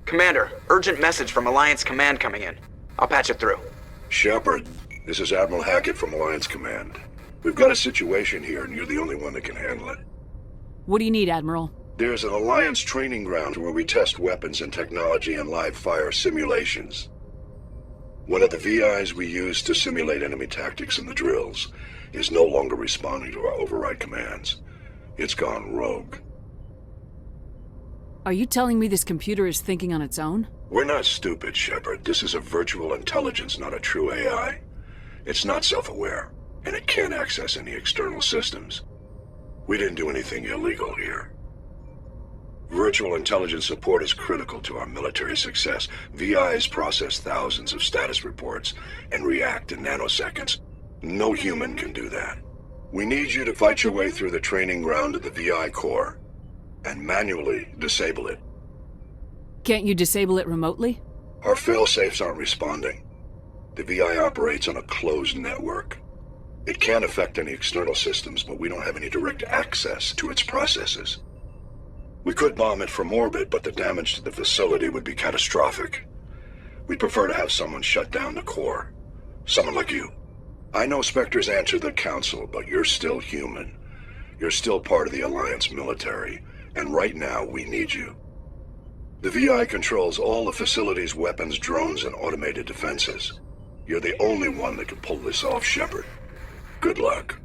Speaker 17: Commander, urgent message from Alliance Command coming in. I'll patch it through.
Speaker 12: Shepard, this is Admiral Hackett from Alliance Command. We've got a situation here, and you're the only one that can handle it.
Speaker 3: What do you need, Admiral?
Speaker 12: There's an Alliance training ground where we test weapons and technology in live fire simulations. One of the VIs we use to simulate enemy tactics in the drills is no longer responding to our override commands. It's gone rogue.
Speaker 3: Are you telling me this computer is thinking on its own?
Speaker 12: We're not stupid, Shepard. This is a virtual intelligence, not a true AI. It's not self-aware, and it can't access any external systems. We didn't do anything illegal here. Virtual intelligence support is critical to our military success. VIs process thousands of status reports and react in nanoseconds. No human can do that. We need you to fight your way through the training ground of the VI core and manually disable it.
Speaker 3: Can't you disable it remotely?
Speaker 12: Our fail-safes aren't responding. The VI operates on a closed network. It can't affect any external systems, but we don't have any direct access to its processes. We could bomb it from orbit, but the damage to the facility would be catastrophic. We'd prefer to have someone shut down the core. Someone like you. I know Spectres answer the Council, but you're still human. You're still part of the Alliance military, and right now we need you. The VI controls all the facility's weapons, drones, and automated defenses. You're the only one that can pull this off, Shepard. Good luck.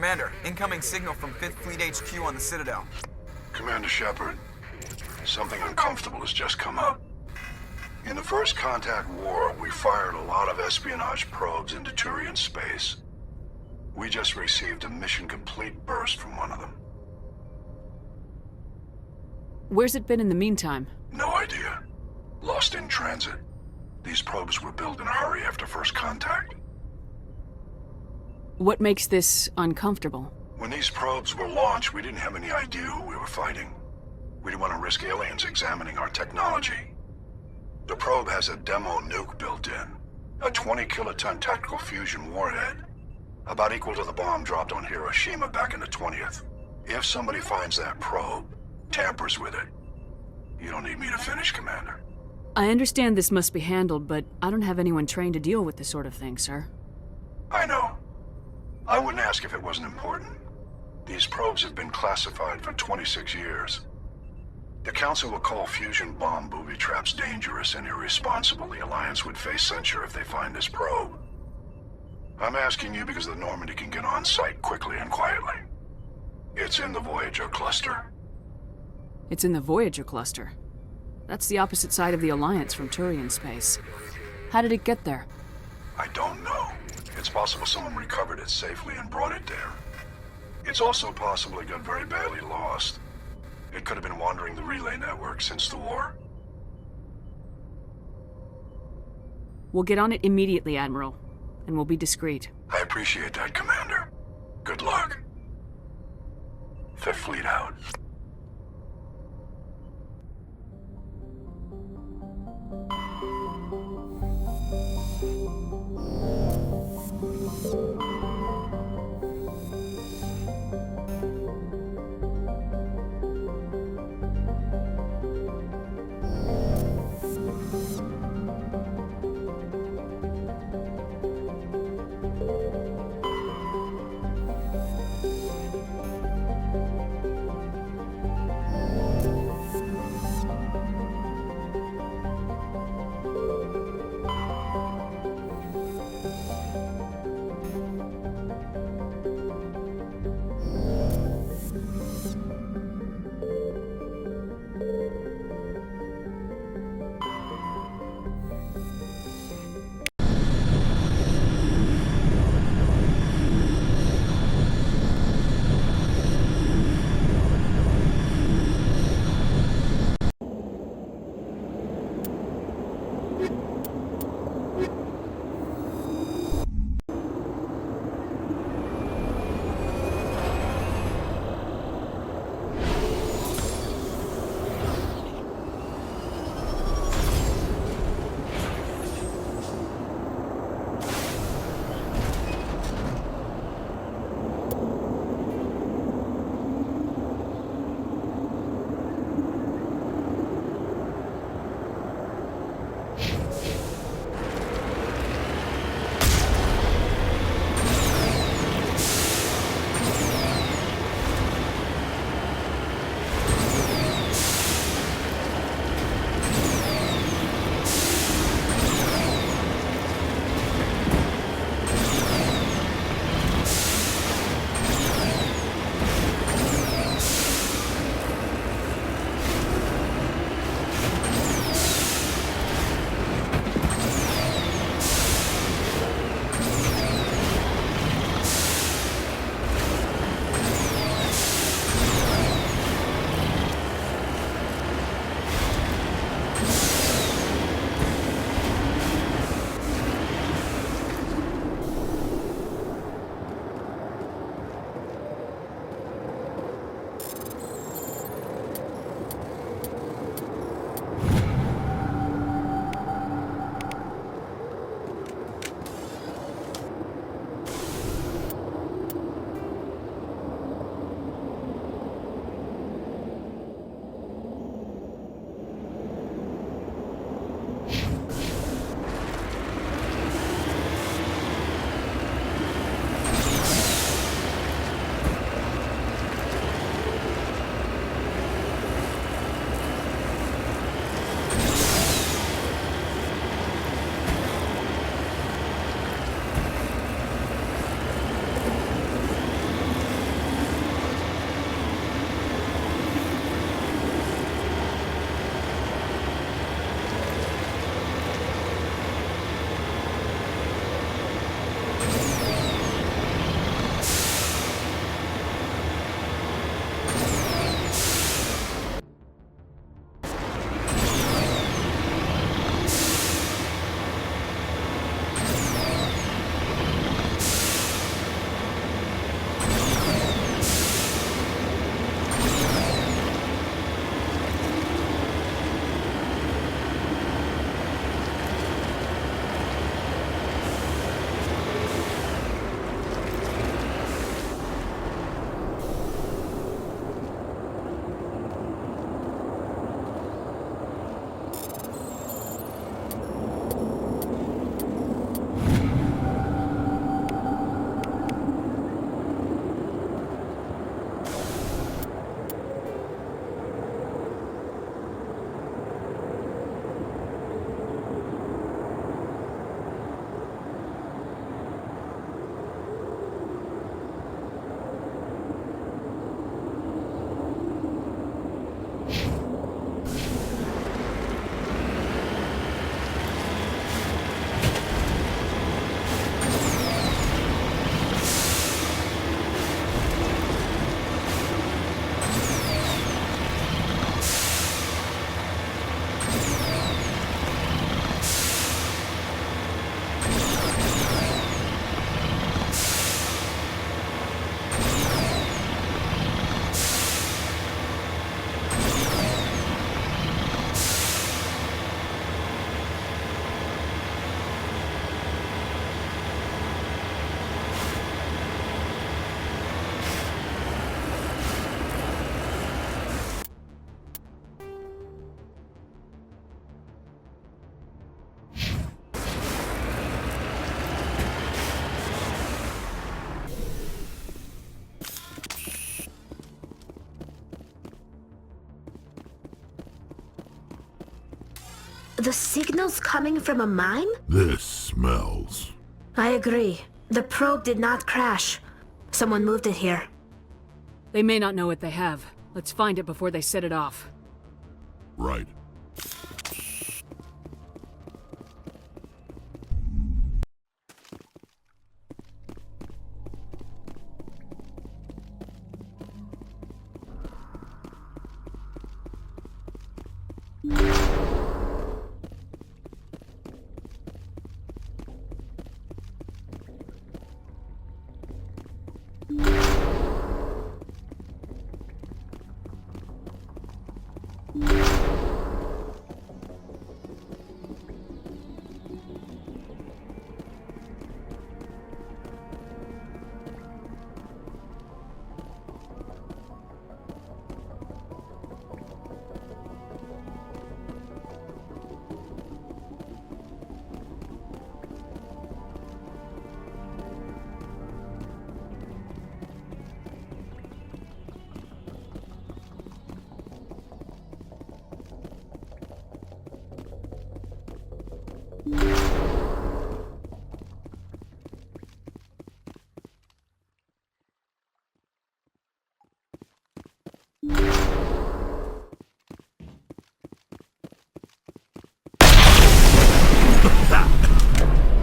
Speaker 17: Commander, incoming signal from 5th Fleet HQ on the Citadel.
Speaker 12: Commander Shepard, something uncomfortable has just come up. In the First Contact War, we fired a lot of espionage probes into Turian space. We just received a mission complete burst from one of them.
Speaker 3: Where's it been in the meantime?
Speaker 12: No idea. Lost in transit. These probes were built in a hurry after First Contact.
Speaker 3: What makes this uncomfortable?
Speaker 12: When these probes were launched, we didn't have any idea who we were fighting. We didn't want to risk aliens examining our technology. The probe has a demo nuke built in. A 20-kiloton tactical fusion warhead. About equal to the bomb dropped on Hiroshima back in the 20th. If somebody finds that probe, tampers with it, you don't need me to finish, Commander.
Speaker 3: I understand this must be handled, but I don't have anyone trained to deal with this sort of thing, sir.
Speaker 12: I know. I wouldn't ask if it wasn't important. These probes have been classified for 26 years. The Council will call fusion bomb booby traps dangerous and irresponsible. The Alliance would face censure if they find this probe. I'm asking you because the Normandy can get on site quickly and quietly. It's in the Voyager cluster.
Speaker 3: It's in the Voyager cluster. That's the opposite side of the Alliance from Turian space. How did it get there?
Speaker 12: I don't know. It's possible someone recovered it safely and brought it there. It's also possible it got very badly lost. It could have been wandering the relay network since the war.
Speaker 3: We'll get on it immediately, Admiral, and we'll be discreet.
Speaker 12: I appreciate that, Commander. Good luck. Fifth Fleet out.
Speaker 10: The signal's coming from a mine?
Speaker 20: This smells.
Speaker 10: I agree. The probe did not crash. Someone moved it here.
Speaker 3: They may not know what they have. Let's find it before they set it off.
Speaker 20: Right.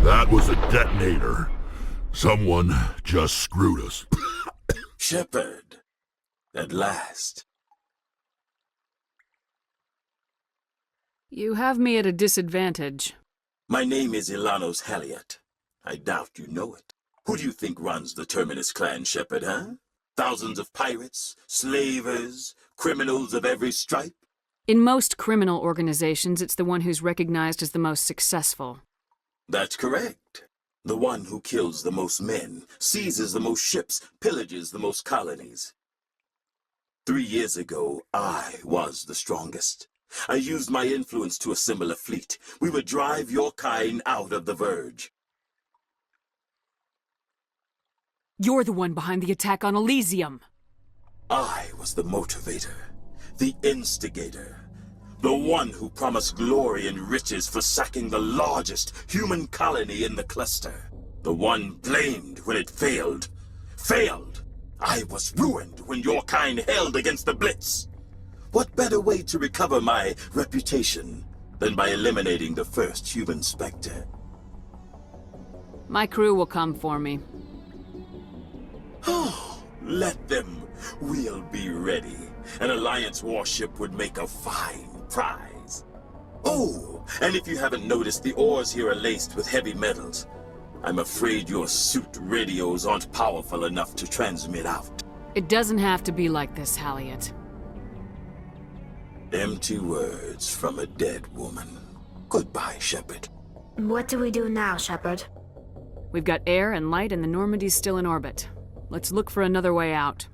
Speaker 20: That was a detonator. Someone just screwed us.
Speaker 13: Shepard, at last.
Speaker 3: You have me at a disadvantage.
Speaker 13: My name is Ilanos Haliot. I doubt you know it. Who do you think runs the Terminus clan, Shepard, huh? Thousands of pirates, slavers, criminals of every stripe?
Speaker 3: In most criminal organizations, it's the one who's recognized as the most successful.
Speaker 13: That's correct. The one who kills the most men, seizes the most ships, pillages the most colonies. 3 years ago, I was the strongest. I used my influence to assemble a fleet. We would drive your kind out of the Verge.
Speaker 3: You're the one behind the attack on Elysium.
Speaker 13: I was the motivator, the instigator, the one who promised glory and riches for sacking the largest human colony in the cluster. The one blamed when it failed. Failed! I was ruined when your kind held against the Blitz. What better way to recover my reputation than by eliminating the first human Spectre?
Speaker 3: My crew will come for me.
Speaker 13: Oh, let them. We'll be ready. An Alliance warship would make a fine prize. Oh, and if you haven't noticed, the ores here are laced with heavy metals. I'm afraid your suit radios aren't powerful enough to transmit out.
Speaker 3: It doesn't have to be like this, Haliot.
Speaker 13: Empty words from a dead woman. Goodbye, Shepard.
Speaker 10: What do we do now, Shepard?
Speaker 3: We've got air and light and the Normandy's still in orbit. Let's look for another way out.